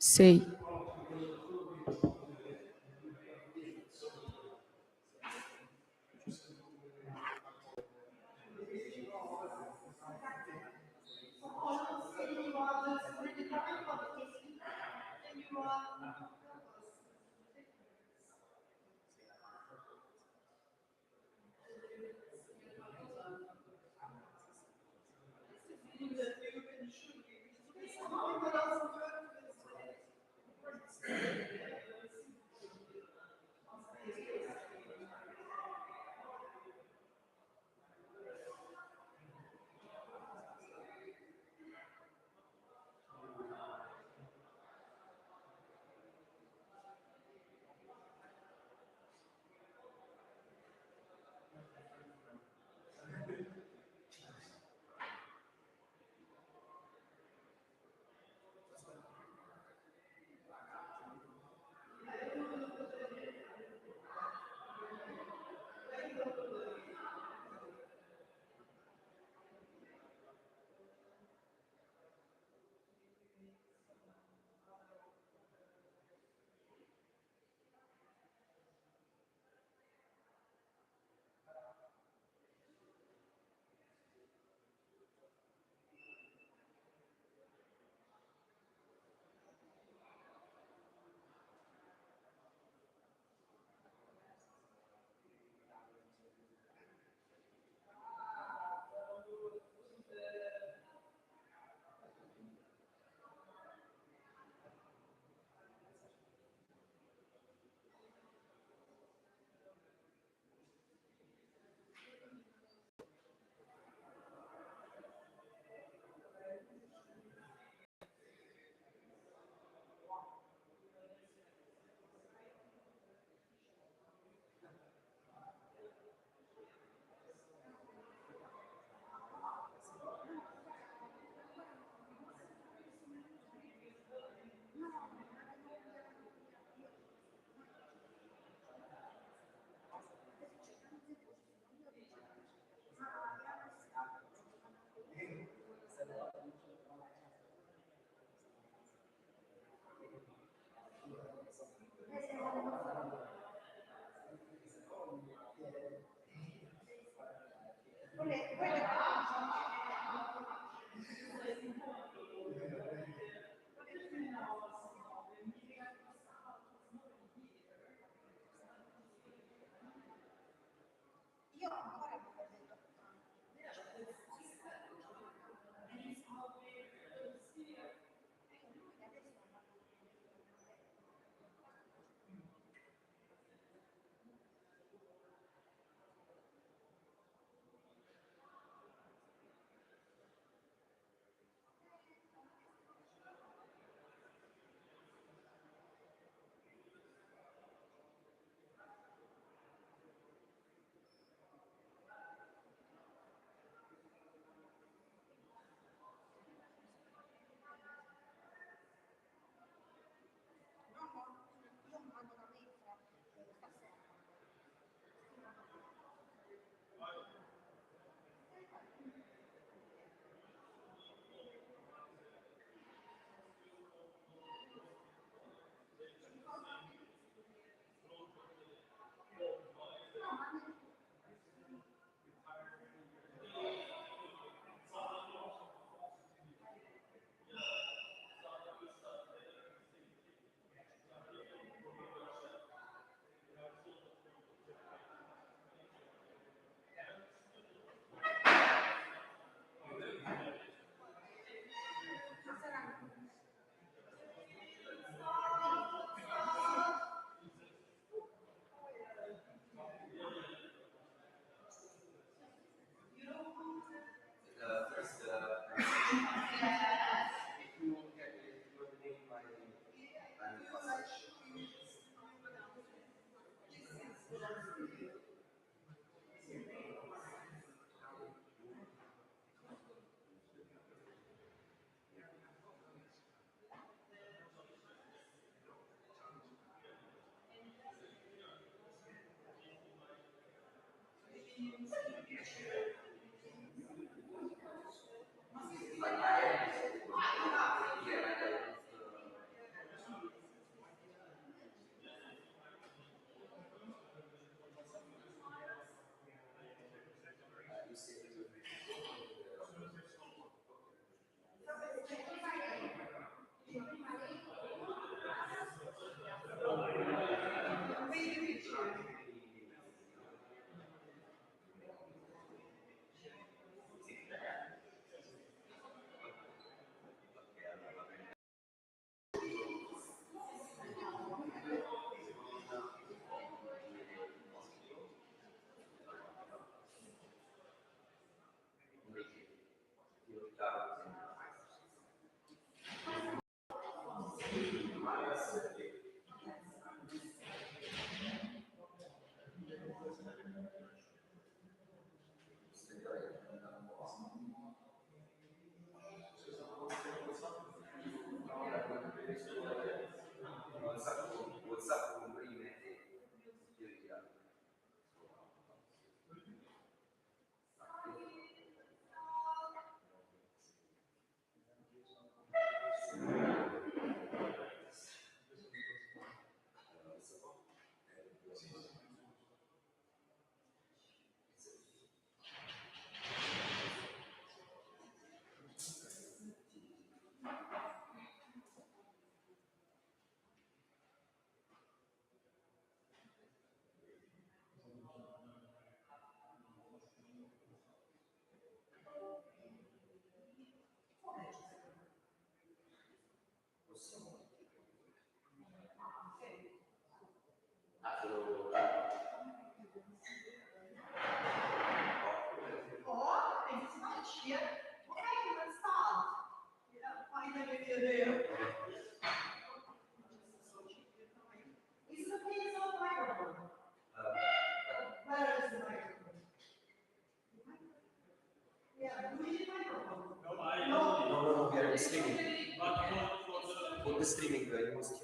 J: Sei.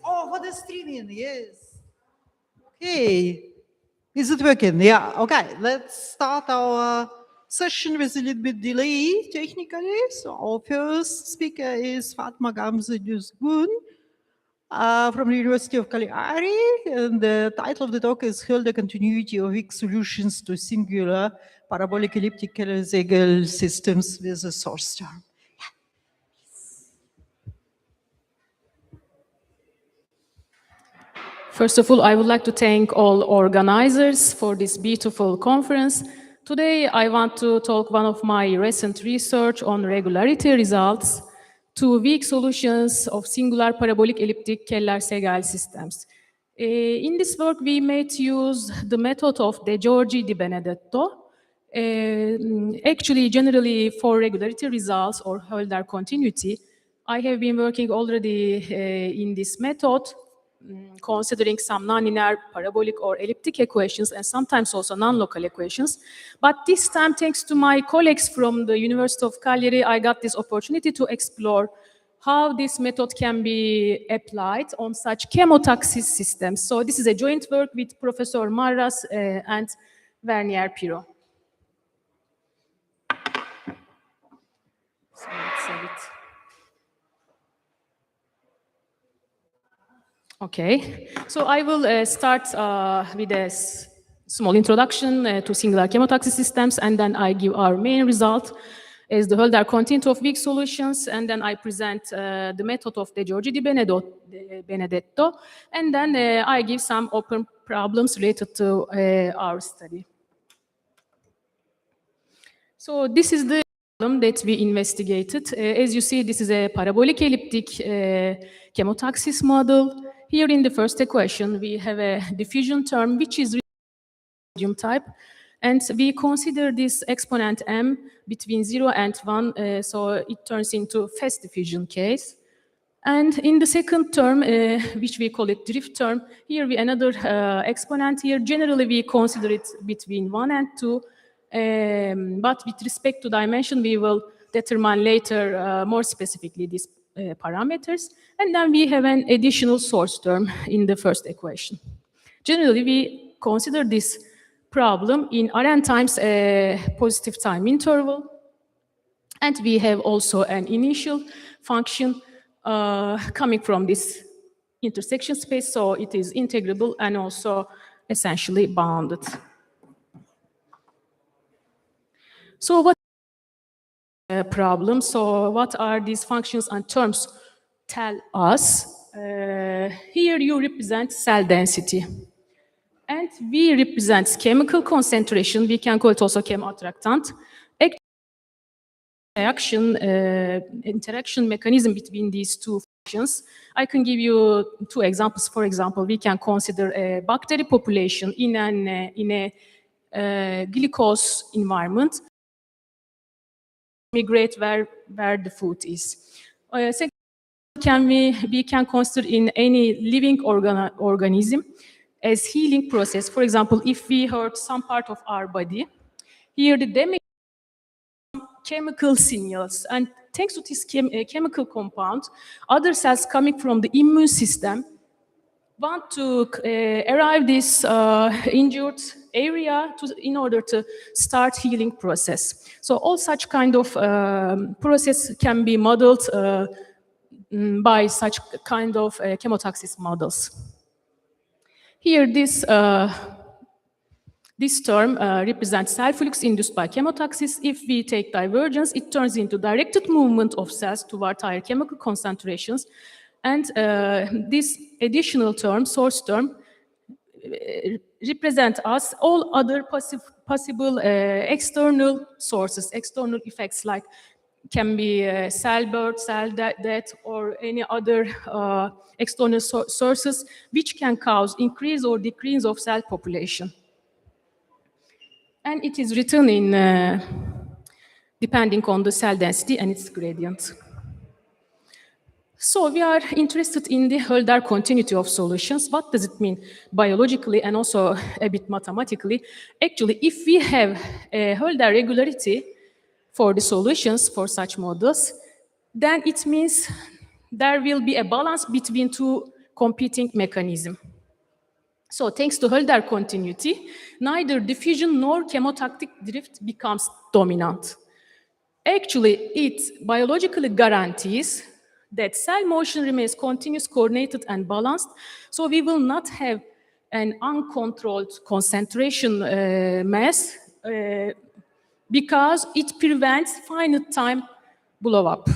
D: Oh, for the streaming, yes. Okay. Is it working? Yeah, okay. Let's start our session with a little bit delay technically. So our first speaker is Fatma Gamze Düzgun from the University of Cagliari. And the title of the talk is Hölder Continuity of Weak Solutions to Singular Parabolic Elliptic Segel Systems with a Source Term.
J: First of all, I would like to thank all organizers for this beautiful conference. Today, I want to talk one of my recent research on regularity results to weak solutions of singular parabolic elliptic Keller-Segel systems. In this work, we made use the method of De Giorgi Di Benedetto. Actually, generally for regularity results or Hölder continuity, I have been working already in this method, considering some nonlinear parabolic or elliptic equations and sometimes also non-local equations. But this time, thanks to my colleagues from the University of Cagliari, I got this opportunity to explore how this method can be applied on such chemotaxis systems. So this is a joint work with Professor Marras and Vernier Piro. So let's save it. Okay, so I will start with a small introduction to singular chemotaxis systems, and then I give our main result as the Hölder continuity of weak solutions, and then I present the method of De Giorgi Di Benedetto, and then I give some open problems related to our study. So this is the problem that we investigated. As you see, this is a parabolic elliptic chemotaxis model. Here in the first equation, we have a diffusion term, which is medium type. And we consider this exponent m between 0 and 1, so it turns into fast diffusion case. And in the second term, which we call it drift term, here we another exponent here. Generally, we consider it between 1 and 2. But with respect to dimension, we will determine later more specifically these parameters. And then we have an additional source term in the first equation. Generally, we consider this problem in Rn times a positive time interval. And we have also an initial function coming from this intersection space, so it is integrable and also essentially bounded. So what problem? So what are these functions and terms tell us? Here you represent cell density. And V represents chemical concentration. We can call it also chemoattractant. Interaction mechanism between these two functions. I can give you two examples. For example, we can consider a bacteria population in a glucose environment, migrate where the food is. Second, we can consider in any living organism as healing process. For example, if we hurt some part of our body, here the damage chemical signals, and thanks to this chemical compound, other cells coming from the immune system want to arrive this injured area in order to start healing process. So all such kind of process can be modeled by such kind of chemotaxis models. Here this term represents cell flux induced by chemotaxis. If we take divergence, it turns into directed movement of cells toward higher chemical concentrations. And this additional term, source term, represent us all other possible external sources, external effects like can be cell birth, cell death, or any other external sources which can cause increase or decrease of cell population. And it is written in depending on the cell density and its gradient. So we are interested in the Hölder continuity of solutions. What does it mean biologically and also a bit mathematically? Actually, if we have a Hölder regularity for the solutions for such models, then it means there will be a balance between two competing mechanisms. So thanks to Hölder continuity, neither diffusion nor chemotactic drift becomes dominant. Actually, it biologically guarantees that cell motion remains continuous, coordinated, and balanced, so we will not have an uncontrolled concentration mass because it prevents finite time blow-up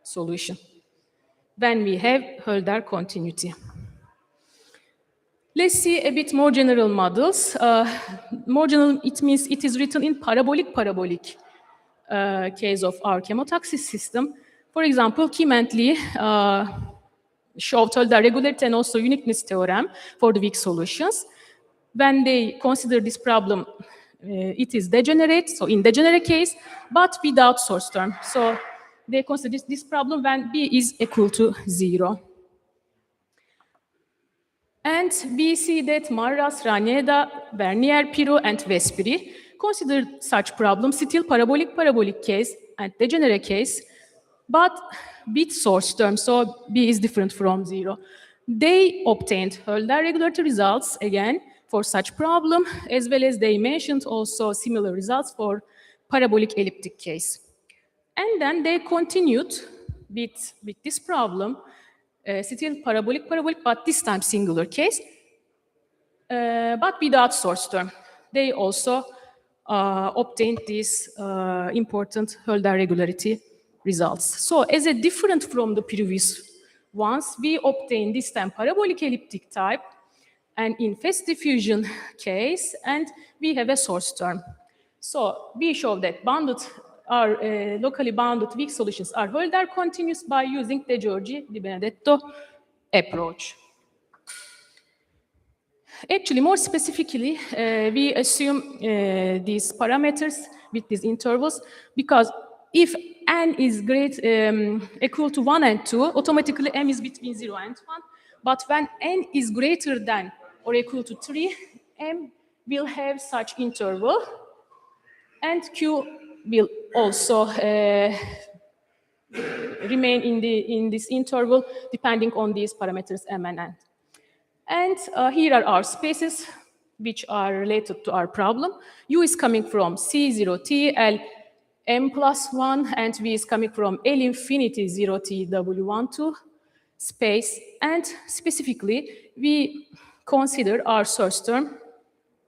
J: solution when we have Hölder continuity. Let's see a bit more general models. More general, it means it is written in parabolic case of our chemotaxis system. For example, Kim and Lee showed Hölder regularity and also uniqueness theorem for the weak solutions. When they consider this problem, it is degenerate, so in degenerate case, but without source term. So they consider this problem when B is equal to 0. And we see that Marras, Raneda, Bernier, Pirot, and Vespri considered such problems still parabolic case and degenerate case, but with source term, so B is different from 0. They obtained Hölder regularity results, again, for such problem, as well as they mentioned also similar results for parabolic elliptic case. And then they continued with this problem, still parabolic, but this time singular case, but without source term. They also obtained these important Hölder regularity results. So as a different from the previous ones, we obtained this time parabolic elliptic type and in fast diffusion case, and we have a source term. So we show that locally bounded weak solutions are Hölder continuous by using De Giorgi Di Benedetto approach. Actually, more specifically, we assume these parameters with these intervals because if n is equal to 1 and 2, automatically m is between 0 and 1. But when n is greater than or equal to 3, m will have such interval, and q will also remain in this interval depending on these parameters m and n. And here are our spaces which are related to our problem. U is coming from C0t, L m plus 1, and V is coming from L infinity 0t W12 space. And specifically, we consider our source term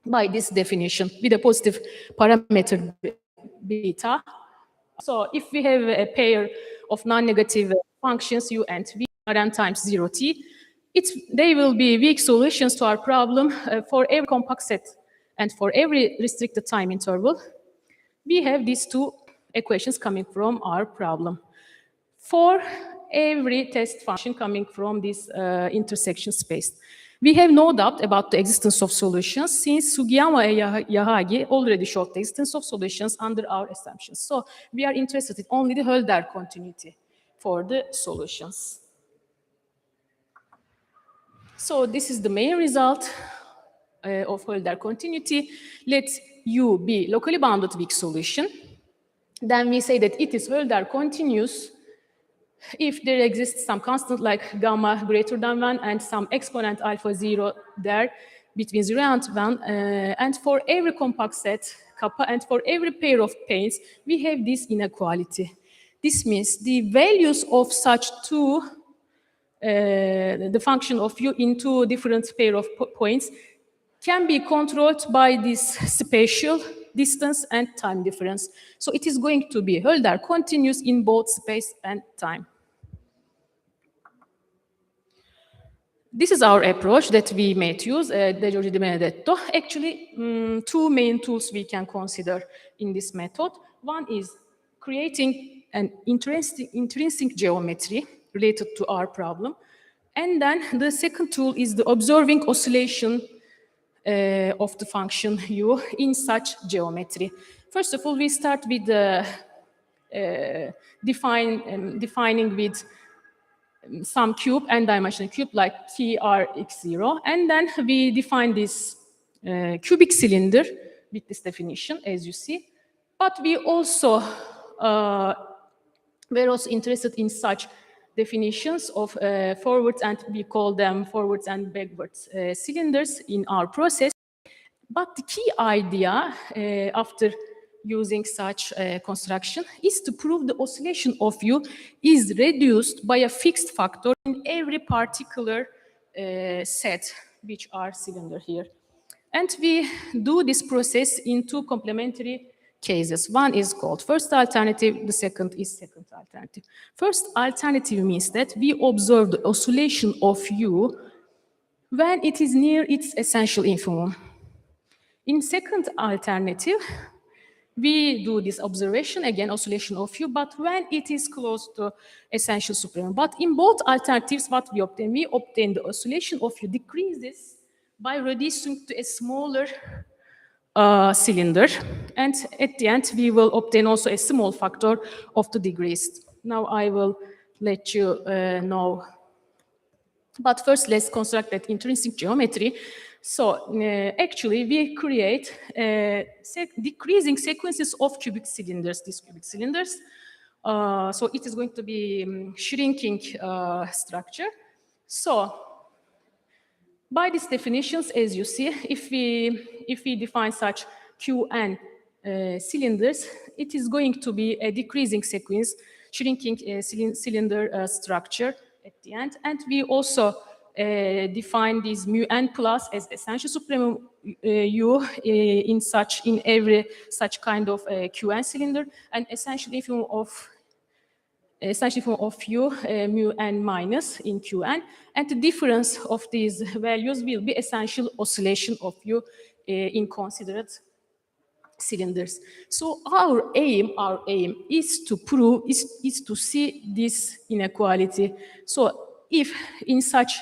J: by this definition with a positive parameter beta. So if we have a pair of non-negative functions u and v, Rn times 0t, they will be weak solutions to our problem for every compact set and for every restricted time interval. We have these two equations coming from our problem. For every test function coming from this intersection space, we have no doubt about the existence of solutions since Sugiyama and Yahagi already showed the existence of solutions under our assumptions. So we are interested in only the Hölder continuity for the solutions. So this is the main result of Hölder continuity. Let U be locally bounded weak solution. Then we say that it is Hölder continuous if there exists some constant like gamma greater than 1 and some exponent alpha 0 there between 0 and 1. And for every compact set, kappa, and for every pair of planes, we have this inequality. This means the values of such two, the function of u in two different pair of points can be controlled by this spatial distance and time difference. So it is going to be Hölder continuous in both space and time. This is our approach that we might use, De Giorgi Di Benedetto. Actually, two main tools we can consider in this method. One is creating an intrinsic geometry related to our problem. And then the second tool is the observing oscillation of the function u in such geometry. First of all, we start with defining with some cube, n-dimensional cube like TRx0, and then we define this cubic cylinder with this definition, as you see. But we also we're also interested in such definitions of forwards, and we call them forwards and backwards cylinders in our process. But the key idea after using such construction is to prove the oscillation of u is reduced by a fixed factor in every particular set, which are cylinder here. And we do this process in two complementary cases. One is called first alternative, the second is second alternative. First alternative means that we observe the oscillation of u when it is near its essential infimum. In second alternative, we do this observation, again, oscillation of u, but when it is close to essential supremum. But in both alternatives, what we obtain the oscillation of u decreases by reducing to a smaller cylinder. And at the end, we will obtain also a small factor of the degrees. Now I will let you know. But first, let's construct that intrinsic geometry. So actually, we create decreasing sequences of cubic cylinders, these cubic cylinders. So it is going to be shrinking structure. So by these definitions, as you see, if we define such Qn cylinders, it is going to be a decreasing sequence, shrinking cylinder structure at the end. And we also define these mu n plus as essential supremum u in every such kind of Qn cylinder, and essential infimum of u mu n minus in Qn, and the difference of these values will be essential oscillation of u in considered cylinders. So our aim is to prove, is to see this inequality. So if in such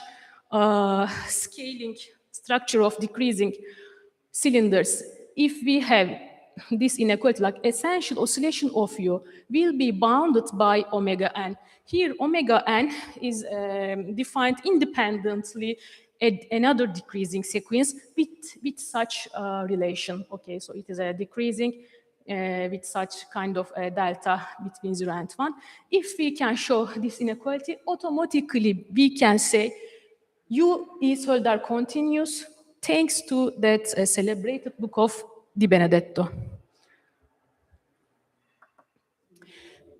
J: scaling structure of decreasing cylinders, if we have this inequality, like essential oscillation of u will be bounded by omega n. Here, omega n is defined independently at another decreasing sequence with such relation. Okay, so it is a decreasing with such kind of delta between 0 and 1. If we can show this inequality, automatically we can say u is Hölder continuous thanks to that celebrated book of Di Benedetto.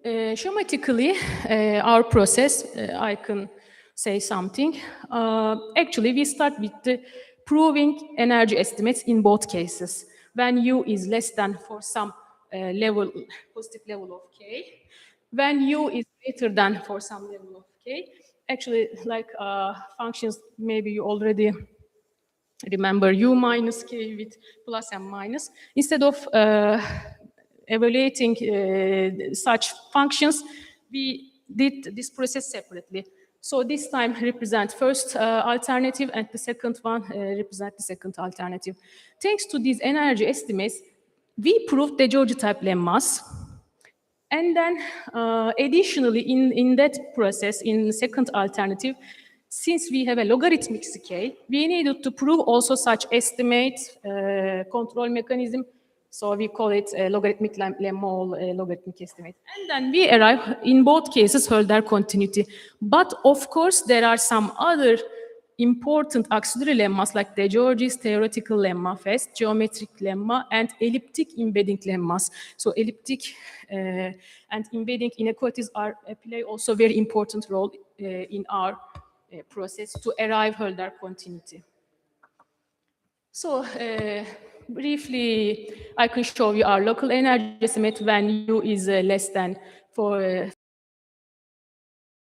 J: Schematically, our process, I can say something. Actually, we start with the proving energy estimates in both cases. When U is less than for some level, positive level of K, when U is greater than for some level of K, actually, like functions, maybe you already remember U minus K with plus and minus. Instead of evaluating such functions, we did this process separately. So this time represent first alternative and the second one represent the second alternative. Thanks to these energy estimates, we proved the George type lemmas. And then additionally, in that process, in the second alternative, since we have a logarithmic scale, we needed to prove also such estimate control mechanism. So we call it a logarithmic lemma or a logarithmic estimate. And then we arrive, in both cases, Hölder continuity. But of course, there are some other important auxiliary lemmas like De Giorgi's theoretical lemma, fast geometric lemma, and elliptic embedding lemmas. So elliptic and embedding inequalities play also a very important role in our process to arrive Hölder continuity. So briefly, I can show you our local energy estimate when U is less than for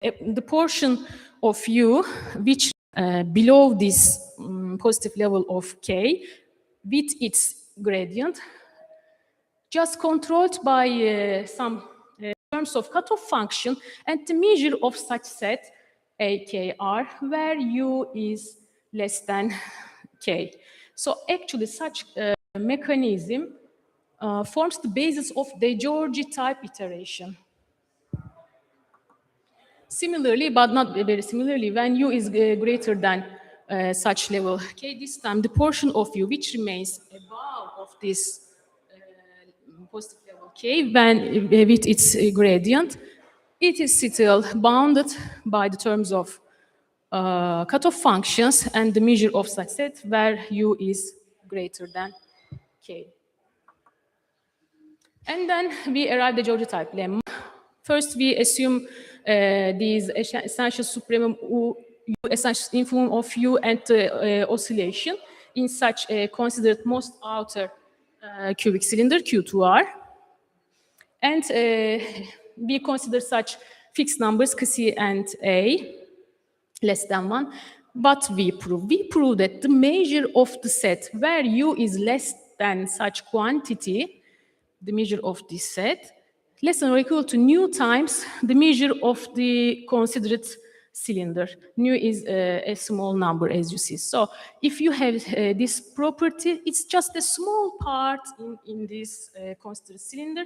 J: the portion of U which below this positive level of K with its gradient, just controlled by some terms of cutoff function and the measure of such set AKR where U is less than K. So actually such a mechanism forms the basis of De Giorgi type iteration. Similarly, but not very similarly, when U is greater than such level K, this time the portion of U which remains above of this positive level K when with its gradient, it is still bounded by the terms of cutoff functions and the measure of such set where U is greater than K. And then we arrive at the Georgi type lemma. First, we assume these essential supremum U, essential infimum of U and oscillation in such a considered most outer cubic cylinder Q2R. And we consider such fixed numbers Kc and A less than 1. But we prove that the measure of the set where U is less than such quantity, the measure of this set, less than or equal to nu times the measure of the considered cylinder. Nu is a small number, as you see. So if you have this property, it's just a small part in this considered cylinder.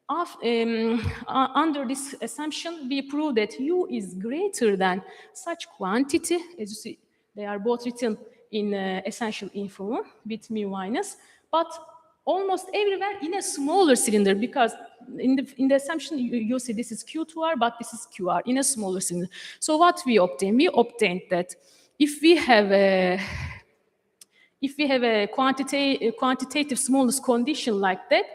J: Under this assumption, we prove that U is greater than such quantity. As you see, they are both written in essential infimum with mu minus, but almost everywhere in a smaller cylinder, because in the assumption you see this is Q2R, but this is QR in a smaller cylinder. So what we obtain? We obtained that if we have a quantitative smallness condition like that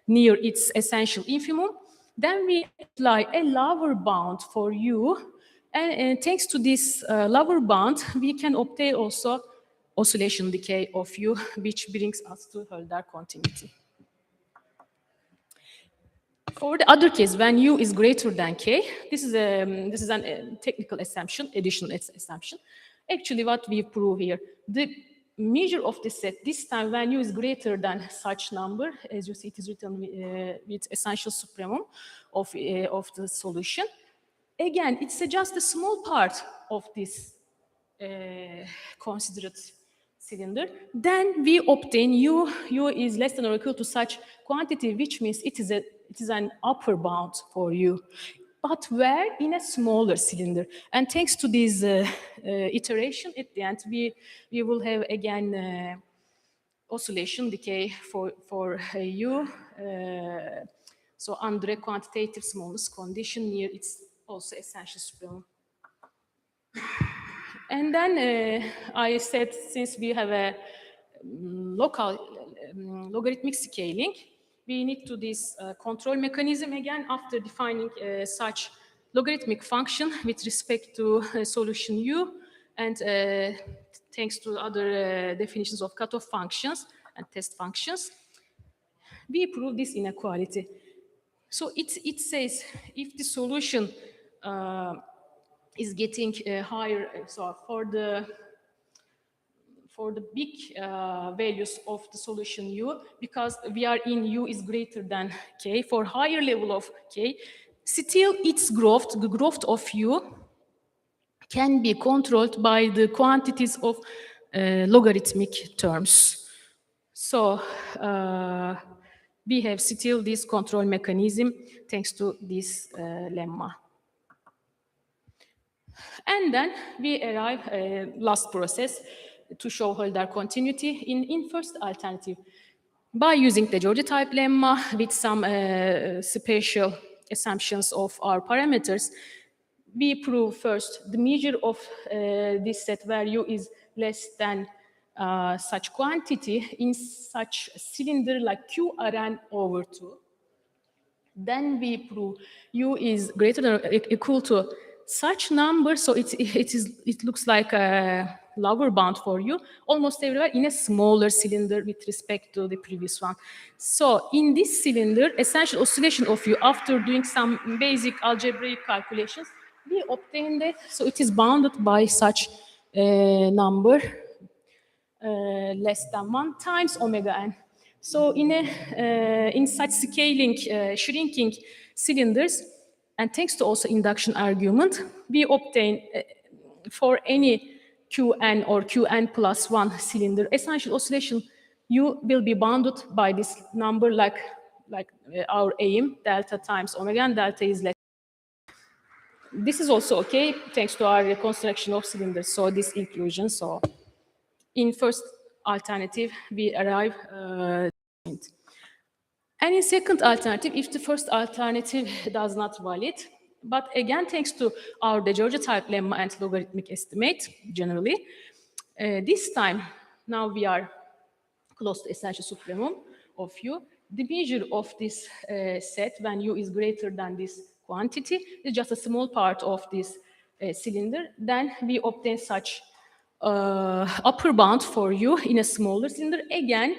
J: near its essential infimum, then we apply a lower bound for U, and thanks to this lower bound, we can obtain also oscillation decay of U, which brings us to Hölder continuity. For the other case, when U is greater than K, this is a technical assumption, additional assumption. Actually, what we prove here, the measure of the set, this time when U is greater than such number, as you see it is written with essential supremum of the solution. Again, it's just a small part of this considered cylinder. Then we obtain U is less than or equal to such quantity, which means it is an upper bound for U. But where? In a smaller cylinder. And thanks to this iteration, at the end, we will have again oscillation decay for U. So under a quantitative smallness condition near its also essential supremum. And then I said, since we have a local logarithmic scaling, we need to this control mechanism again after defining such logarithmic function with respect to solution U, and thanks to other definitions of cutoff functions and test functions, we prove this inequality. So it says if the solution is getting higher, so for the big values of the solution U, because we are in U is greater than K, for higher level of K, still its growth, the growth of U, can be controlled by the quantities of logarithmic terms. So we have still this control mechanism thanks to this lemma. And then we arrive last process to show Holder continuity in first alternative. By using the George type lemma with some special assumptions of our parameters, we prove first the measure of this set value is less than such quantity in such cylinder like QRN over 2. Then we prove U is greater than or equal to such number, so it looks like a lower bound for U almost everywhere in a smaller cylinder with respect to the previous one. So in this cylinder, essential oscillation of U after doing some basic algebraic calculations, we obtain that, so it is bounded by such number less than 1 times omega n. So in such scaling, shrinking cylinders, and thanks to also induction argument, we obtain for any Qn or Qn plus 1 cylinder, essential oscillation U will be bounded by this number like our aim, delta times omega, and delta is less. This is also okay thanks to our reconstruction of cylinders, so this inclusion. So in first alternative, we arrive and in second alternative, if the first alternative does not valid, but again, thanks to our de Giorgi type lemma and logarithmic estimate, generally, this time, now we are close to essential supremum of U. The measure of this set when U is greater than this quantity is just a small part of this cylinder. Then we obtain such upper bound for U in a smaller cylinder. Again,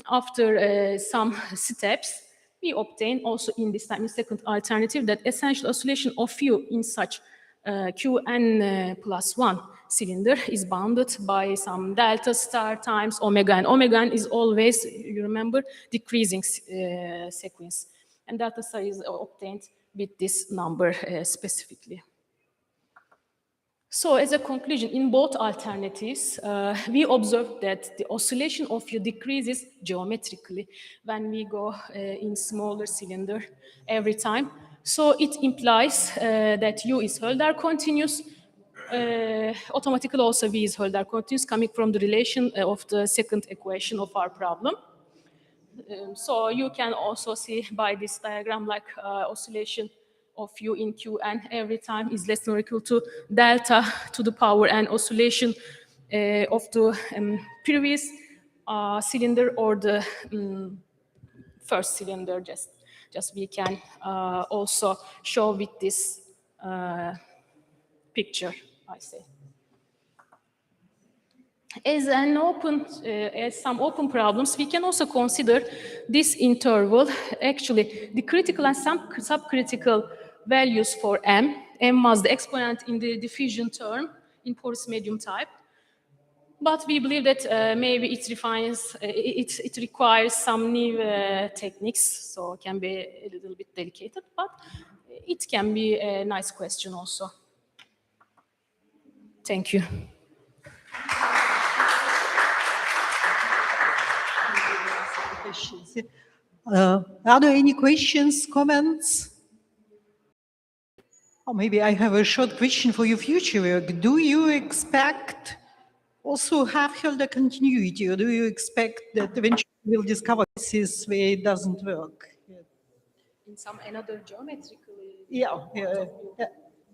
J: after some steps, we obtain also in this time, in second alternative, that essential oscillation of U in such Qn plus 1 cylinder is bounded by some delta star times omega, and omega n is always, you remember, decreasing sequence. And delta star is obtained with this number specifically. So as a conclusion, in both alternatives, we observed that the oscillation of U decreases geometrically when we go in smaller cylinder every time. So it implies that U is Holder continuous. Automatically also V is Holder continuous, coming from the relation of the second equation of our problem. So you can also see by this diagram like oscillation of U in Qn every time is less than or equal to delta to the power n oscillation of the previous cylinder or the first cylinder. Just we can also show with this picture, I say. As some open problems, we can also consider this interval, actually the critical and subcritical values for M. M was the exponent in the diffusion term in porous medium type. But we believe that maybe it requires some new techniques, so it can be a little bit delicate, but it can be a nice question also. Thank you.
D: Are there any questions, comments? Or maybe I have a short question for your future work. Do you expect also have Holder continuity, or do you expect that eventually we'll discover cases where it doesn't work?
J: In some another geometrical...
D: Yeah.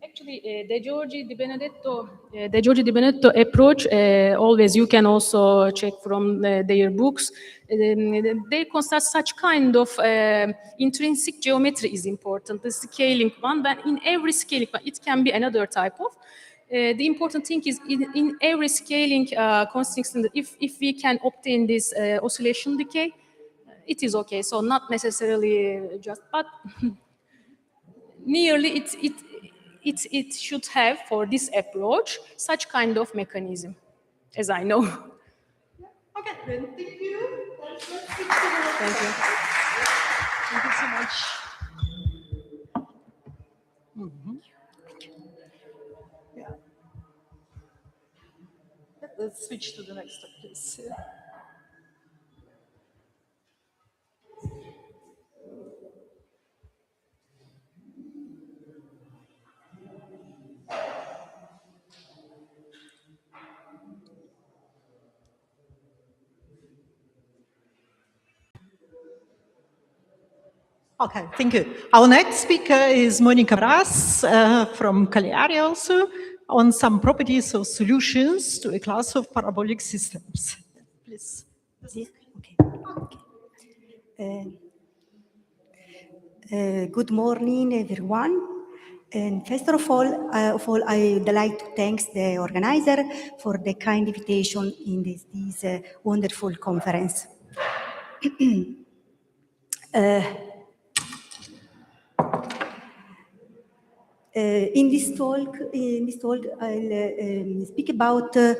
J: Actually, De Giorgi Di Benedetto approach, always you can also check from their books, they consider such kind of intrinsic geometry is important, the scaling one, but in every scaling, it can be another type of. The important thing is in every scaling constraint, if we can obtain this oscillation decay, it is okay. So not necessarily just, but nearly it should have for this approach such kind of mechanism, as I know.
D: Okay, then thank you.
J: Thank you.
D: Thank you so much. Yeah. Let's switch to the next step, please. Okay, thank you. Our next speaker is Monica Bras from Cagliari also on some properties of solutions to a class of parabolic systems. Please.
K: Okay. Good morning, everyone. And first of all, I would like to thank the organizer for the kind invitation in this wonderful conference. In this talk, I'll speak about the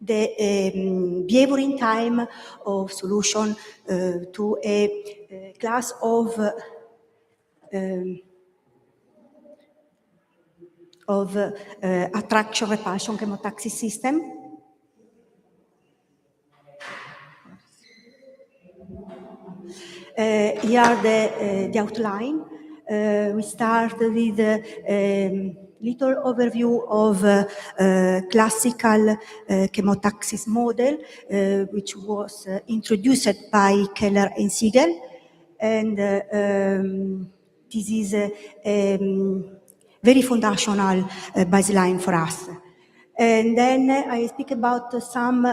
K: behavioring time of solution to a class of attraction repulsion chemotaxis system. Here the outline. We start with a little overview of classical chemotaxis model, which was introduced by Keller and Siegel. And this is a very foundational baseline for us. And then I speak about some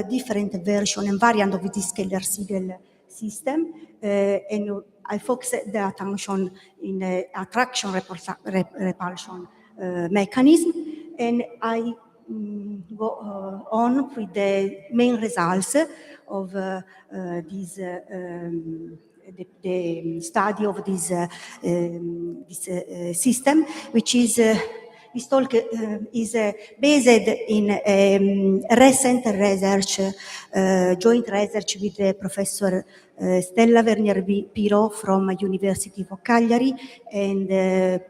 K: different version and variant of this Keller-Siegel system, and I focus the attention in attraction repulsion mechanism, and I go on with the main results of this the study of this system, which is this talk is based in recent research, joint research with Professor Stella Vernier-Piro from University of Cagliari and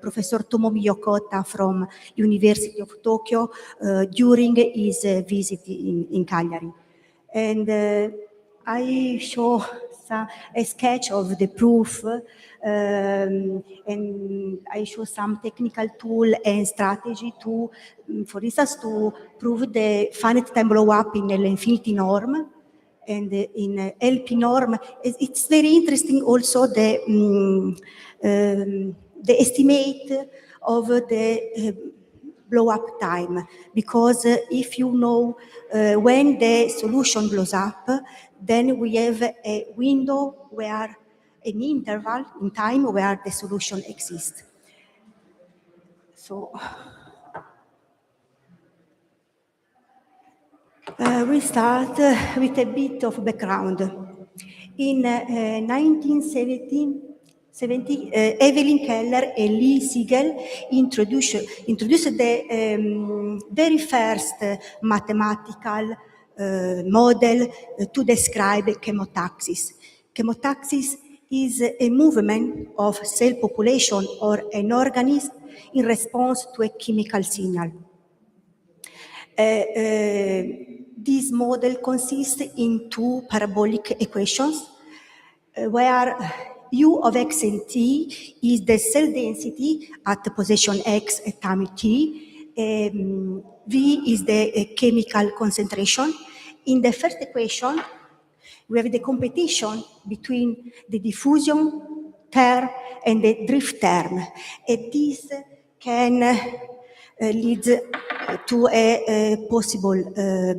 K: Professor Tomomi Yokota from University of Tokyo during his visit in Cagliari. And I show a sketch of the proof, and I show some technical tool and strategy to, for instance, to prove the finite time blow up in L-infinity norm. And in LP norm, it's very interesting also the estimate of the blow up time, because if you know when the solution blows up, then we have a window where an interval in time where the solution exists. So we start with a bit of background. In 1970, Evelyn Keller and Lee Siegel introduced the very first mathematical model to describe chemotaxis. Chemotaxis is a movement of cell population or an organism in response to a chemical signal. This model consists in two parabolic equations where U of x and t is the cell density at the position x at time t, V is the chemical concentration. In the first equation, we have the competition between the diffusion term and the drift term. And this can lead to a possible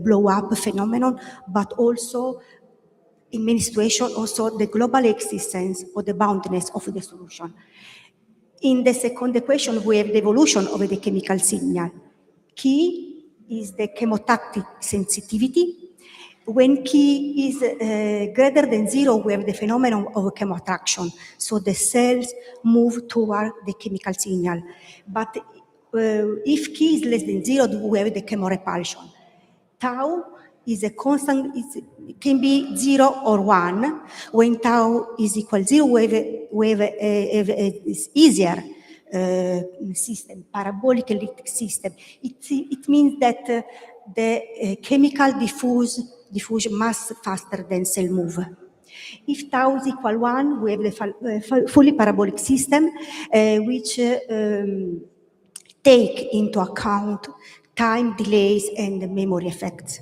K: blow-up phenomenon, but also in many situations, also the global existence or the boundedness of the solution. In the second equation, we have the evolution of the chemical signal. Key is the chemotactic sensitivity. When K is greater than 0, we have the phenomenon of chemoattraction. So the cells move toward the chemical signal. But if K is less than 0, we have the chemorepulsion. Tau is a constant, it can be 0 or 1. When tau is equal to 0, we have this easier system, parabolic elliptic system. It means that the chemical diffuse much faster than cell move. If tau is equal to 1, we have the fully parabolic system, which take into account time delays and memory effects.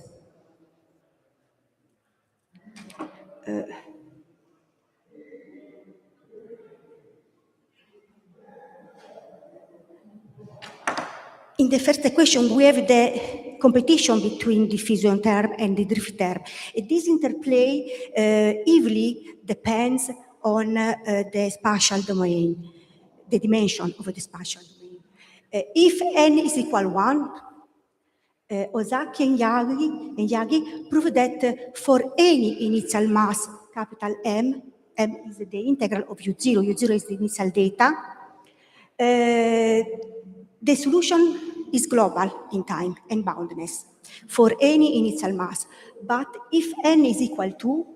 K: In the first equation, we have the competition between diffusion term and the drift term. This interplay heavily depends on the spatial domain, the dimension of the spatial domain. If n is equal to 1, Ozaki and Yagi prove that for any initial mass, capital M is the integral of U0 is the initial data, the solution is global in time and boundedness for any initial mass. But if n is equal to,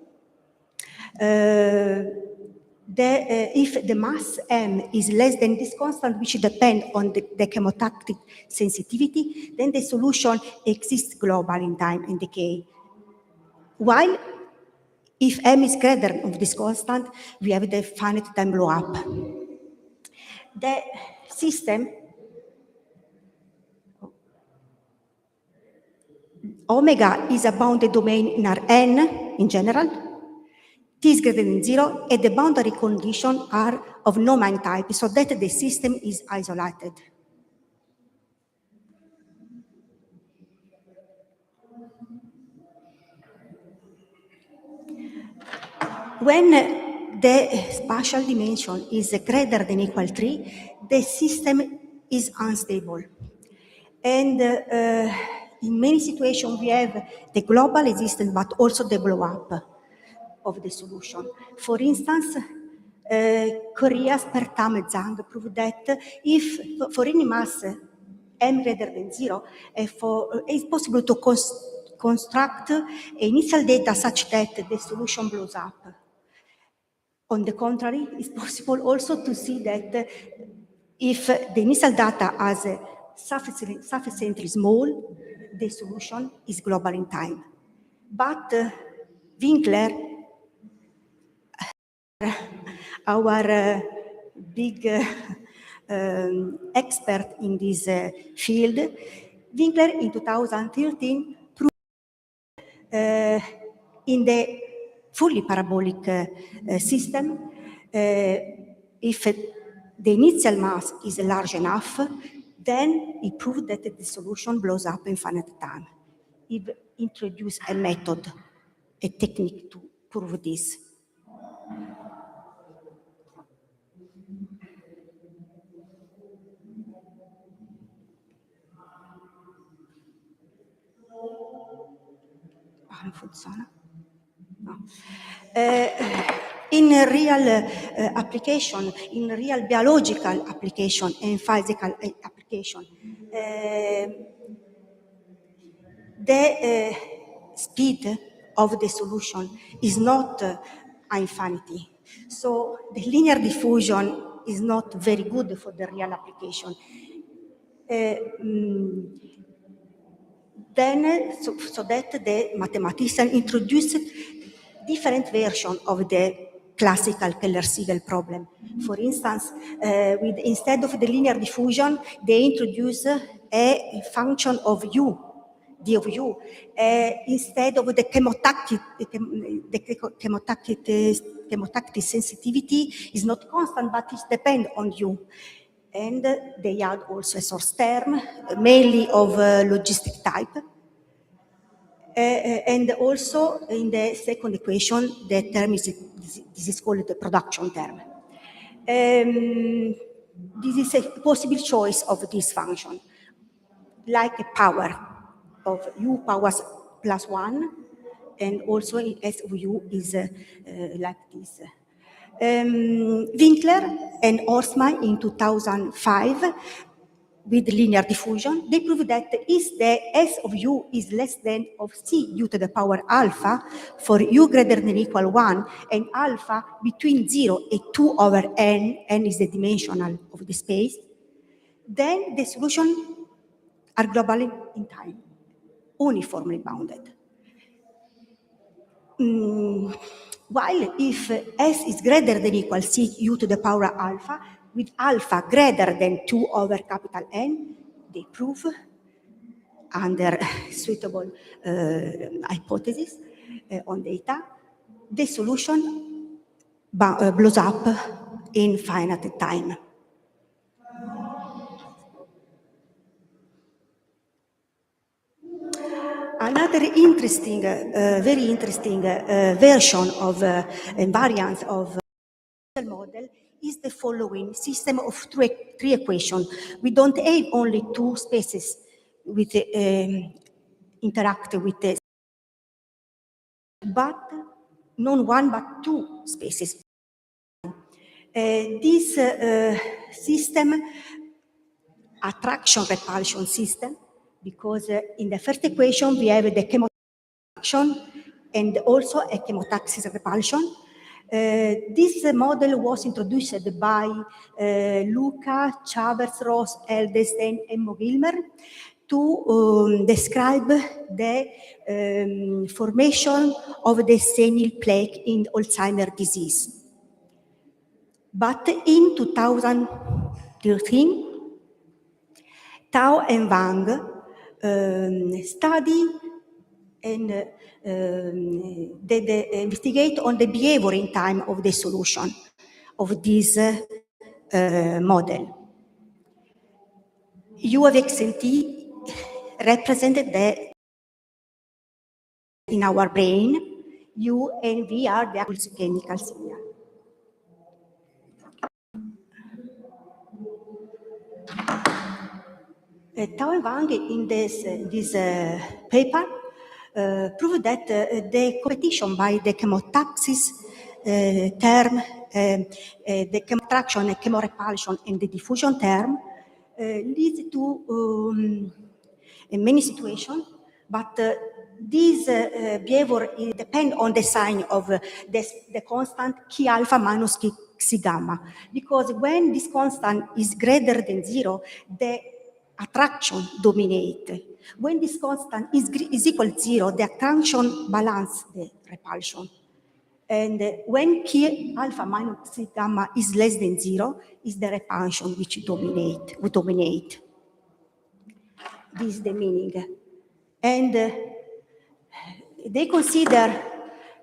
K: if the mass m is less than this constant, which depends on the chemotactic sensitivity, then the solution exists global in time and decay. While if m is greater than this constant, we have the finite time blow up. The system omega is a bounded domain in Rn in general. T is greater than 0, and the boundary conditions are of Neumann type, so that the system is isolated. When the spatial dimension is greater than or equal to 3, the system is unstable. And in many situations, we have the global existence, but also the blow-up of the solution. For instance, Correa, Spertam, and Zhang prove that if for any mass m greater than 0, it's possible to construct initial data such that the solution blows up. On the contrary, it's possible also to see that if the initial data has sufficiently small, the solution is global in time. But Winkler, our big expert in this field, Winkler in 2013 proved in the fully parabolic system, if the initial mass is large enough, then he proved that the solution blows up in finite time. He introduced a method, a technique to prove this. Non funziona? No. In real application, in real biological application and physical application, the speed of the solution is not infinity. So the linear diffusion is not very good for the real application. Then, so that the mathematician introduced different versions of the classical Keller-Siegel problem. For instance, instead of the linear diffusion, they introduced a function of u D of U, instead of the chemotactic sensitivity is not constant, but it depends on U. And they add also a source term, mainly of logistic type. And also in the second equation, the term is, this is called the production term. This is a possible choice of this function, like a power of U powers plus 1, and also S of U is like this. Winkler and Horstman in 2005, with linear diffusion, they proved that if the S of U is less than of C u to the power alpha for U greater than or equal 1, and alpha between 0 and 2 over n is the dimensional of the space, then the solutions are globally in time, uniformly bounded. While if S is greater than or equal C u to the power alpha, with alpha greater than 2 over capital N, they prove under suitable hypothesis on data, the solution blows up in finite time. Another interesting, very interesting version of variance of model is the following system of three equations. We don't have only two spaces with interact with the, but not one but two spaces. This system, attraction-repulsion system, because in the first equation we have the chemoattraction and also a chemotaxis repulsion. This model was introduced by Luca, Chavez, Ross, Edelstein, and Mogilmer to describe the formation of the senile plaque in Alzheimer's disease. But in 2013, Tao and Wang study and they investigate on the behavior in time of the solution of this model. U of X and T represented the in our brain. U and V are the chemical signal. Tao and Wang in this paper proved that the competition by the chemotaxis term, the chemoattraction, chemorepulsion, and the diffusion term leads to many situations, but this behavior depends on the sign of the constant chi alpha minus chi gamma, because when this constant is greater than 0, the attraction dominates. When this constant is equal to 0, the attraction balances the repulsion. And when chi alpha minus chi gamma is less than 0, is the repulsion which dominate. This is the meaning. And they consider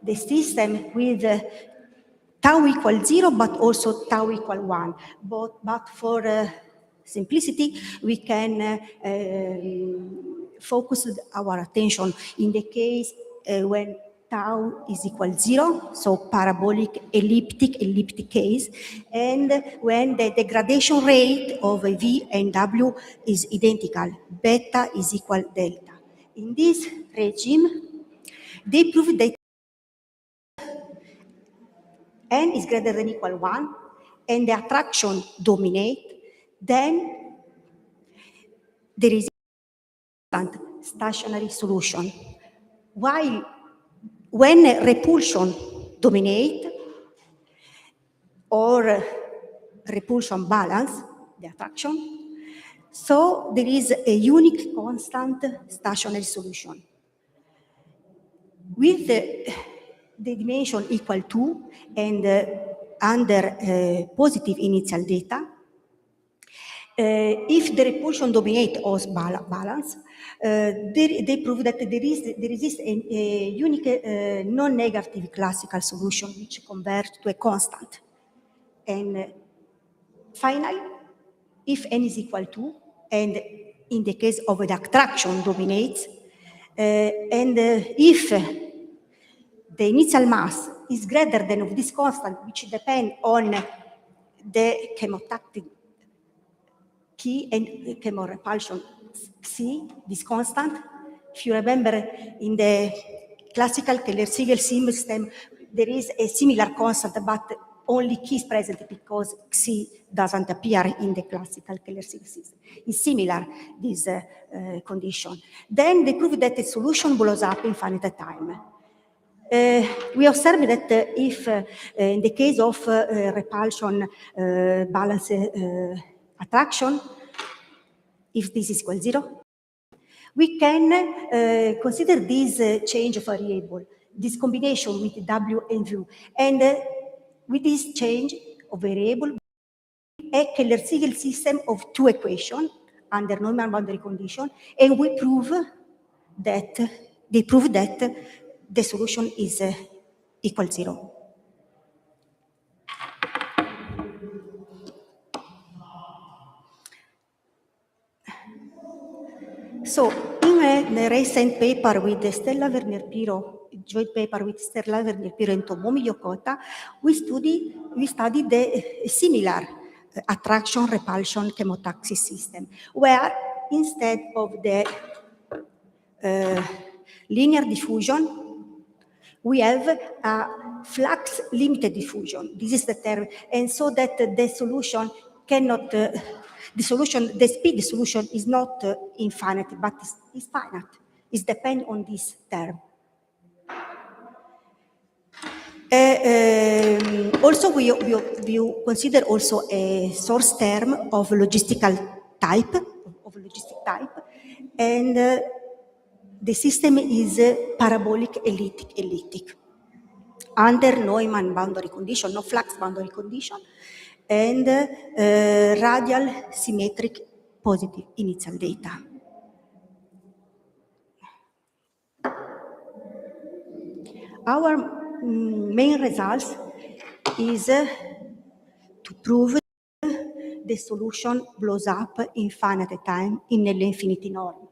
K: the system with tau equal 0, but also tau equal 1. But for simplicity, we can focus our attention in the case when tau is equal 0, so parabolic elliptic case, and when the degradation rate of V and W is identical, beta is equal delta. In this regime, they prove that N is greater than or equal 1, and the attraction dominate, then there is a stationary solution. While when repulsion dominate or repulsion balance the attraction, so there is a unique constant stationary solution. With the dimension equal to and under positive initial data, If the repulsion dominate or balance, they prove that there exists a unique non-negative classical solution which converts to a constant. And finally, if n is equal to, and in the case of the attraction dominates, and if the initial mass is greater than of this constant, which depends on the chemotactic key and chemorepulsion C, this constant. If you remember, in the classical Keller-Siegel system, there is a similar constant, but only K is present because Xi doesn't appear in the classical Keller-Siegel system. It's similar, this condition. Then they prove that the solution blows up in finite time. We observe that if, in the case of repulsion balance attraction, if this is equal to 0, we can consider this change variable, this combination with W and U. And with this change of variable, a Keller-Siegel system of two equations under normal boundary condition, and we prove that, they prove that the solution is equal to 0. So, in a recent paper with Stella Vernier-Piro, joint paper with Stella Vernier-Piro and Tomomi Yokota, we studied the similar attraction-repulsion chemotaxis system, where instead of the linear diffusion, we have a flux limited diffusion. This is the term, and so that the solution cannot, the speed solution is not infinite, but is finite. It depends on this term. Also, we consider also a source term of logistic type, and the system is parabolic elliptic under Neumann boundary condition, no flux boundary condition, and radial symmetric positive initial data. Our main results is to prove the solution blows up in finite time in an infinity norm.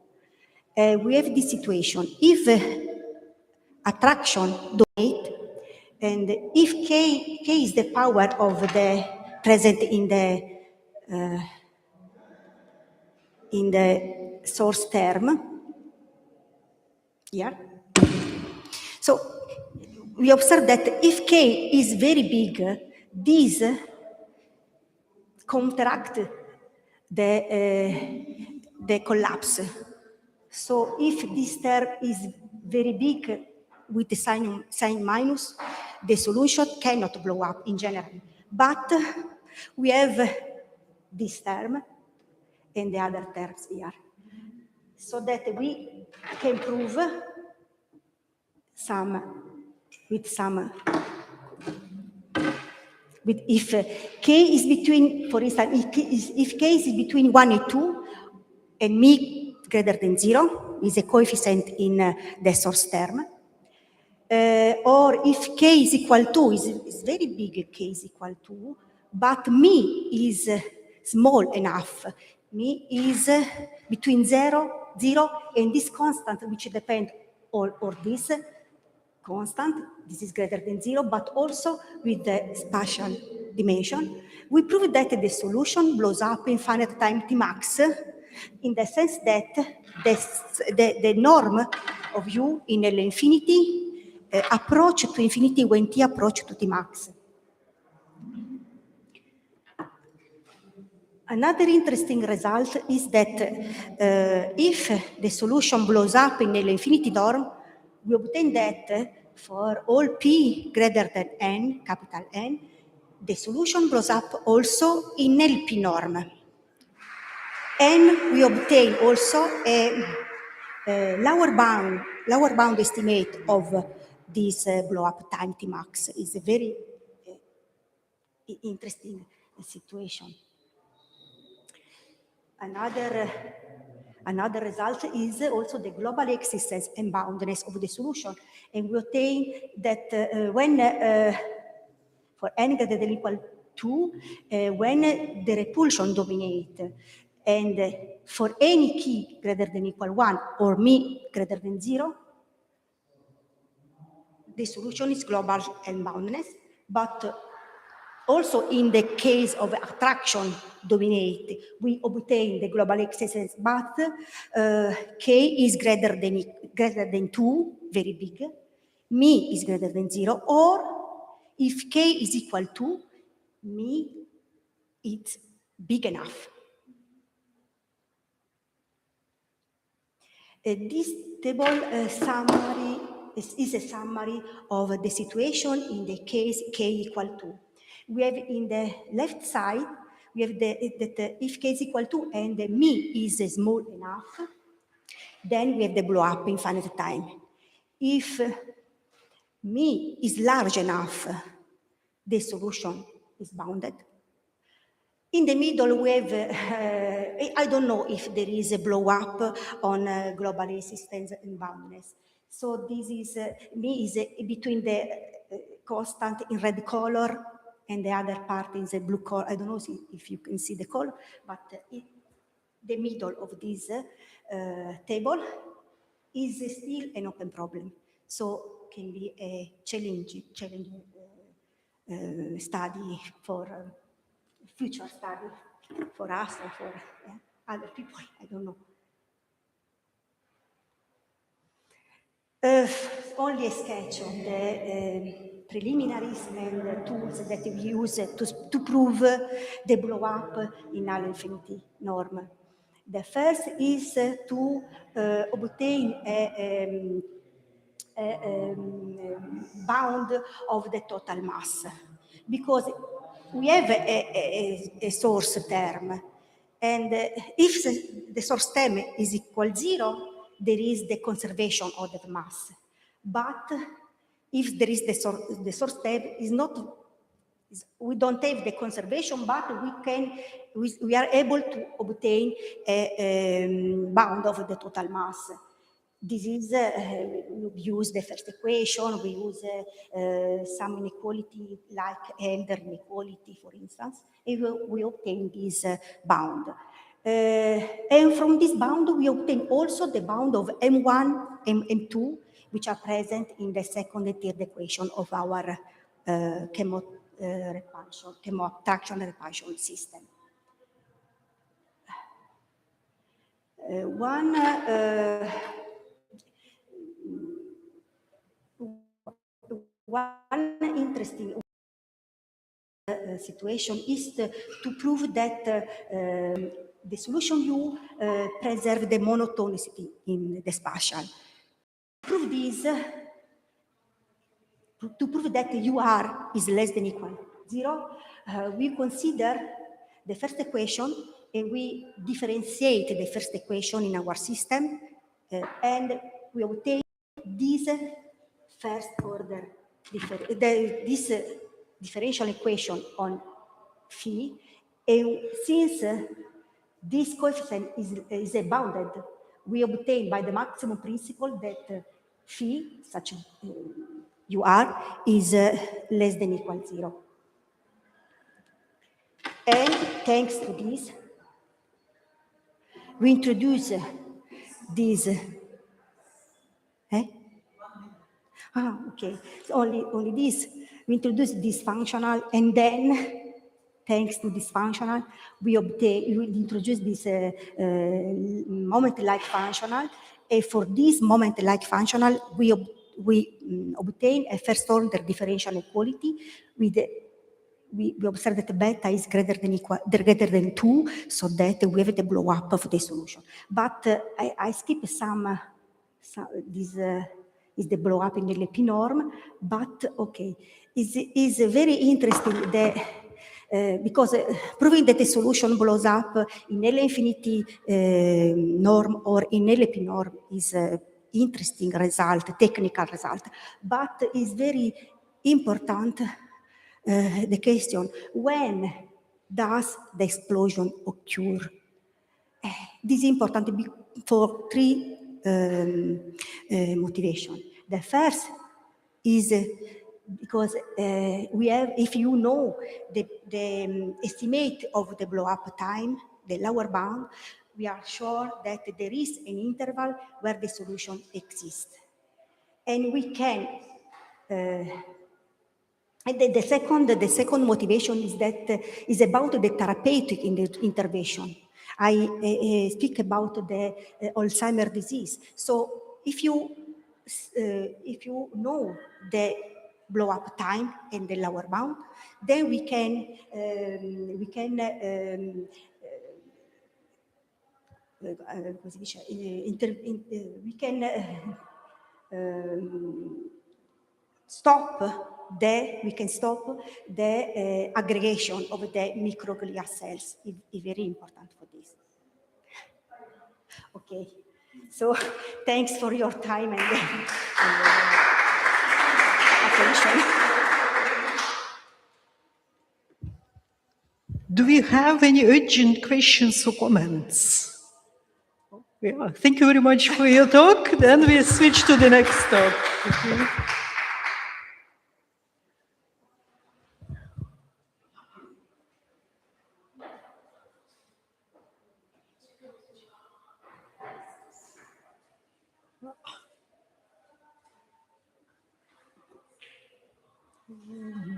K: We have this situation. If attraction dominate, and if K is the power of the present in the source term, here. So we observe that if K is very big, this contract the collapse. So if this term is very big with the sign minus, the solution cannot blow up in general. But we have this term and the other terms here, so that we can prove if K is between, for instance, if K is between 1 and 2, and mi greater than 0 is a coefficient in the source term, or if K is equal to, is very big, K is equal to, but mi is small enough. Mi is between 0, and this constant, which depends on this constant, this is greater than 0, but also with the spatial dimension. We prove that the solution blows up in finite time Tmax, in the sense that the norm of U in L infinity approach to infinity when T approach to Tmax. Another interesting result is that if the solution blows up in L infinity norm, we obtain that for all P greater than N, capital N, the solution blows up also in LP norm. And we obtain also a lower bound estimate of this blow up time Tmax. It's a very interesting situation. Another result is also the global existence and boundedness of the solution. And we obtain that when for n greater than equal 2, when the repulsion dominate, and for any key greater than equal 1 or mi greater than 0, the solution is global and boundedness, but also in the case of attraction dominate, we obtain the global existence, but k is greater than 2, very big, mi is greater than 0, or if k is equal to mi, it's big enough. This table summary is a summary of the situation in the case k equal to. We have in the left side, we have that if k is equal to and the mi is small enough, then we have the blow up in finite time. If mi is large enough, the solution is bounded. In the middle, we have, I don't know if there is a blow up on global resistance and boundedness. So this is, mi is between the constant in red color and the other part is a blue color. I don't know if you can see the color, but the middle of this table is still an open problem. So can be a challenging study for future study for us or for other people, I don't know. Only a sketch of the preliminaries and tools that we use to prove the blow up in null infinity norm. The first is to obtain a bound of the total mass, because we have a source term, and if the source term is equal 0, there is the conservation of the mass. But if there is the source term is not, we don't have the conservation, but we are able to obtain a bound of the total mass. This is, we use the first equation, we use some inequality like Elder inequality, for instance, and we obtain this bound. And from this bound, we obtain also the bound of M1 and M2, which are present in the second and third equation of our chemo attraction and repulsion system. One interesting situation is to prove that the solution U preserve the monotonicity in the spatial. To prove this, to prove that UR is less than equal 0, we consider the first equation and we differentiate the first equation in our system and we obtain this first order, this differential equation on phi, and since this coefficient is bounded, we obtain by the maximum principle that phi, such UR, is less than equal 0. And thanks to this, we introduce this. Okay. So only this. We introduce this functional, and then, thanks to this functional, we introduce this moment-like functional. And for this moment-like functional, we obtain a first-order differential equality with we observe that beta is greater than 2, so that we have the blow up of the solution. But I skip some this is the blow up in the LP norm, but okay, is very interesting because proving that the solution blows up in L infinity norm or in LP norm is interesting result, technical result, but is very important the question, when does the explosion occur? This is important for three motivations. The first is because we have, if you know the estimate of the blow-up time, the lower bound, we are sure that there is an interval where the solution exists. And we can, and the second motivation is that is about the therapeutic intervention. I speak about the Alzheimer's disease. So if you know the blow-up time and the lower bound, then we can stop the aggregation of the microglia cells. It's very important for this. Okay, so thanks for your time and attention.
D: Do we have any urgent questions or comments? Yeah, thank you very much for your talk. Then we switch to the next talk. Okay.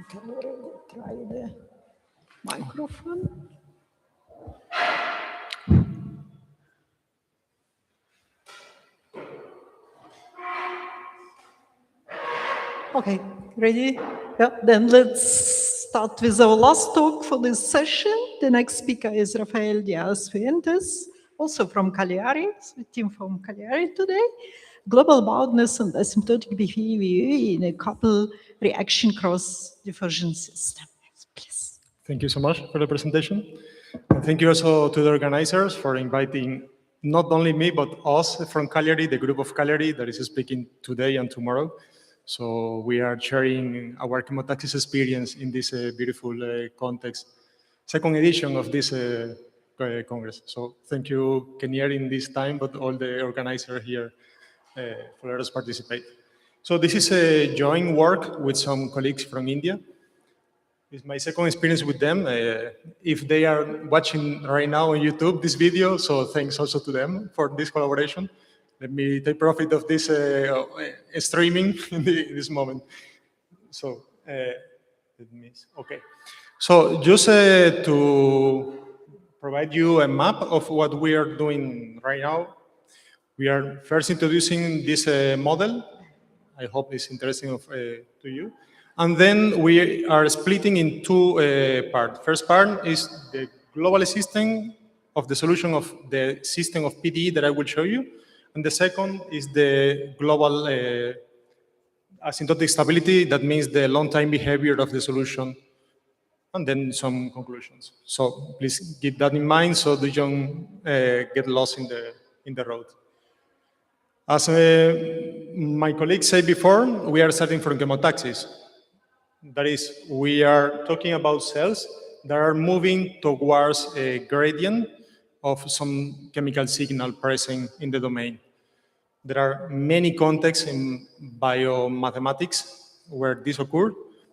D: Can we try the microphone? Okay, ready? Yeah, then let's start with our last talk for this session. The next speaker is Rafael Diaz-Fuentes, also from Cagliari, so team from Cagliari today. Global boundness and asymptotic behavior in a couple reaction cross-diffusion system. Please.
L: Thank you so much for the presentation. And thank you also to the organizers for inviting not only me, but us from Cagliari, the group of Cagliari that is speaking today and tomorrow. So we are sharing our chemotaxis experience in this beautiful context. Second edition of this Congress. So thank you, Kenier, in this time, but all the organizers here for let us participate. So this is a joint work with some colleagues from India. It's my second experience with them. If they are watching right now on YouTube this video, so thanks also to them for this collaboration. Let me take profit of this streaming in this moment. So, okay. So just to provide you a map of what we are doing right now, we are first introducing this model. I hope it's interesting to you. And then we are splitting in two parts. First part is the global system of the solution of the system of PDE that I will show you. And the second is the global asymptotic stability. That means the long-time behavior of the solution. And then some conclusions. So please keep that in mind so you don't get lost in the road. As my colleague said before, we are starting from chemotaxis. That is, we are talking about cells that are moving towards a gradient of some chemical signal present in the domain. There are many contexts in biomathematics where this occurs,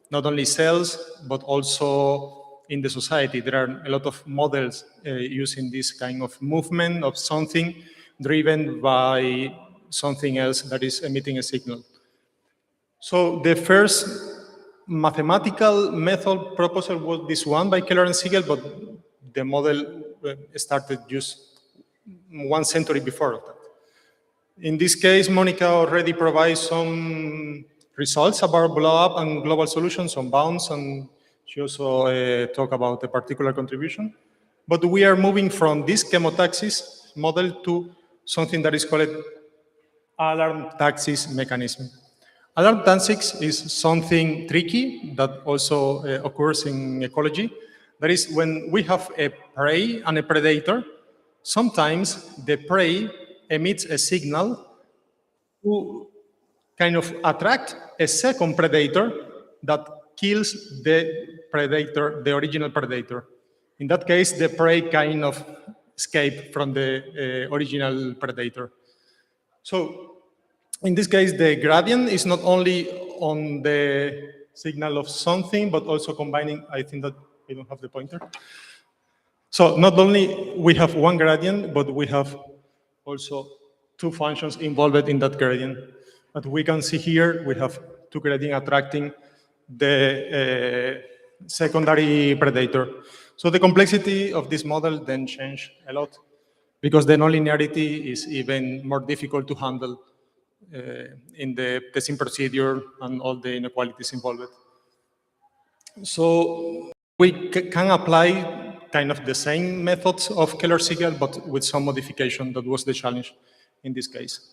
L: not only cells, but also in the society. There are a lot of models using this kind of movement of something driven by something else that is emitting a signal. So the first mathematical method proposal was this one by Keller and Siegel, but the model started just 1 century before that. In this case, Monica already provides some results about blow-up and global solutions on bounds, and she also talked about a particular contribution. But we are moving from this chemotaxis model to something that is called alarm taxis mechanism. Alarm taxis is something tricky that also occurs in ecology. That is, when we have a prey and a predator, sometimes the prey emits a signal to kind of attract a second predator that kills the predator, the original predator. In that case, the prey kind of escape from the original predator. So in this case, the gradient is not only on the signal of something, but also combining, I think that I don't have the pointer. So not only we have one gradient, but we have also two functions involved in that gradient. But we can see here, we have two gradients attracting the secondary predator. So the complexity of this model then changed a lot because the nonlinearity is even more difficult to handle in the testing procedure and all the inequalities involved. So we can apply kind of the same methods of Keller-Siegel, but with some modification. That was the challenge in this case.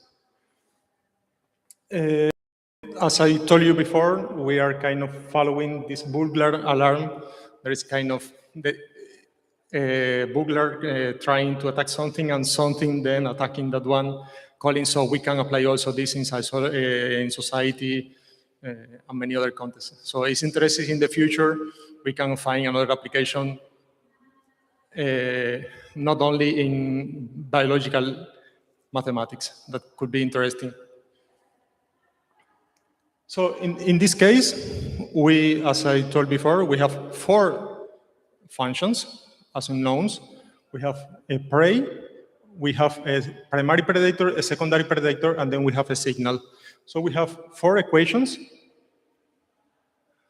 L: As I told you before, we are kind of following this burglar alarm. There is kind of the burglar trying to attack something and something then attacking that one, calling. So we can apply also this inside in society and many other contexts. So it's interesting in the future, we can find another application not only in biological mathematics, that could be interesting. So in this case, we, as I told before, we have 4 functions as unknowns. We have a prey, we have a primary predator, a secondary predator, and then we have a signal. So we have 4 equations.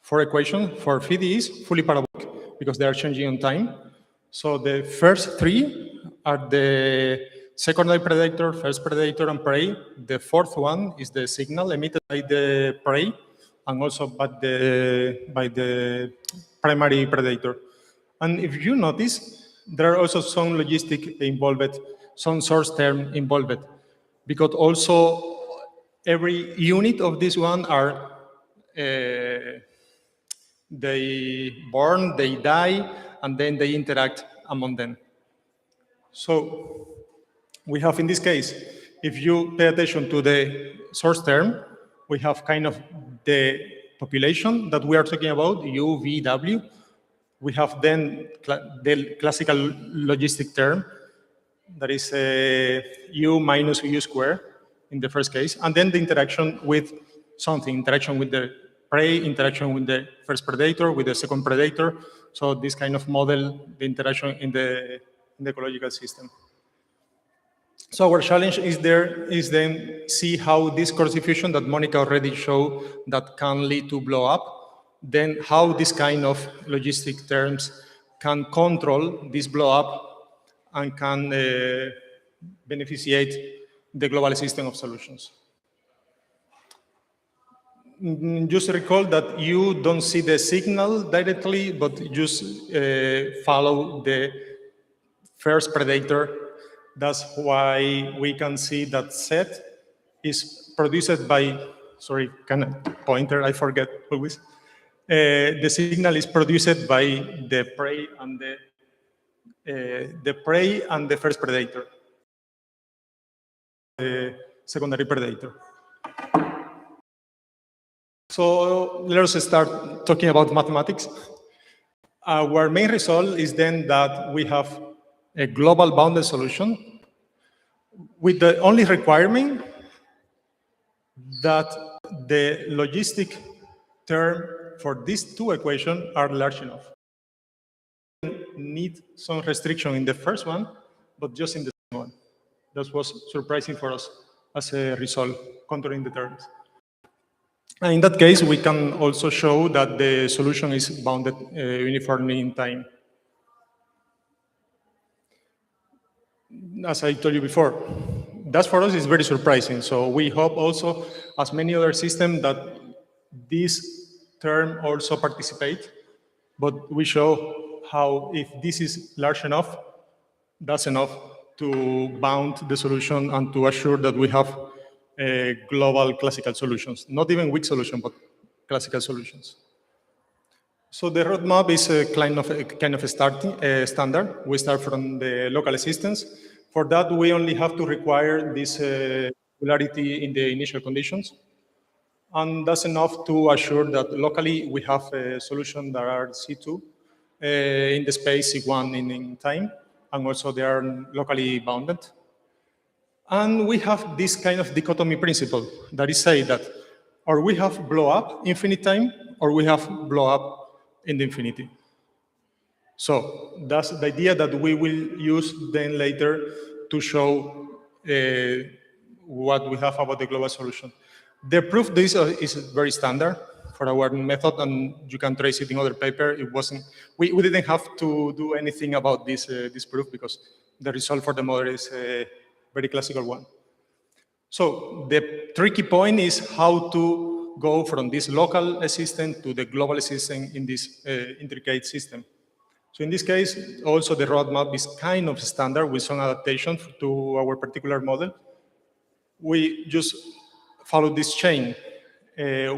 L: 4 equations for PDEs, fully parabolic, because they are changing on time. So the first 3 are the secondary predator, first predator, and prey. The 4th one is the signal emitted by the prey and also by the primary predator. And if you notice, there are also some logistic involved, some source term involved, because also every unit of this one are they born, they die, and then they interact among them. So we have in this case, if you pay attention to the source term, we have kind of the population that we are talking about, U, V, W. We have then the classical logistic term, that is U minus U squared in the first case, and then the interaction with something, interaction with the prey, interaction with the first predator, with the second predator. So this kind of model, the interaction in the ecological system. So our challenge is then see how this cross diffusion that Monica already showed that can lead to blow up, then how this kind of logistic terms can control this blow up and can beneficiate the global system of solutions. Just recall that you don't see the signal directly, but just follow the first predator. That's why we can see that set is produced by, sorry, kind of pointer, I forget always. The signal is produced by the prey and the first predator, the secondary predator. So let us start talking about mathematics. Our main result is then that we have a global bounded solution with the only requirement that the logistic term for these 2 equations are large enough. Need some restriction in the first one, but just in the second one. That was surprising for us as a result, contouring the terms. And in that case, we can also show that the solution is bounded uniformly in time. As I told you before, that for us is very surprising. So we hope also, as many other systems, that this term also participate. But we show how if this is large enough, that's enough to bound the solution and to assure that we have global classical solutions. Not even weak solution, but classical solutions. So the roadmap is a kind of a starting standard. We start from the local assistance. For that, we only have to require this regularity in the initial conditions. And that's enough to assure that locally we have a solution that are C2 in the space C1 in time. and also they are locally bounded. And we have this kind of dichotomy principle that is say that or we have blow up infinite time, or we have blow up in the infinity. So that's the idea that we will use then later to show what we have about the global solution. The proof this is very standard for our method, and you can trace it in other paper. It wasn't, we didn't have to do anything about this, this proof because the result for the model is a very classical one. So the tricky point is how to go from this local system to the global system in this intricate system. So in this case, also the roadmap is kind of standard with some adaptation to our particular model. We just follow this chain. At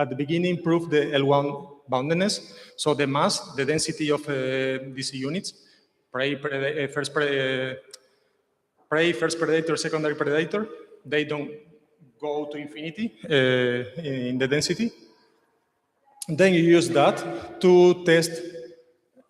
L: the beginning, prove the L1 boundedness. So the mass, the density of these units, first predator, secondary predator, they don't go to infinity in the density. Then you use that to test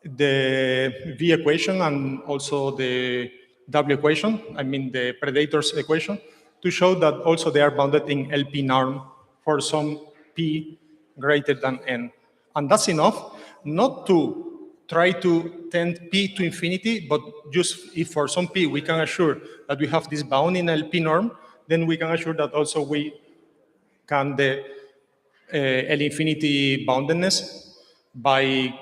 L: the V equation and also the W equation, I mean the predator's equation, to show that also they are bounded in LP norm for some P greater than N. And that's enough not to try to tend P to infinity, but just if for some P we can assure that we have this bound in LP norm, then we can assure that also we can the L infinity boundedness by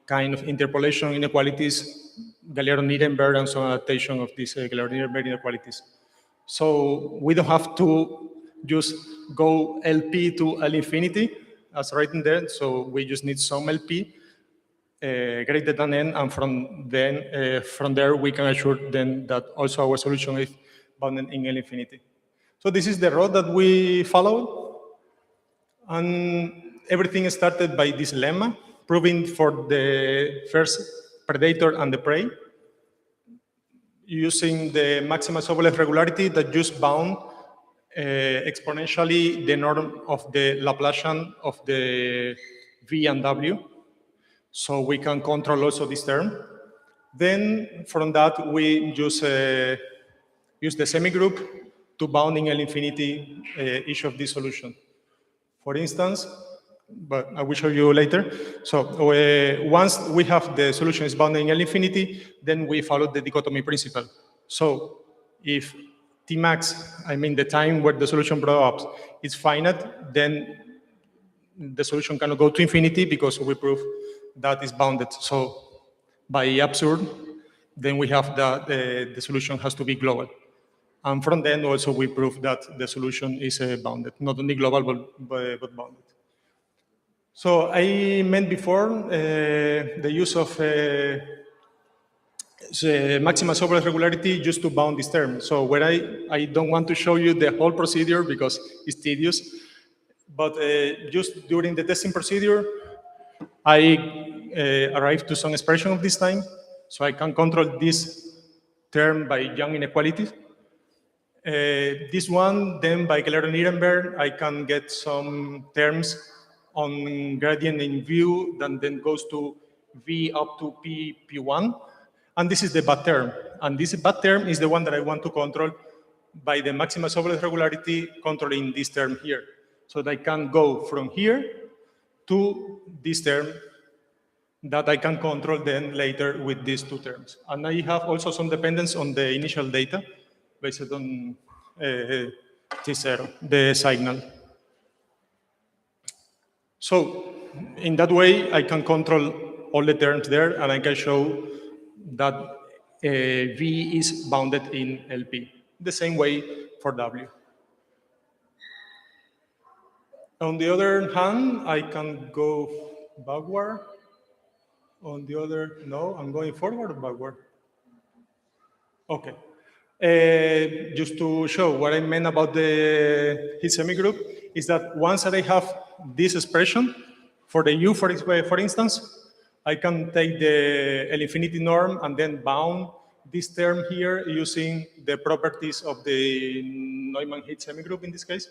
L: kind of interpolation inequalities, Galeano-Nirenberg, and some adaptation of these Galeano-Nirenberg inequalities. So we don't have to just go LP to L infinity, as written there. So we just need some LP greater than N, and from there we can assure then that also our solution is bounded in L infinity. So this is the road that we followed. And everything started by this lemma, proving for the first predator and the prey, using the maximum Sobolev regularity that just bound exponentially the norm of the Laplacian of the V and W. So we can control also this term. Then from that, we just use the semigroup to bound in L infinity each of these solutions. For instance, but I will show you later. So once we have the solution is bounded in L infinity, then we follow the dichotomy principle. So if Tmax, I mean the time where the solution blows up, is finite, then the solution cannot go to infinity because we prove that is bounded. So by absurd, then we have that the solution has to be global. And from then also we prove that the solution is bounded, not only global, but bounded. So I meant before the use of the maximum Sobolev regularity just to bound this term. So where I don't want to show you the whole procedure because it's tedious, but just during the testing procedure, I arrived to some expression of this time, so I can control this term by Young inequalities. This one, then by Galeano-Nirenberg, I can get some terms on gradient in view that then goes to V up to P1. And this is the bad term. And this bad term is the one that I want to control by the maximum Sobolev regularity controlling this term here. So that I can go from here to this term that I can control then later with these two terms. And I have also some dependence on the initial data based on T0, the signal. So in that way, I can control all the terms there, and I can show that V is bounded in LP. The same way for W. On the other hand, I can go backward. On the other, no, I'm going forward or backward? Okay. Just to show what I meant about the heat semigroup is that once that I have this expression for the U, for instance, I can take the L infinity norm and then bound this term here using the properties of the Neumann heat semigroup in this case,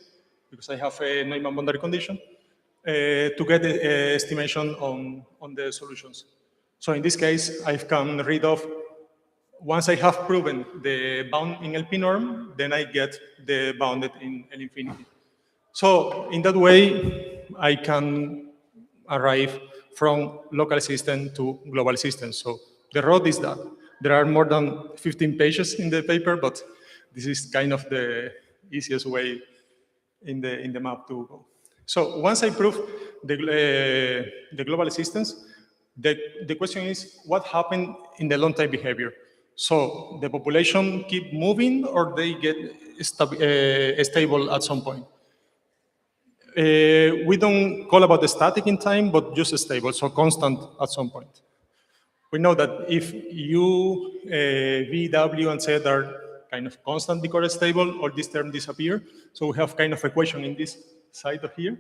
L: because I have a Neumann boundary condition, to get the estimation on the solutions. So in this case, I can read off, once I have proven the bound in LP norm, then I get the bounded in L infinity. So in that way, I can arrive from local system to global system. So the road is that. There are more than 15 pages in the paper, but this is kind of the easiest way in the map to go. So once I prove the global systems, the question is, what happened in the long-time behavior? So the population keep moving or they get stable at some point? We don't call about the static in time, but just stable, so constant at some point. We know that if U, V, W, and Z are kind of constant because stable, all these terms disappear. So we have kind of equation in this side of here,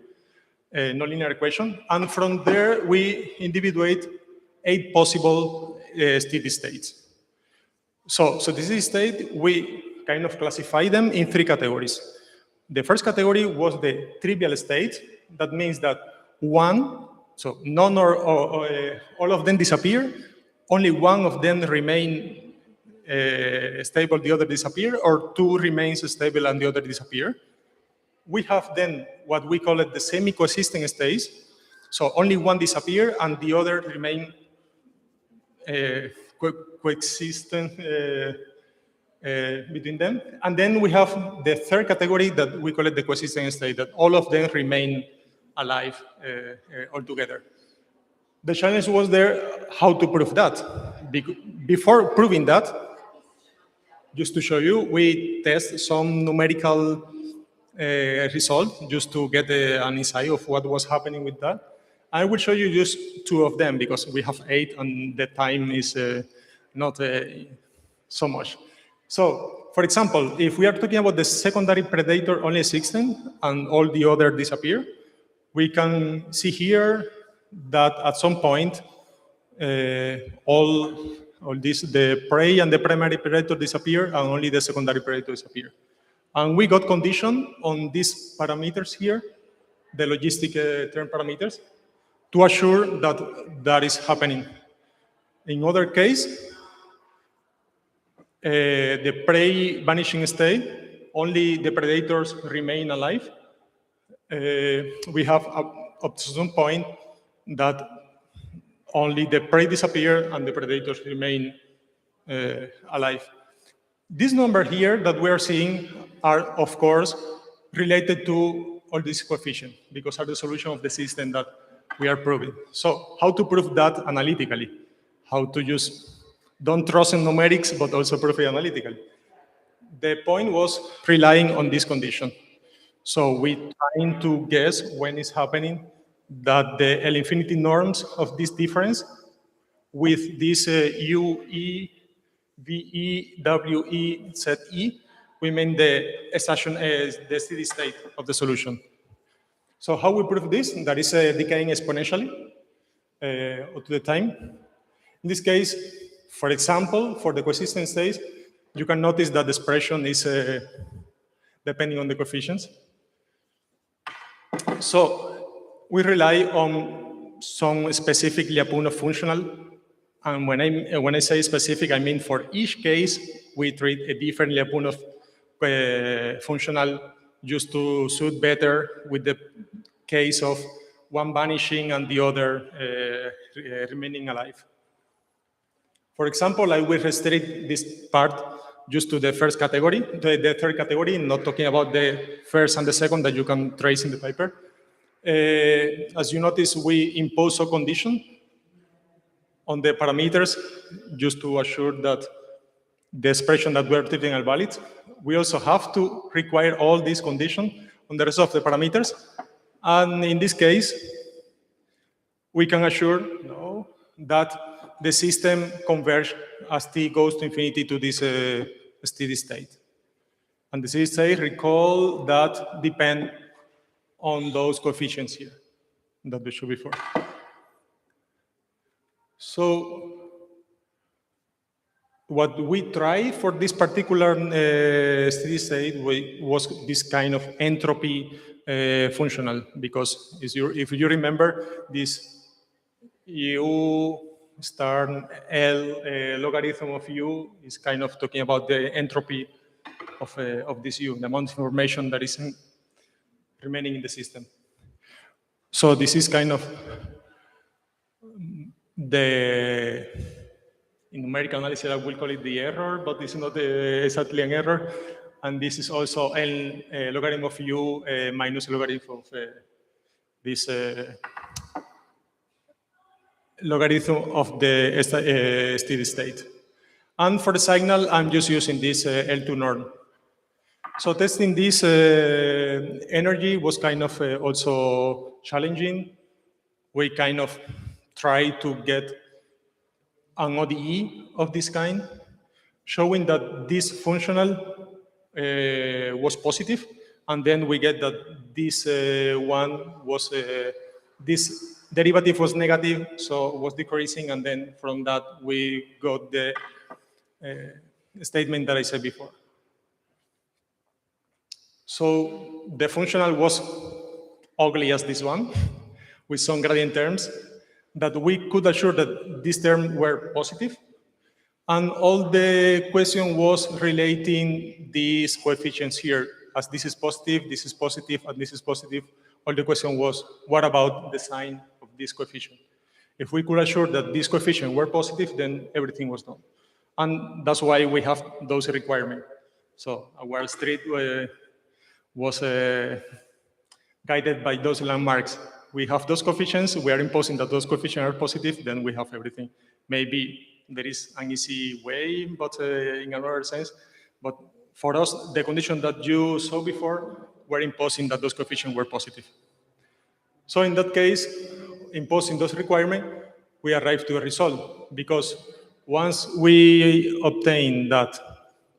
L: nonlinear equation. And from there, we individuate 8 possible steady states. So this is state, we kind of classify them in 3 categories. The first category was the trivial state. That means that one, so none or all of them disappear, only one of them remain stable, the other disappear, or 2 remains stable and the other disappear. We have then what we call it the semi-coexistent states. So only one disappear and the other remain coexistent between them. And then we have the third category that we call it the coexistent state, that all of them remain alive altogether. The challenge was there how to prove that. Before proving that, just to show you, we test some numerical result just to get an insight of what was happening with that. I will show you just 2 of them because we have 8 and the time is not so much. So, for example, if we are talking about the secondary predator only existing and all the other disappear, we can see here that at some point all this, the prey and the primary predator disappear and only the secondary predator disappear. And we got condition on these parameters here, the logistic term parameters, to assure that that is happening. In other case, the prey vanishing state, only the predators remain alive. We have up to some point that only the prey disappear and the predators remain alive. This number here that we are seeing are, of course, related to all these coefficients because are the solution of the system that we are proving. So how to prove that analytically? How to use, don't trust in numerics, but also prove it analytically. The point was relying on this condition. So we trying to guess when it's happening that the L infinity norms of this difference with this U, E, V, E, W, E, Z, E, we mean the station, the steady state of the solution. So how we prove this? That is decaying exponentially to the time. In this case, for example, for the coexistent states, you can notice that the expression is depending on the coefficients. So we rely on some specific Lyapunov functional. And when I say specific, I mean for each case, we treat a different Lyapunov functional just to suit better with the case of one vanishing and the other remaining alive. For example, I will restrict this part just to the first category, the third category, not talking about the first and the second that you can trace in the paper. As you notice, we impose a condition on the parameters just to assure that the expression that we're treating are valid. We also have to require all these conditions on the rest of the parameters. And in this case, we can assure that the system converges as t goes to infinity to this steady state. And the steady state, recall that depend on those coefficients here that we showed before. So what we tried for this particular steady state was this kind of entropy functional, because if you remember, this U star L logarithm of U is kind of talking about the entropy of this U, the amount of information that is remaining in the system. So this is kind of the, in numerical analysis, I will call it the error, but it's not exactly an error. And this is also L logarithm of U minus logarithm of this logarithm of the steady state. And for the signal, I'm just using this L2 norm. So testing this energy was kind of also challenging. We kind of tried to get an ODE of this kind, showing that this functional was positive, and then we get that this one was, this derivative was negative, so it was decreasing, and then from that we got the statement that I said before. So the functional was ugly as this one, with some gradient terms, that we could assure that these terms were positive. And all the question was relating these coefficients here. As this is positive, and this is positive. All the question was, what about the sign of this coefficient? If we could assure that these coefficients were positive, then everything was done. And that's why we have those requirements. So our street was guided by those landmarks. We have those coefficients, we are imposing that those coefficients are positive, then we have everything. Maybe there is an easy way, but in another sense. But for us, the condition that you saw before were imposing that those coefficients were positive. So in that case, imposing those requirements, we arrive to a result, because once we obtain that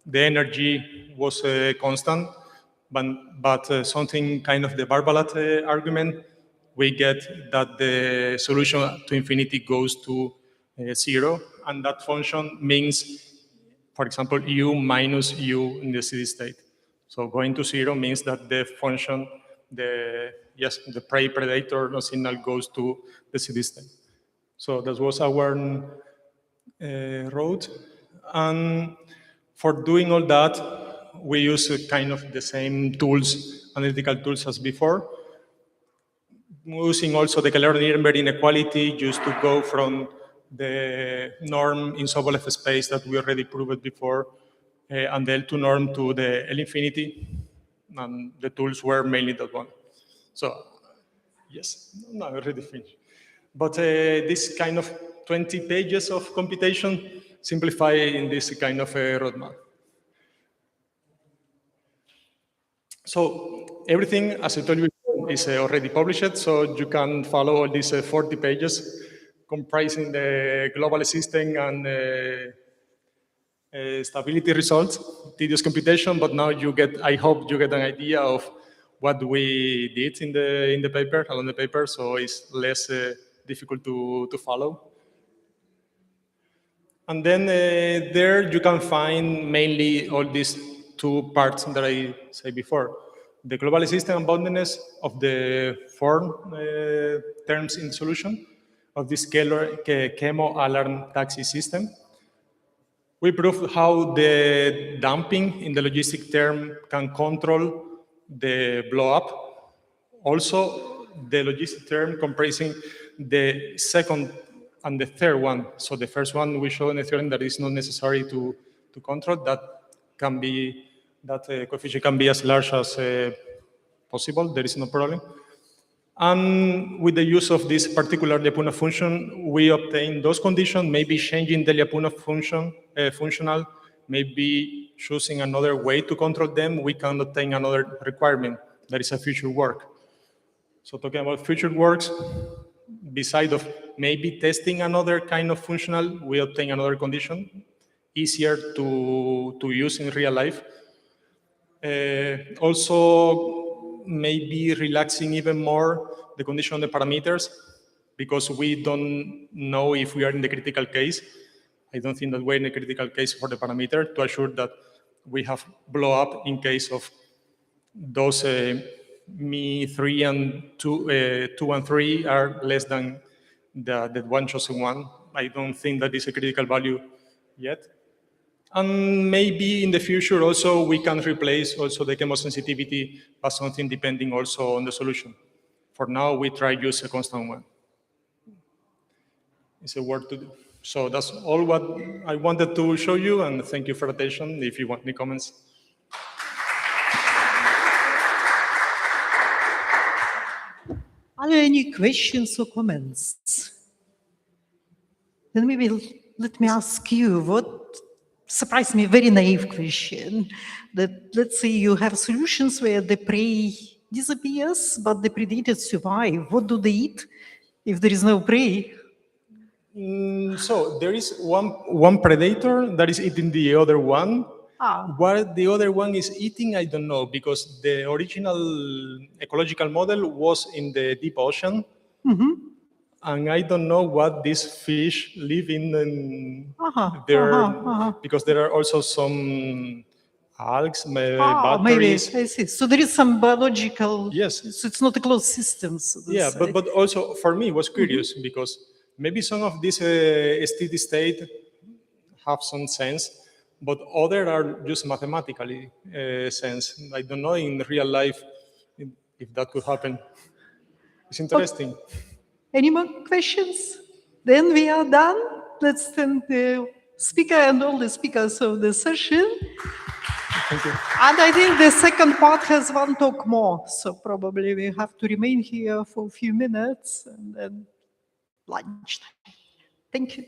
L: the energy was constant, but something kind of the Barbalat argument, we get that the solution to infinity goes to 0, and that function means, for example, u minus u in the steady state. So going to 0 means that the function, the prey predator signal goes to the steady state. So that was our road. And for doing all that, we use kind of the same tools, analytical tools as before, using also the Caylor-Nirenberg inequality just to go from the norm in Sobolev space that we already proved before, and the L2 norm to the L infinity, and the tools were mainly that one. So, yes, no, I already finished. But this kind of 20 pages of computation simplify in this kind of a roadmap. So everything, as I told you, is already published, so you can follow all these 40 pages comprising the global system and stability results, tedious computation, but now you get, I hope you get an idea of what we did in the paper, along the paper, so it's less difficult to follow. And then there you can find mainly all these two parts that I said before. The global system and boundedness of the form terms in solution of this chemo-alarm taxi system. We proved how the damping in the logistic term can control the blow-up. Also, the logistic term comprising the second and the third one. So the first one we show in the theorem that is not necessary to control. That can be, that coefficient can be as large as possible. There is no problem. And with the use of this particular Lyapunov function, we obtain those conditions, maybe changing the Lyapunov function, functional, maybe choosing another way to control them, we can obtain another requirement. That is a future work. So talking about future works, beside of maybe testing another kind of functional, we obtain another condition, easier to use in real life. Also, maybe relaxing even more the condition on the parameters, because we don't know if we are in the critical case. I don't think that we're in the critical case for the parameter, to assure that we have blow up in case of those me3 and 2 and 3 are less than the one chosen one. I don't think that is a critical value yet. And maybe in the future also we can replace also the chemosensitivity as something depending also on the solution. For now, we try use a constant one. It's a work to do. So that's all what I wanted to show you, and thank you for attention. If you want any comments.
D: Are there any questions or comments? Then maybe let me ask you, what surprised me, a very naive question, that let's say you have solutions where the prey disappears, but the predators survive. What do they eat if there is no prey?
L: So there is one predator that is eating the other one. What the other one is eating, I don't know, because the original ecological model was in the deep ocean. And I don't know what these fish live in there, because there are also some algae,
D: Maybe,
L: batteries.
D: I see. So there is some biological,
L: Yes.
D: so it's not a closed system. So to
L: Yeah,
D: say.
L: but also for me it was curious because maybe some of these steady state have some sense, but other are just mathematically sense. I don't know in real life if that could happen. It's interesting.
D: Any more questions? Then we are done. Let's thank the speaker and all the speakers of the session.
L: Thank you.
D: And I think the second part has one talk more, so probably we have to remain here for a few minutes and then lunchtime. Thank you.